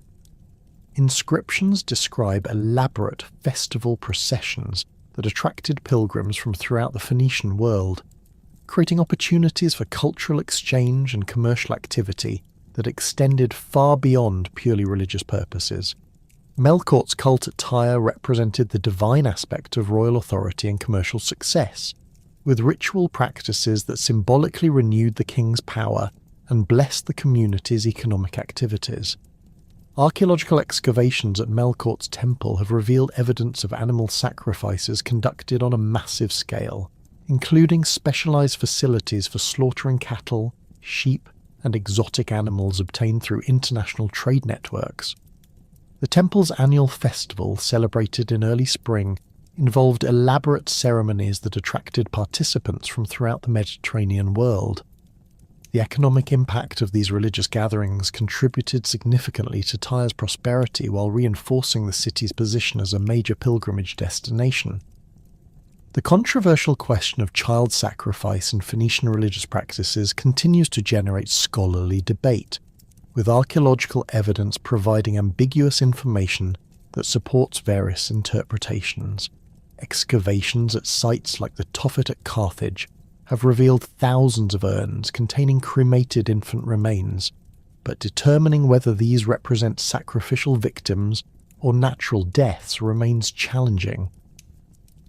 S1: Inscriptions describe elaborate festival processions that attracted pilgrims from throughout the Phoenician world, creating opportunities for cultural exchange and commercial activity that extended far beyond purely religious purposes. Melkort's cult at Tyre represented the divine aspect of royal authority and commercial success, with ritual practices that symbolically renewed the king's power and blessed the community's economic activities. Archaeological excavations at Melkort's temple have revealed evidence of animal sacrifices conducted on a massive scale, including specialized facilities for slaughtering cattle, sheep, and exotic animals obtained through international trade networks. The temple's annual festival, celebrated in early spring, involved elaborate ceremonies that attracted participants from throughout the Mediterranean world. The economic impact of these religious gatherings contributed significantly to Tyre's prosperity while reinforcing the city's position as a major pilgrimage destination. The controversial question of child sacrifice in Phoenician religious practices continues to generate scholarly debate, with archaeological evidence providing ambiguous information that supports various interpretations. Excavations at sites like the Tophet at Carthage have revealed thousands of urns containing cremated infant remains, but determining whether these represent sacrificial victims or natural deaths remains challenging.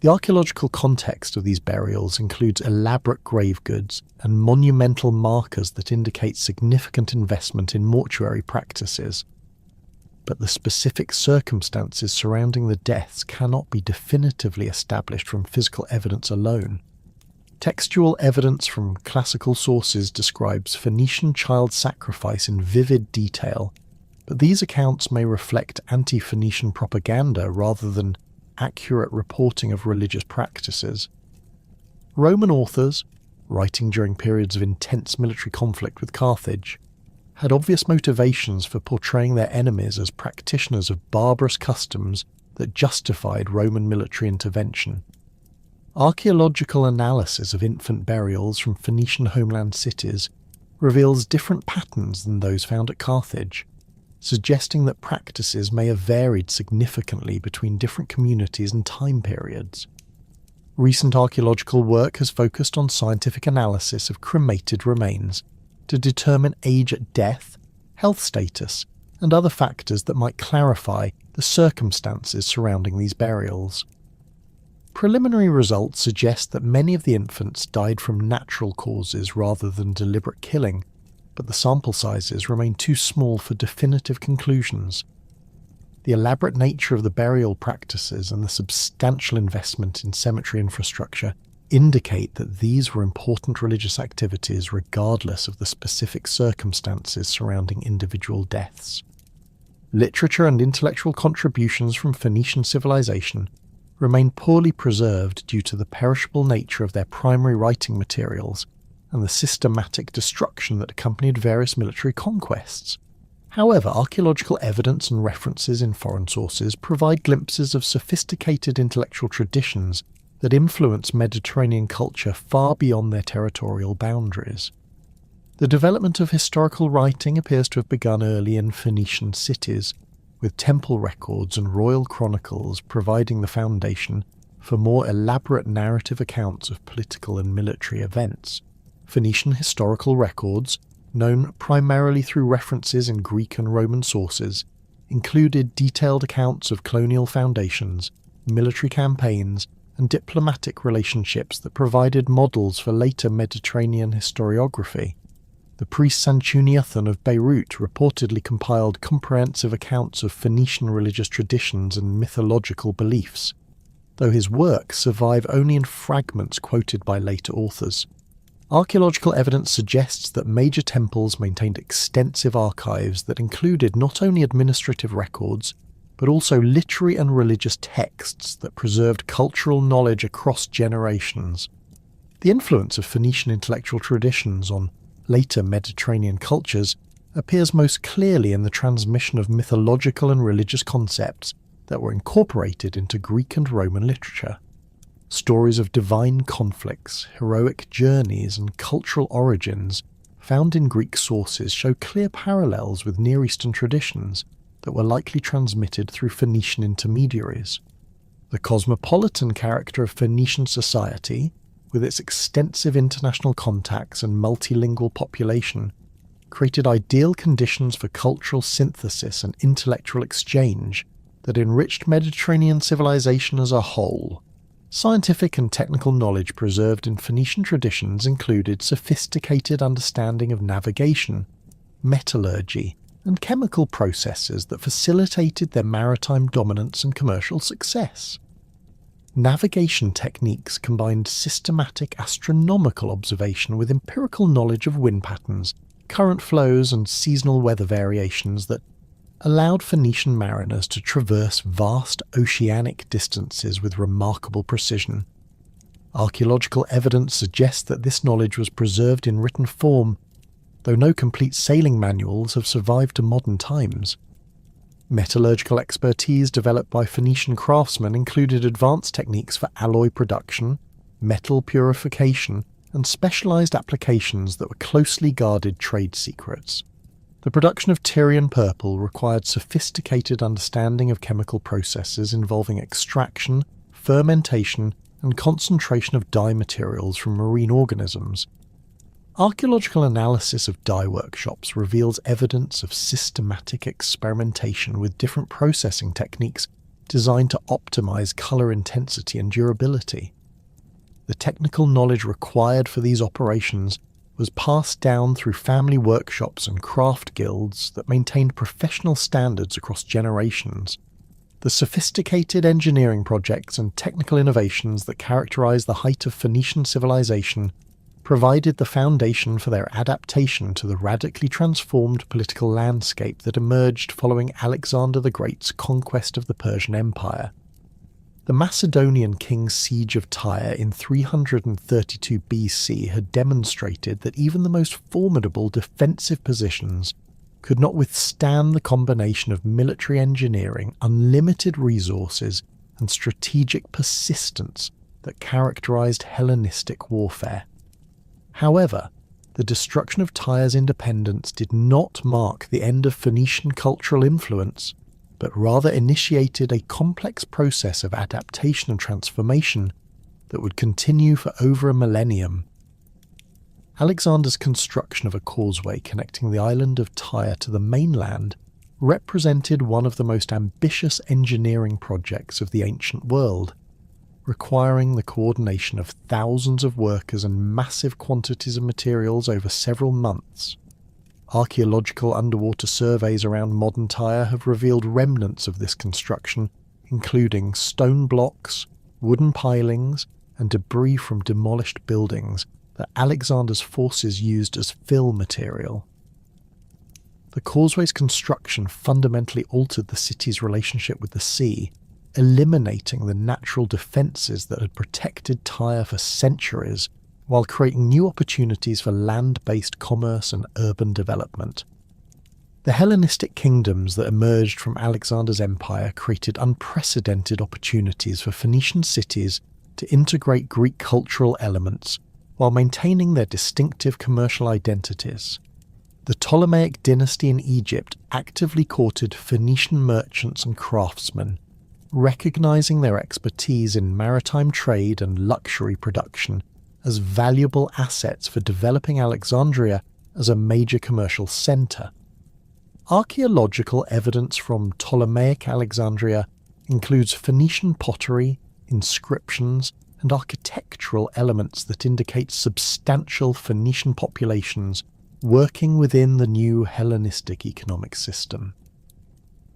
S1: The archaeological context of these burials includes elaborate grave goods and monumental markers that indicate significant investment in mortuary practices. But the specific circumstances surrounding the deaths cannot be definitively established from physical evidence alone. Textual evidence from classical sources describes Phoenician child sacrifice in vivid detail, but these accounts may reflect anti-Phoenician propaganda rather than accurate reporting of religious practices. Roman authors, writing during periods of intense military conflict with Carthage, had obvious motivations for portraying their enemies as practitioners of barbarous customs that justified Roman military intervention. Archaeological analysis of infant burials from Phoenician homeland cities reveals different patterns than those found at Carthage, suggesting that practices may have varied significantly between different communities and time periods. Recent archaeological work has focused on scientific analysis of cremated remains to determine age at death, health status, and other factors that might clarify the circumstances surrounding these burials. Preliminary results suggest that many of the infants died from natural causes rather than deliberate killing, but the sample sizes remain too small for definitive conclusions. The elaborate nature of the burial practices and the substantial investment in cemetery infrastructure indicate that these were important religious activities regardless of the specific circumstances surrounding individual deaths. Literature and intellectual contributions from Phoenician civilization remain poorly preserved due to the perishable nature of their primary writing materials and the systematic destruction that accompanied various military conquests. However, archaeological evidence and references in foreign sources provide glimpses of sophisticated intellectual traditions that influence Mediterranean culture far beyond their territorial boundaries. The development of historical writing appears to have begun early in Phoenician cities, with temple records and royal chronicles providing the foundation for more elaborate narrative accounts of political and military events. Phoenician historical records, known primarily through references in Greek and Roman sources, included detailed accounts of colonial foundations, military campaigns, and diplomatic relationships that provided models for later Mediterranean historiography. The priest Sanchuniathon of Beirut reportedly compiled comprehensive accounts of Phoenician religious traditions and mythological beliefs, though his works survive only in fragments quoted by later authors. Archaeological evidence suggests that major temples maintained extensive archives that included not only administrative records, but also literary and religious texts that preserved cultural knowledge across generations. The influence of Phoenician intellectual traditions on later Mediterranean cultures appears most clearly in the transmission of mythological and religious concepts that were incorporated into Greek and Roman literature. Stories of divine conflicts, heroic journeys, and cultural origins found in Greek sources show clear parallels with Near Eastern traditions that were likely transmitted through Phoenician intermediaries. The cosmopolitan character of Phoenician society, with its extensive international contacts and multilingual population, created ideal conditions for cultural synthesis and intellectual exchange that enriched Mediterranean civilization as a whole. Scientific and technical knowledge preserved in Phoenician traditions included sophisticated understanding of navigation, metallurgy, and chemical processes that facilitated their maritime dominance and commercial success. Navigation techniques combined systematic astronomical observation with empirical knowledge of wind patterns, current flows, and seasonal weather variations that allowed Phoenician mariners to traverse vast oceanic distances with remarkable precision. Archaeological evidence suggests that this knowledge was preserved in written form, though no complete sailing manuals have survived to modern times. Metallurgical expertise developed by Phoenician craftsmen included advanced techniques for alloy production, metal purification, and specialized applications that were closely guarded trade secrets. The production of Tyrian purple required sophisticated understanding of chemical processes involving extraction, fermentation, and concentration of dye materials from marine organisms. Archaeological analysis of dye workshops reveals evidence of systematic experimentation with different processing techniques designed to optimize color intensity and durability. The technical knowledge required for these operations was passed down through family workshops and craft guilds that maintained professional standards across generations. The sophisticated engineering projects and technical innovations that characterize the height of Phoenician civilization provided the foundation for their adaptation to the radically transformed political landscape that emerged following Alexander the Great's conquest of the Persian Empire. The Macedonian king's siege of Tyre in 332 BC had demonstrated that even the most formidable defensive positions could not withstand the combination of military engineering, unlimited resources, and strategic persistence that characterized Hellenistic warfare. However, the destruction of Tyre's independence did not mark the end of Phoenician cultural influence, but rather initiated a complex process of adaptation and transformation that would continue for over a millennium. Alexander's construction of a causeway connecting the island of Tyre to the mainland represented one of the most ambitious engineering projects of the ancient world, requiring the coordination of thousands of workers and massive quantities of materials over several months. Archaeological underwater surveys around modern Tyre have revealed remnants of this construction, including stone blocks, wooden pilings, and debris from demolished buildings that Alexander's forces used as fill material. The causeway's construction fundamentally altered the city's relationship with the sea, eliminating the natural defences that had protected Tyre for centuries, while creating new opportunities for land-based commerce and urban development. The Hellenistic kingdoms that emerged from Alexander's empire created unprecedented opportunities for Phoenician cities to integrate Greek cultural elements while maintaining their distinctive commercial identities. The Ptolemaic dynasty in Egypt actively courted Phoenician merchants and craftsmen, recognizing their expertise in maritime trade and luxury production as valuable assets for developing Alexandria as a major commercial centre. Archaeological evidence from Ptolemaic Alexandria includes Phoenician pottery, inscriptions, and architectural elements that indicate substantial Phoenician populations working within the new Hellenistic economic system.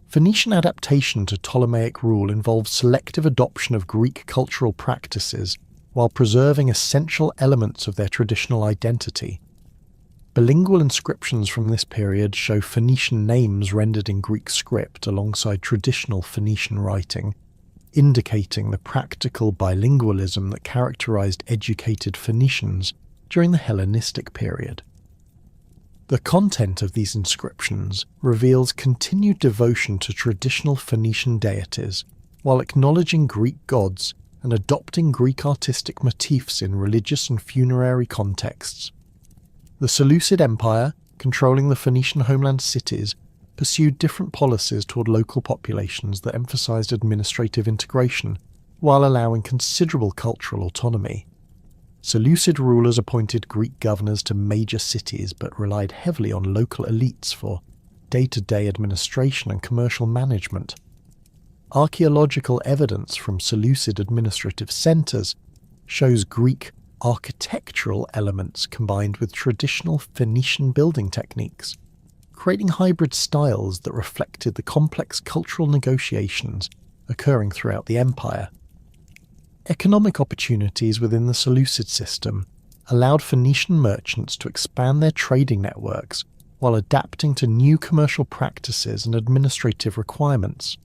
S1: Phoenician adaptation to Ptolemaic rule involved selective adoption of Greek cultural practices while preserving essential elements of their traditional identity. Bilingual inscriptions from this period show Phoenician names rendered in Greek script alongside traditional Phoenician writing, indicating the practical bilingualism that characterized educated Phoenicians during the Hellenistic period. The content of these inscriptions reveals continued devotion to traditional Phoenician deities, while acknowledging Greek gods and adopting Greek artistic motifs in religious and funerary contexts. The Seleucid Empire, controlling the Phoenician homeland cities, pursued different policies toward local populations that emphasized administrative integration, while allowing considerable cultural autonomy. Seleucid rulers appointed Greek governors to major cities but relied heavily on local elites for day-to-day administration and commercial management. Archaeological evidence from Seleucid administrative centres shows Greek architectural elements combined with traditional Phoenician building techniques, creating hybrid styles that reflected the complex cultural negotiations occurring throughout the empire. Economic opportunities within the Seleucid system allowed Phoenician merchants to expand their trading networks while adapting to new commercial practices and administrative requirements.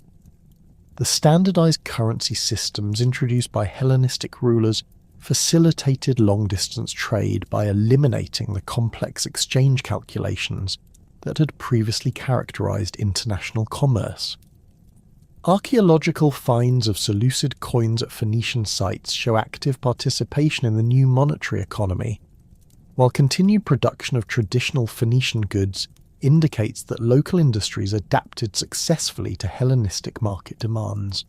S1: The standardized currency systems introduced by Hellenistic rulers facilitated long-distance trade by eliminating the complex exchange calculations that had previously characterized international commerce. Archaeological finds of Seleucid coins at Phoenician sites show active participation in the new monetary economy, while continued production of traditional Phoenician goods indicates that local industries adapted successfully to Hellenistic market demands.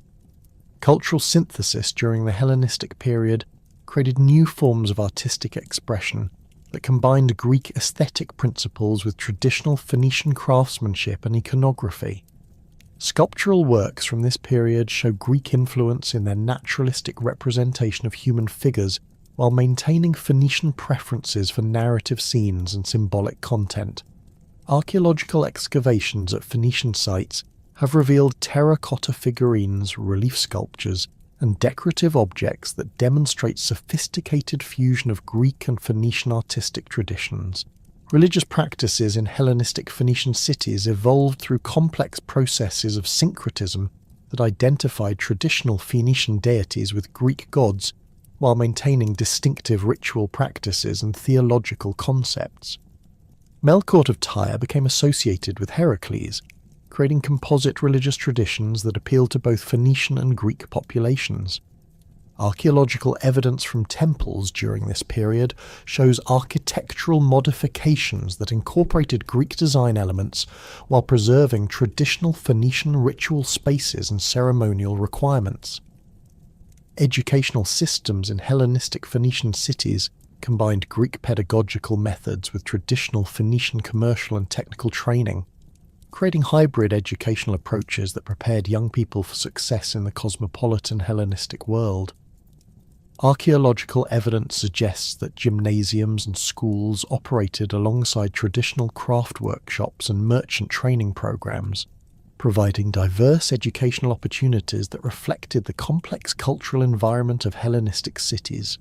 S1: Cultural synthesis during the Hellenistic period created new forms of artistic expression that combined Greek aesthetic principles with traditional Phoenician craftsmanship and iconography. Sculptural works from this period show Greek influence in their naturalistic representation of human figures while maintaining Phoenician preferences for narrative scenes and symbolic content. Archaeological excavations at Phoenician sites have revealed terracotta figurines, relief sculptures, and decorative objects that demonstrate sophisticated fusion of Greek and Phoenician artistic traditions. Religious practices in Hellenistic Phoenician cities evolved through complex processes of syncretism that identified traditional Phoenician deities with Greek gods while maintaining distinctive ritual practices and theological concepts. Melkort of Tyre became associated with Heracles, creating composite religious traditions that appealed to both Phoenician and Greek populations. Archaeological evidence from temples during this period shows architectural modifications that incorporated Greek design elements while preserving traditional Phoenician ritual spaces and ceremonial requirements. Educational systems in Hellenistic Phoenician cities combined Greek pedagogical methods with traditional Phoenician commercial and technical training, creating hybrid educational approaches that prepared young people for success in the cosmopolitan Hellenistic world. Archaeological evidence suggests that gymnasiums and schools operated alongside traditional craft workshops and merchant training programs, providing diverse educational opportunities that reflected the complex cultural environment of Hellenistic cities.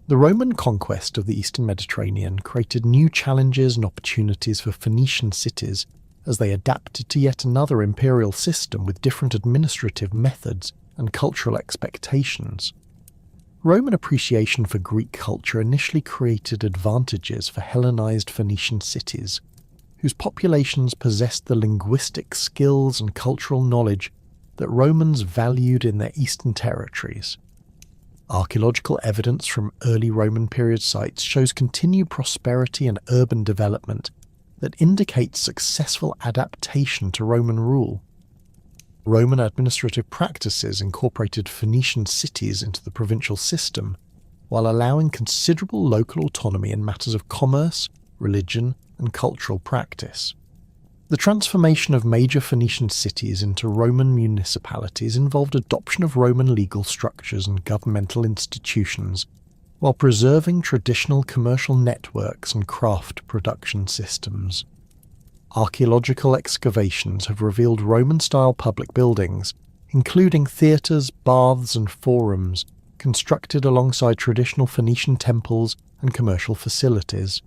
S1: The Roman conquest of the Eastern Mediterranean created new challenges and opportunities for Phoenician cities as they adapted to yet another imperial system with different administrative methods and cultural expectations. Roman appreciation for Greek culture initially created advantages for Hellenized Phoenician cities, whose populations possessed the linguistic skills and cultural knowledge that Romans valued in their eastern territories. Archaeological evidence from early Roman period sites shows continued prosperity and urban development that indicates successful adaptation to Roman rule. Roman administrative practices incorporated Phoenician cities into the provincial system, while allowing considerable local autonomy in matters of commerce, religion, and cultural practice. The transformation of major Phoenician cities into Roman municipalities involved adoption of Roman legal structures and governmental institutions, while preserving traditional commercial networks and craft production systems. Archaeological excavations have revealed Roman-style public buildings, including theatres, baths and forums, constructed alongside traditional Phoenician temples and commercial facilities.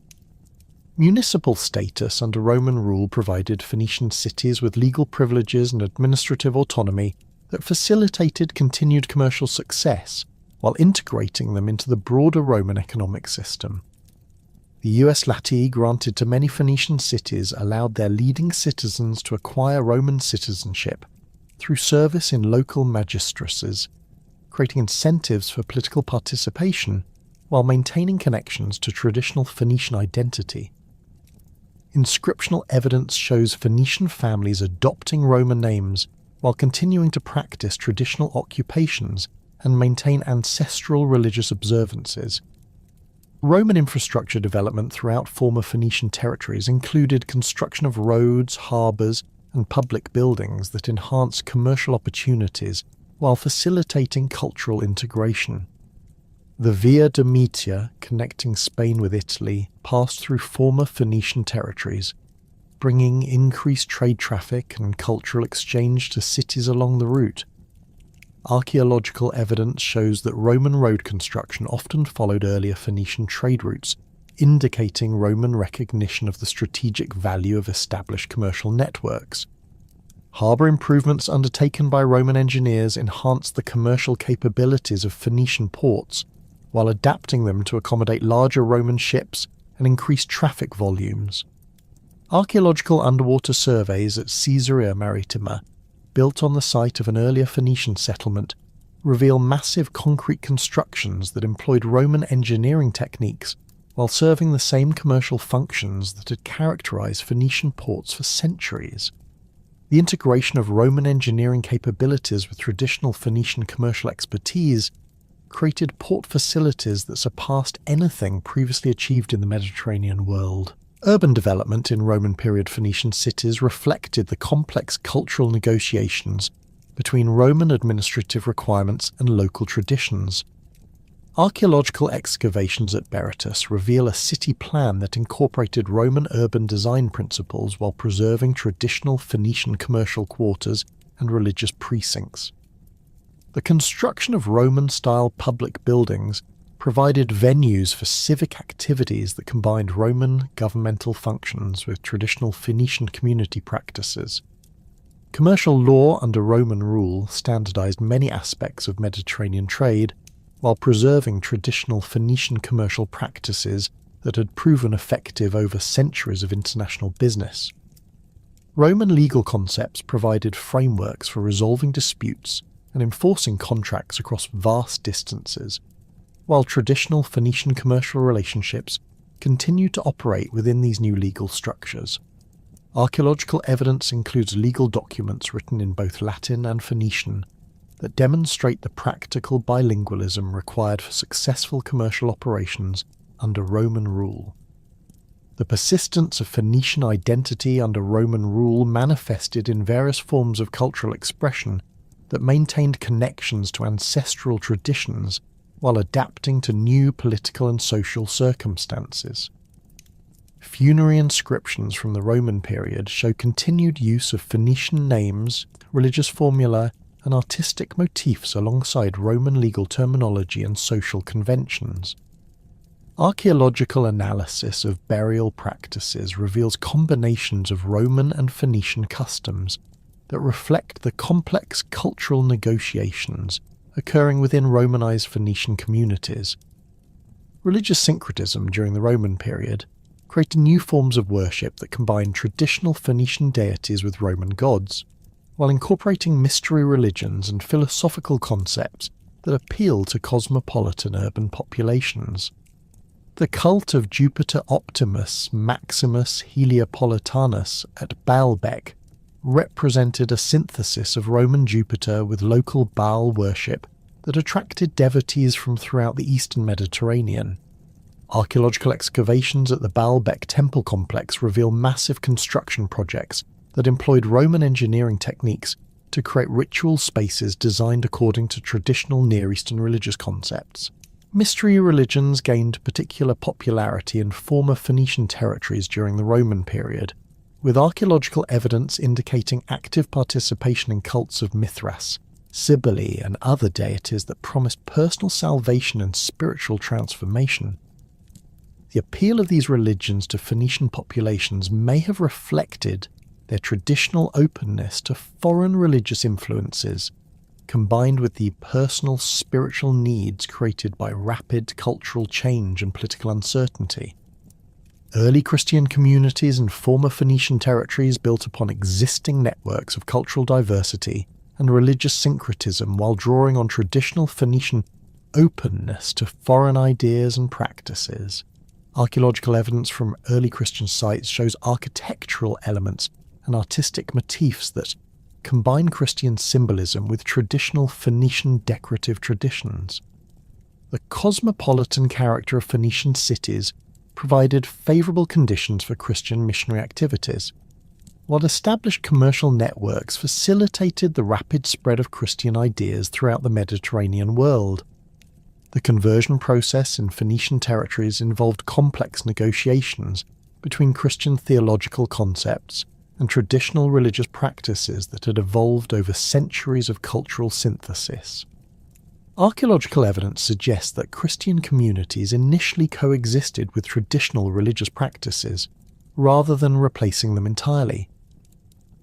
S1: Municipal status under Roman rule provided Phoenician cities with legal privileges and administrative autonomy that facilitated continued commercial success, while integrating them into the broader Roman economic system. The US latii granted to many Phoenician cities allowed their leading citizens to acquire Roman citizenship through service in local magistracies, creating incentives for political participation while maintaining connections to traditional Phoenician identity. Inscriptional evidence shows Phoenician families adopting Roman names while continuing to practice traditional occupations and maintain ancestral religious observances. Roman infrastructure development throughout former Phoenician territories included construction of roads, harbours, and public buildings that enhanced commercial opportunities while facilitating cultural integration. The Via Domitia, connecting Spain with Italy, passed through former Phoenician territories, bringing increased trade traffic and cultural exchange to cities along the route. Archaeological evidence shows that Roman road construction often followed earlier Phoenician trade routes, indicating Roman recognition of the strategic value of established commercial networks. Harbour improvements undertaken by Roman engineers enhanced the commercial capabilities of Phoenician ports, while adapting them to accommodate larger Roman ships and increased traffic volumes. Archaeological underwater surveys at Caesarea Maritima, built on the site of an earlier Phoenician settlement, reveal massive concrete constructions that employed Roman engineering techniques while serving the same commercial functions that had characterized Phoenician ports for centuries. The integration of Roman engineering capabilities with traditional Phoenician commercial expertise created port facilities that surpassed anything previously achieved in the Mediterranean world. Urban development in Roman period Phoenician cities reflected the complex cultural negotiations between Roman administrative requirements and local traditions. Archaeological excavations at Berytus reveal a city plan that incorporated Roman urban design principles while preserving traditional Phoenician commercial quarters and religious precincts. The construction of Roman-style public buildings provided venues for civic activities that combined Roman governmental functions with traditional Phoenician community practices. Commercial law under Roman rule standardized many aspects of Mediterranean trade, while preserving traditional Phoenician commercial practices that had proven effective over centuries of international business. Roman legal concepts provided frameworks for resolving disputes and enforcing contracts across vast distances, while traditional Phoenician commercial relationships continued to operate within these new legal structures. Archaeological evidence includes legal documents written in both Latin and Phoenician that demonstrate the practical bilingualism required for successful commercial operations under Roman rule. The persistence of Phoenician identity under Roman rule manifested in various forms of cultural expression that maintained connections to ancestral traditions while adapting to new political and social circumstances. Funerary inscriptions from the Roman period show continued use of Phoenician names, religious formulae, and artistic motifs alongside Roman legal terminology and social conventions. Archaeological analysis of burial practices reveals combinations of Roman and Phoenician customs that reflect the complex cultural negotiations occurring within Romanized Phoenician communities. Religious syncretism during the Roman period created new forms of worship that combined traditional Phoenician deities with Roman gods, while incorporating mystery religions and philosophical concepts that appeal to cosmopolitan urban populations. The cult of Jupiter Optimus Maximus Heliopolitanus at Baalbek represented a synthesis of Roman Jupiter with local Baal worship that attracted devotees from throughout the eastern Mediterranean. Archaeological excavations at the Baalbek temple complex reveal massive construction projects that employed Roman engineering techniques to create ritual spaces designed according to traditional Near Eastern religious concepts. Mystery religions gained particular popularity in former Phoenician territories during the Roman period, with archaeological evidence indicating active participation in cults of Mithras, Cybele, and other deities that promised personal salvation and spiritual transformation. The appeal of these religions to Phoenician populations may have reflected their traditional openness to foreign religious influences, combined with the personal spiritual needs created by rapid cultural change and political uncertainty. Early Christian communities in former Phoenician territories built upon existing networks of cultural diversity and religious syncretism while drawing on traditional Phoenician openness to foreign ideas and practices. Archaeological evidence from early Christian sites shows architectural elements and artistic motifs that combine Christian symbolism with traditional Phoenician decorative traditions. The cosmopolitan character of Phoenician cities provided favourable conditions for Christian missionary activities, while established commercial networks facilitated the rapid spread of Christian ideas throughout the Mediterranean world. The conversion process in Phoenician territories involved complex negotiations between Christian theological concepts and traditional religious practices that had evolved over centuries of cultural synthesis. Archaeological evidence suggests that Christian communities initially coexisted with traditional religious practices, rather than replacing them entirely.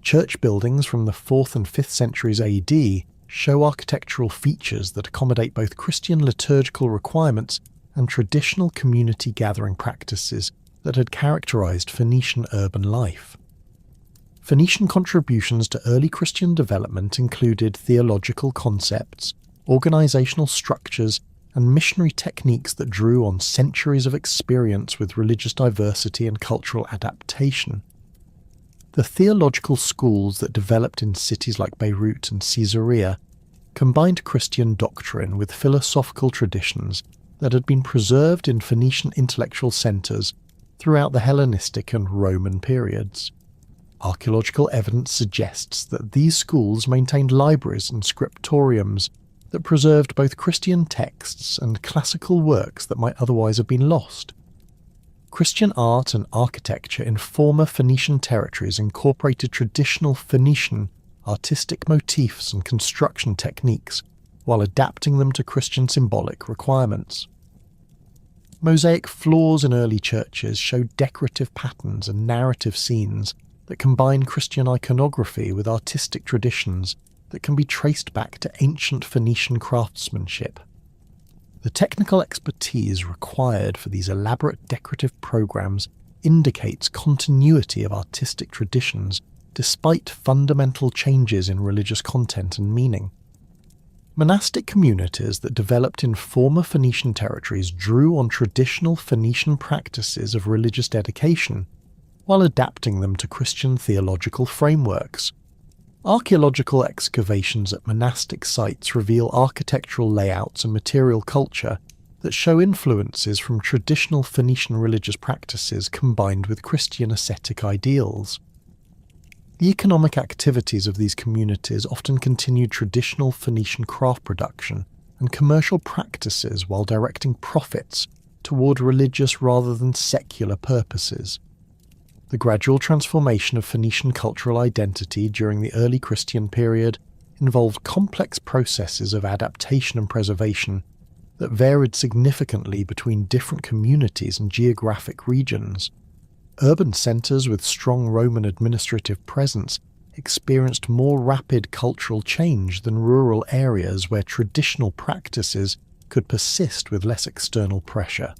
S1: Church buildings from the 4th and 5th centuries AD show architectural features that accommodate both Christian liturgical requirements and traditional community gathering practices that had characterized Phoenician urban life. Phoenician contributions to early Christian development included theological concepts, organizational structures, and missionary techniques that drew on centuries of experience with religious diversity and cultural adaptation. The theological schools that developed in cities like Beirut and Caesarea combined Christian doctrine with philosophical traditions that had been preserved in Phoenician intellectual centers throughout the Hellenistic and Roman periods. Archaeological evidence suggests that these schools maintained libraries and scriptoriums that preserved both Christian texts and classical works that might otherwise have been lost. Christian art and architecture in former Phoenician territories incorporated traditional Phoenician artistic motifs and construction techniques while adapting them to Christian symbolic requirements. Mosaic floors in early churches show decorative patterns and narrative scenes that combine Christian iconography with artistic traditions that can be traced back to ancient Phoenician craftsmanship. The technical expertise required for these elaborate decorative programs indicates continuity of artistic traditions despite fundamental changes in religious content and meaning. Monastic communities that developed in former Phoenician territories drew on traditional Phoenician practices of religious dedication, while adapting them to Christian theological frameworks. Archaeological excavations at monastic sites reveal architectural layouts and material culture that show influences from traditional Phoenician religious practices combined with Christian ascetic ideals. The economic activities of these communities often continued traditional Phoenician craft production and commercial practices while directing profits toward religious rather than secular purposes. The gradual transformation of Phoenician cultural identity during the early Christian period involved complex processes of adaptation and preservation that varied significantly between different communities and geographic regions. Urban centres with strong Roman administrative presence experienced more rapid cultural change than rural areas where traditional practices could persist with less external pressure.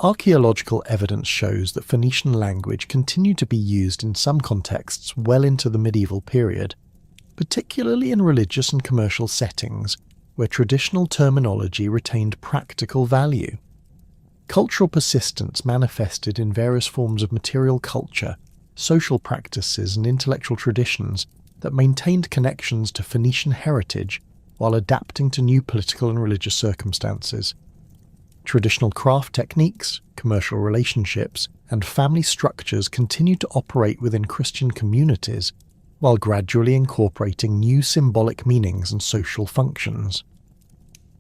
S1: Archaeological evidence shows that Phoenician language continued to be used in some contexts well into the medieval period, particularly in religious and commercial settings where traditional terminology retained practical value. Cultural persistence manifested in various forms of material culture, social practices and intellectual traditions that maintained connections to Phoenician heritage while adapting to new political and religious circumstances. Traditional craft techniques, commercial relationships, and family structures continued to operate within Christian communities while gradually incorporating new symbolic meanings and social functions.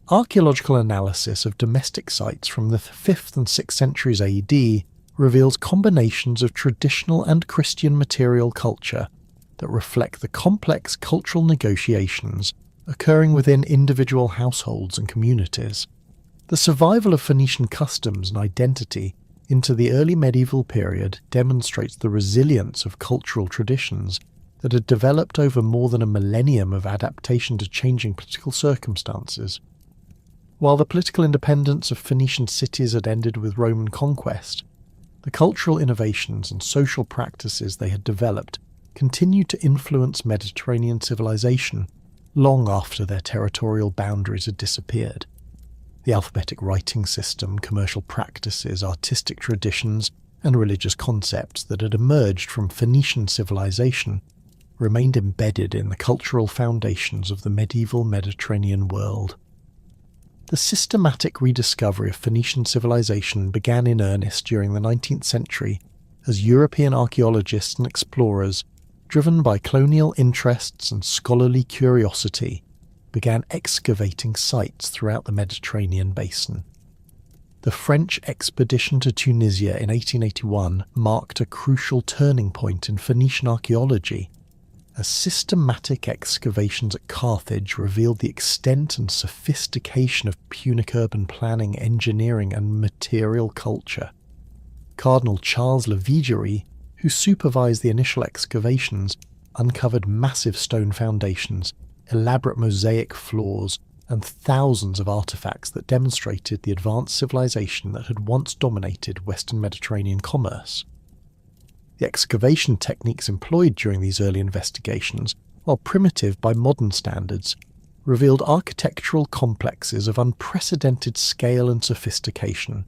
S1: Archaeological analysis of domestic sites from the 5th and 6th centuries AD reveals combinations of traditional and Christian material culture that reflect the complex cultural negotiations occurring within individual households and communities. The survival of Phoenician customs and identity into the early medieval period demonstrates the resilience of cultural traditions that had developed over more than a millennium of adaptation to changing political circumstances. While the political independence of Phoenician cities had ended with Roman conquest, the cultural innovations and social practices they had developed continued to influence Mediterranean civilization long after their territorial boundaries had disappeared. The alphabetic writing system, commercial practices, artistic traditions, and religious concepts that had emerged from Phoenician civilization remained embedded in the cultural foundations of the medieval Mediterranean world. The systematic rediscovery of Phoenician civilization began in earnest during the 19th century as European archaeologists and explorers, driven by colonial interests and scholarly curiosity, began excavating sites throughout the Mediterranean basin. The French expedition to Tunisia in 1881 marked a crucial turning point in Phoenician archaeology, as systematic excavations at Carthage revealed the extent and sophistication of Punic urban planning, engineering, and material culture. Cardinal Charles Lavigerie, who supervised the initial excavations, uncovered massive stone foundations, elaborate mosaic floors, and thousands of artifacts that demonstrated the advanced civilization that had once dominated Western Mediterranean commerce. The excavation techniques employed during these early investigations, while primitive by modern standards, revealed architectural complexes of unprecedented scale and sophistication.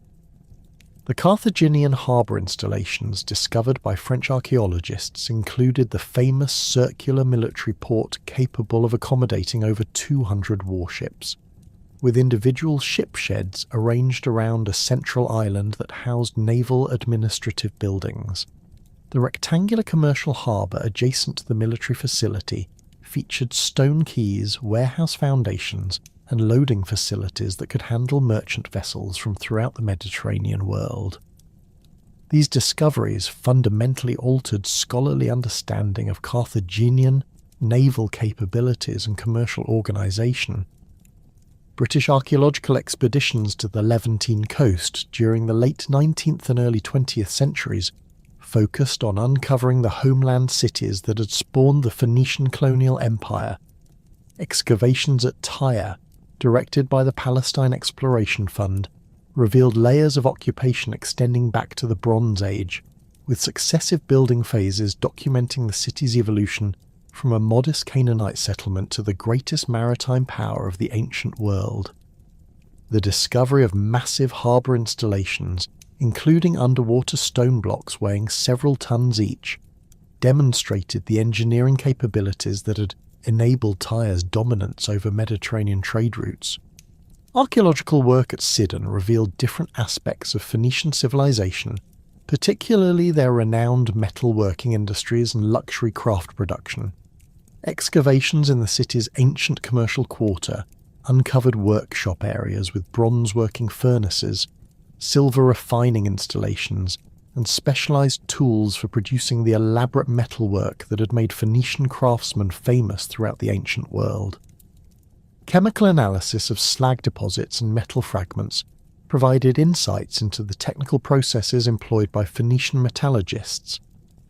S1: The Carthaginian harbour installations discovered by French archaeologists included the famous circular military port capable of accommodating over 200 warships, with individual ship sheds arranged around a central island that housed naval administrative buildings. The rectangular commercial harbour adjacent to the military facility featured stone quays, warehouse foundations, and loading facilities that could handle merchant vessels from throughout the Mediterranean world. These discoveries fundamentally altered scholarly understanding of Carthaginian naval capabilities and commercial organisation. British archaeological expeditions to the Levantine coast during the late 19th and early 20th centuries focused on uncovering the homeland cities that had spawned the Phoenician colonial empire. Excavations at Tyre, directed by the Palestine Exploration Fund, revealed layers of occupation extending back to the Bronze Age, with successive building phases documenting the city's evolution from a modest Canaanite settlement to the greatest maritime power of the ancient world. The discovery of massive harbour installations, including underwater stone blocks weighing several tons each, demonstrated the engineering capabilities that had enabled Tyre's dominance over Mediterranean trade routes. Archaeological work at Sidon revealed different aspects of Phoenician civilization, particularly their renowned metalworking industries and luxury craft production. Excavations in the city's ancient commercial quarter uncovered workshop areas with bronze-working furnaces, silver refining installations, and specialized tools for producing the elaborate metalwork that had made Phoenician craftsmen famous throughout the ancient world. Chemical analysis of slag deposits and metal fragments provided insights into the technical processes employed by Phoenician metallurgists,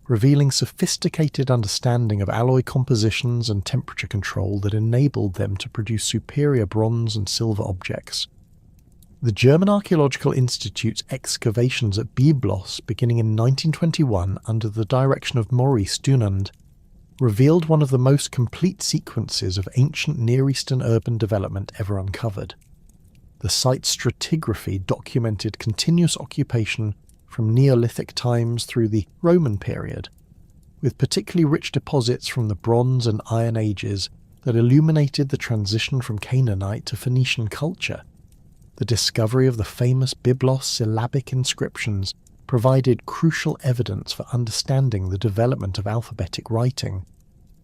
S1: revealing sophisticated understanding of alloy compositions and temperature control that enabled them to produce superior bronze and silver objects. The German Archaeological Institute's excavations at Byblos beginning in 1921 under the direction of Maurice Dunand revealed one of the most complete sequences of ancient Near Eastern urban development ever uncovered. The site's stratigraphy documented continuous occupation from Neolithic times through the Roman period, with particularly rich deposits from the Bronze and Iron Ages that illuminated the transition from Canaanite to Phoenician culture. The discovery of the famous Byblos syllabic inscriptions provided crucial evidence for understanding the development of alphabetic writing,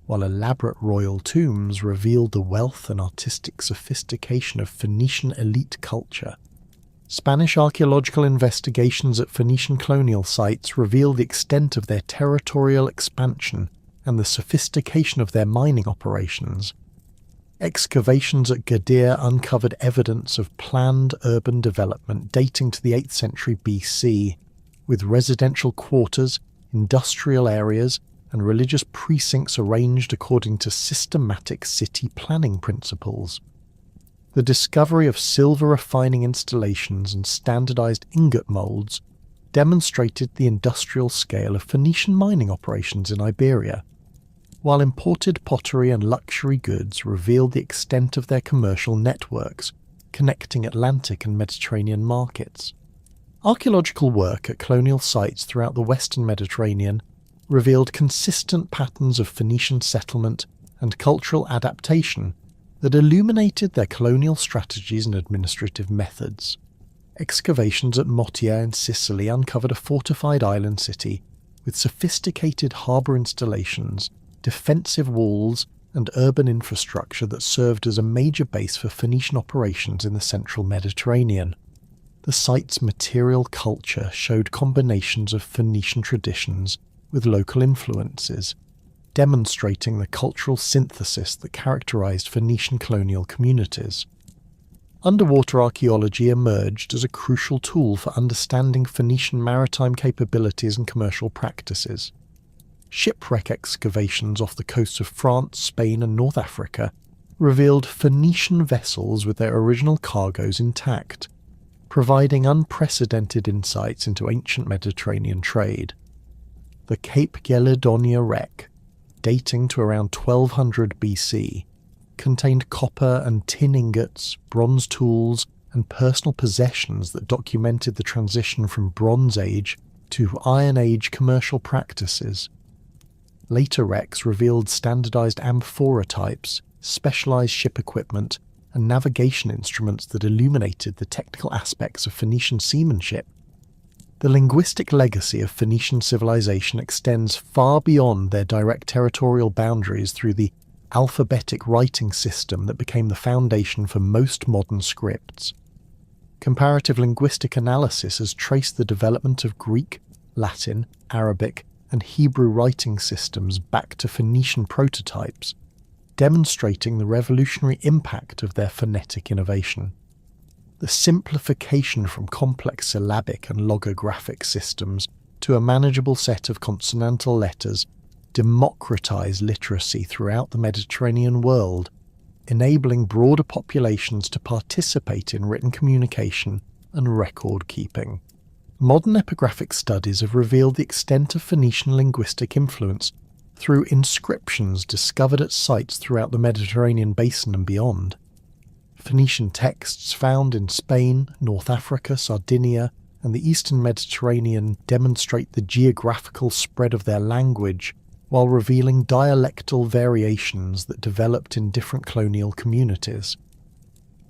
S1: while elaborate royal tombs revealed the wealth and artistic sophistication of Phoenician elite culture. Spanish archaeological investigations at Phoenician colonial sites reveal the extent of their territorial expansion and the sophistication of their mining operations. Excavations at Gadir uncovered evidence of planned urban development dating to the 8th century BC, with residential quarters, industrial areas, and religious precincts arranged according to systematic city planning principles. The discovery of silver refining installations and standardized ingot molds demonstrated the industrial scale of Phoenician mining operations in Iberia, while imported pottery and luxury goods revealed the extent of their commercial networks connecting Atlantic and Mediterranean markets. Archaeological work at colonial sites throughout the Western Mediterranean revealed consistent patterns of Phoenician settlement and cultural adaptation that illuminated their colonial strategies and administrative methods. Excavations at Motia in Sicily uncovered a fortified island city with sophisticated harbour installations, defensive walls, and urban infrastructure that served as a major base for Phoenician operations in the central Mediterranean. The site's material culture showed combinations of Phoenician traditions with local influences, demonstrating the cultural synthesis that characterized Phoenician colonial communities. Underwater archaeology emerged as a crucial tool for understanding Phoenician maritime capabilities and commercial practices. Shipwreck excavations off the coasts of France, Spain, and North Africa revealed Phoenician vessels with their original cargoes intact, providing unprecedented insights into ancient Mediterranean trade. The Cape Gelidonia wreck, dating to around 1200 BC, contained copper and tin ingots, bronze tools, and personal possessions that documented the transition from Bronze Age to Iron Age commercial practices. Later wrecks revealed standardized amphora types, specialized ship equipment, and navigation instruments that illuminated the technical aspects of Phoenician seamanship. The linguistic legacy of Phoenician civilization extends far beyond their direct territorial boundaries through the alphabetic writing system that became the foundation for most modern scripts. Comparative linguistic analysis has traced the development of Greek, Latin, Arabic, and Hebrew writing systems back to Phoenician prototypes, demonstrating the revolutionary impact of their phonetic innovation. The simplification from complex syllabic and logographic systems to a manageable set of consonantal letters democratized literacy throughout the Mediterranean world, enabling broader populations to participate in written communication and record-keeping. Modern epigraphic studies have revealed the extent of Phoenician linguistic influence through inscriptions discovered at sites throughout the Mediterranean basin and beyond. Phoenician texts found in Spain, North Africa, Sardinia, and the eastern Mediterranean demonstrate the geographical spread of their language, while revealing dialectal variations that developed in different colonial communities.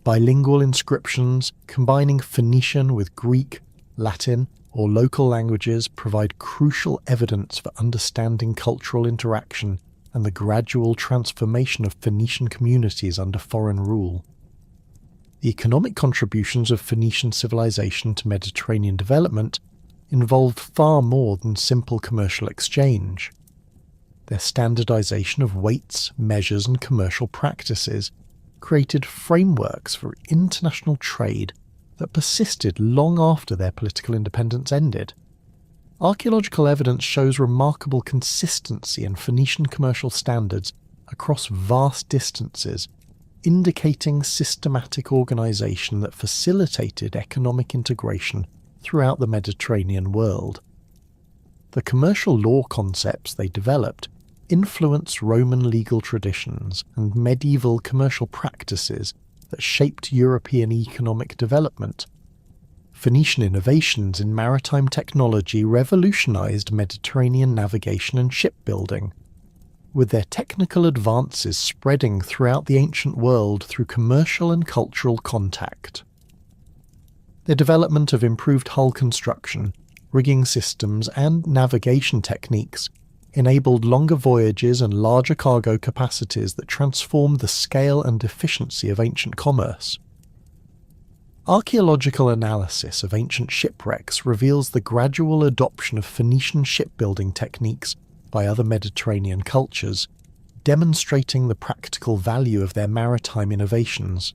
S1: Bilingual inscriptions combining Phoenician with Greek, Latin, or local languages provide crucial evidence for understanding cultural interaction and the gradual transformation of Phoenician communities under foreign rule. The economic contributions of Phoenician civilization to Mediterranean development involved far more than simple commercial exchange. Their standardization of weights, measures, and commercial practices created frameworks for international trade that persisted long after their political independence ended. Archaeological evidence shows remarkable consistency in Phoenician commercial standards across vast distances, indicating systematic organization that facilitated economic integration throughout the Mediterranean world. The commercial law concepts they developed influenced Roman legal traditions and medieval commercial practices that shaped European economic development. Phoenician innovations in maritime technology revolutionized Mediterranean navigation and shipbuilding, with their technical advances spreading throughout the ancient world through commercial and cultural contact. The development of improved hull construction, rigging systems, and navigation techniques enabled longer voyages and larger cargo capacities that transformed the scale and efficiency of ancient commerce. Archaeological analysis of ancient shipwrecks reveals the gradual adoption of Phoenician shipbuilding techniques by other Mediterranean cultures, demonstrating the practical value of their maritime innovations.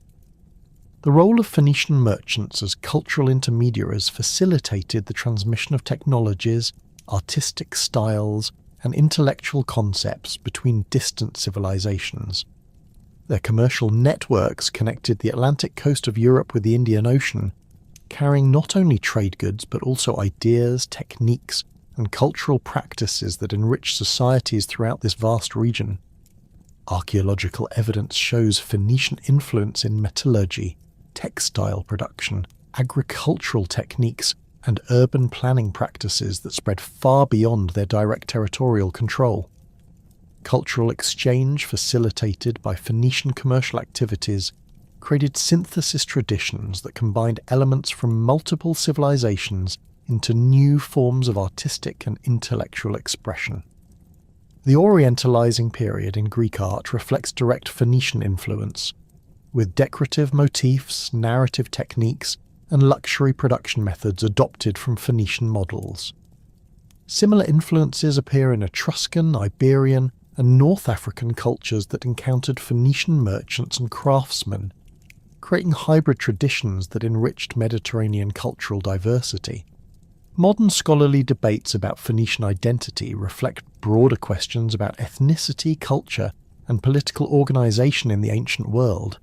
S1: The role of Phoenician merchants as cultural intermediaries facilitated the transmission of technologies, artistic styles, and intellectual concepts between distant civilizations. Their commercial networks connected the Atlantic coast of Europe with the Indian Ocean, carrying not only trade goods but also ideas, techniques, and cultural practices that enriched societies throughout this vast region. Archaeological evidence shows Phoenician influence in metallurgy, textile production, agricultural techniques, and urban planning practices that spread far beyond their direct territorial control. Cultural exchange facilitated by Phoenician commercial activities created synthesis traditions that combined elements from multiple civilizations into new forms of artistic and intellectual expression. The Orientalizing period in Greek art reflects direct Phoenician influence, with decorative motifs, narrative techniques, and luxury production methods adopted from Phoenician models. Similar influences appear in Etruscan, Iberian, and North African cultures that encountered Phoenician merchants and craftsmen, creating hybrid traditions that enriched Mediterranean cultural diversity. Modern scholarly debates about Phoenician identity reflect broader questions about ethnicity, culture, and political organization in the ancient world.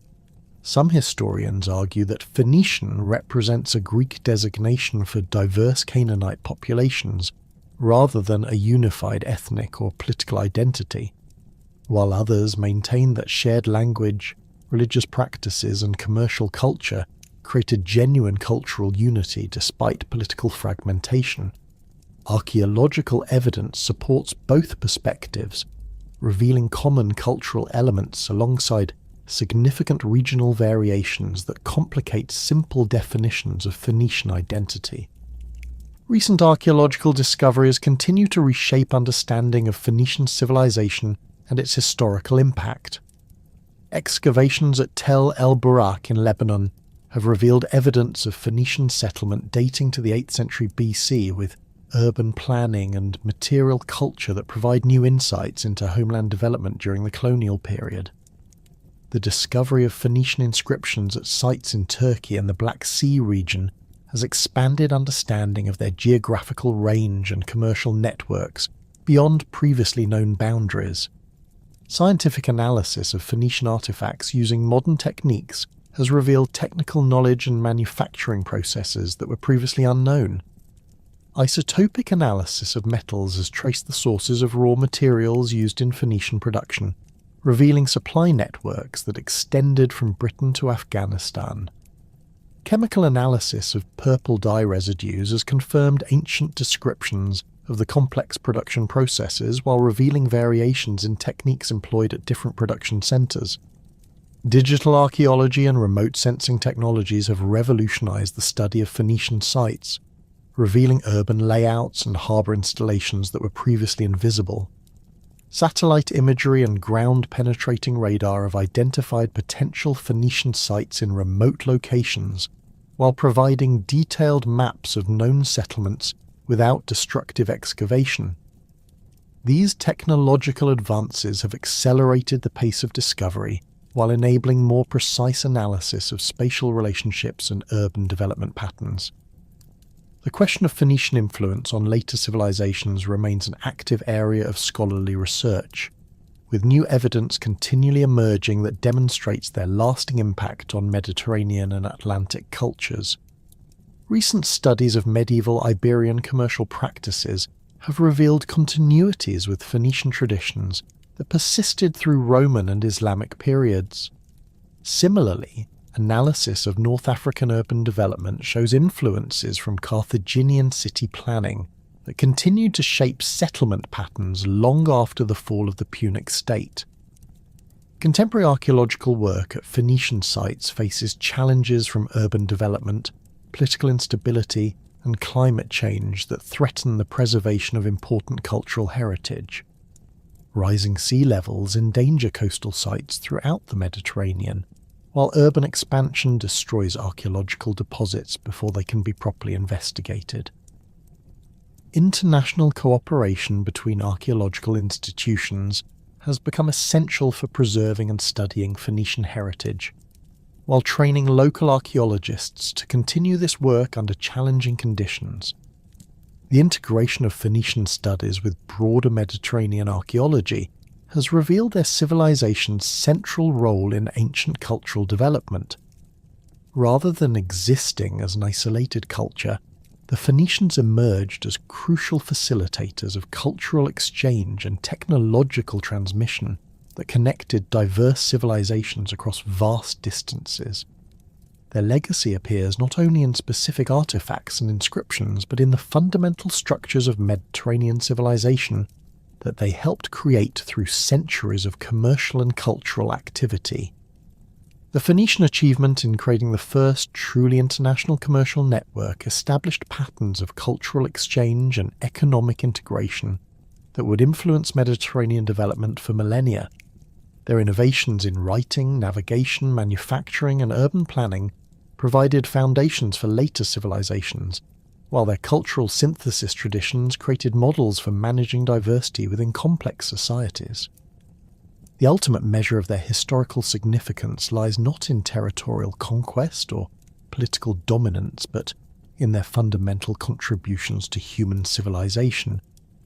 S1: Some historians argue that Phoenician represents a Greek designation for diverse Canaanite populations, rather than a unified ethnic or political identity, while others maintain that shared language, religious practices, and commercial culture created genuine cultural unity despite political fragmentation. Archaeological evidence supports both perspectives, revealing common cultural elements alongside significant regional variations that complicate simple definitions of Phoenician identity. Recent archaeological discoveries continue to reshape understanding of Phoenician civilization and its historical impact. Excavations at Tel el-Burak in Lebanon have revealed evidence of Phoenician settlement dating to the 8th century BC, with urban planning and material culture that provide new insights into homeland development during the colonial period. The discovery of Phoenician inscriptions at sites in Turkey and the Black Sea region has expanded understanding of their geographical range and commercial networks beyond previously known boundaries. Scientific analysis of Phoenician artifacts using modern techniques has revealed technical knowledge and manufacturing processes that were previously unknown. Isotopic analysis of metals has traced the sources of raw materials used in Phoenician production, revealing supply networks that extended from Britain to Afghanistan. Chemical analysis of purple dye residues has confirmed ancient descriptions of the complex production processes while revealing variations in techniques employed at different production centres. Digital archaeology and remote sensing technologies have revolutionised the study of Phoenician sites, revealing urban layouts and harbour installations that were previously invisible. Satellite imagery and ground-penetrating radar have identified potential Phoenician sites in remote locations, while providing detailed maps of known settlements without destructive excavation. These technological advances have accelerated the pace of discovery, while enabling more precise analysis of spatial relationships and urban development patterns. The question of Phoenician influence on later civilizations remains an active area of scholarly research, with new evidence continually emerging that demonstrates their lasting impact on Mediterranean and Atlantic cultures. Recent studies of medieval Iberian commercial practices have revealed continuities with Phoenician traditions that persisted through Roman and Islamic periods. Similarly, analysis of North African urban development shows influences from Carthaginian city planning that continued to shape settlement patterns long after the fall of the Punic state. Contemporary archaeological work at Phoenician sites faces challenges from urban development, political instability, and climate change that threaten the preservation of important cultural heritage. Rising sea levels endanger coastal sites throughout the Mediterranean, while urban expansion destroys archaeological deposits before they can be properly investigated. International cooperation between archaeological institutions has become essential for preserving and studying Phoenician heritage, while training local archaeologists to continue this work under challenging conditions. The integration of Phoenician studies with broader Mediterranean archaeology has revealed their civilization's central role in ancient cultural development. Rather than existing as an isolated culture, the Phoenicians emerged as crucial facilitators of cultural exchange and technological transmission that connected diverse civilizations across vast distances. Their legacy appears not only in specific artifacts and inscriptions, but in the fundamental structures of Mediterranean civilization that they helped create through centuries of commercial and cultural activity. The Phoenician achievement in creating the first truly international commercial network established patterns of cultural exchange and economic integration that would influence Mediterranean development for millennia. Their innovations in writing, navigation, manufacturing, and urban planning provided foundations for later civilizations, while their cultural synthesis traditions created models for managing diversity within complex societies. The ultimate measure of their historical significance lies not in territorial conquest or political dominance, but in their fundamental contributions to human civilization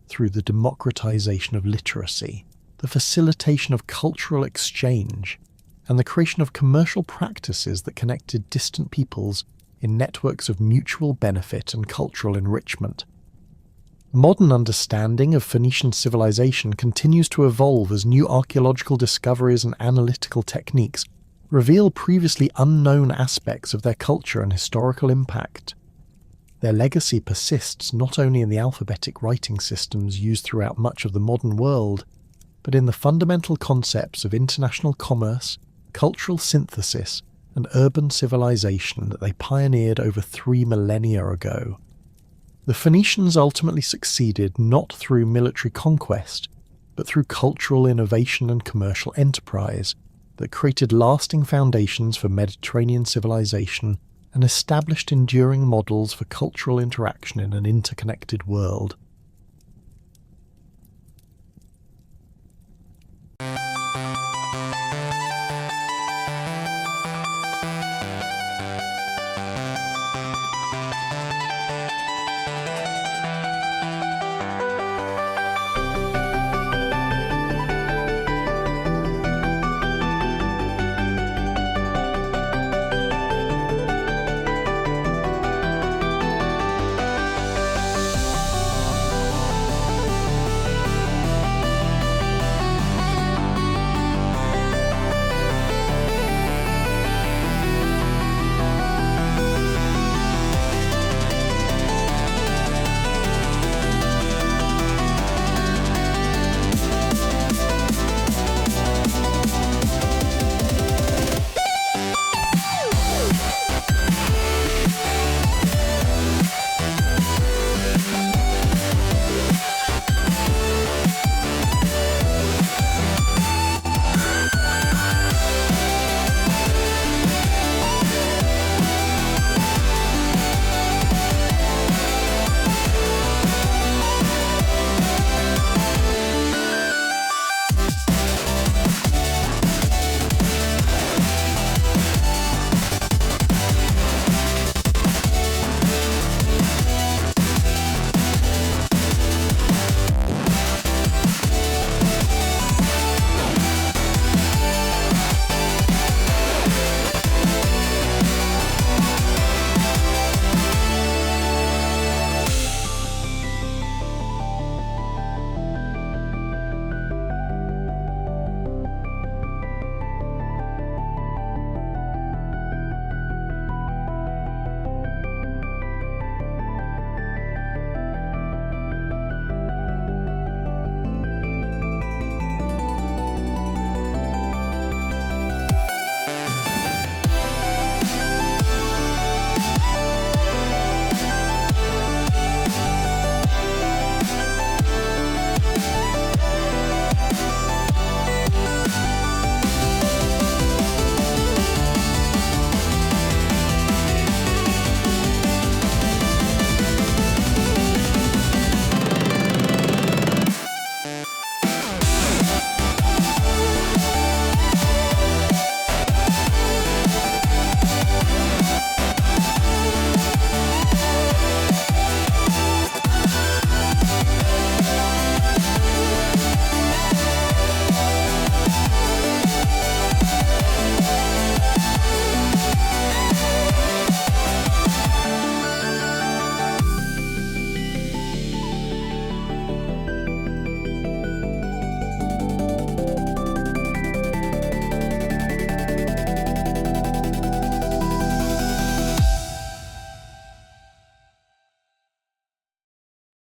S1: through the democratization of literacy, the facilitation of cultural exchange, and the creation of commercial practices that connected distant peoples in networks of mutual benefit and cultural enrichment. Modern understanding of Phoenician civilization continues to evolve as new archaeological discoveries and analytical techniques reveal previously unknown aspects of their culture and historical impact. Their legacy persists not only in the alphabetic writing systems used throughout much of the modern world, but in the fundamental concepts of international commerce, cultural synthesis, and urban civilization that they pioneered over 3 millennia ago. The Phoenicians ultimately succeeded not through military conquest, but through cultural innovation and commercial enterprise that created lasting foundations for Mediterranean civilization and established enduring models for cultural interaction in an interconnected world.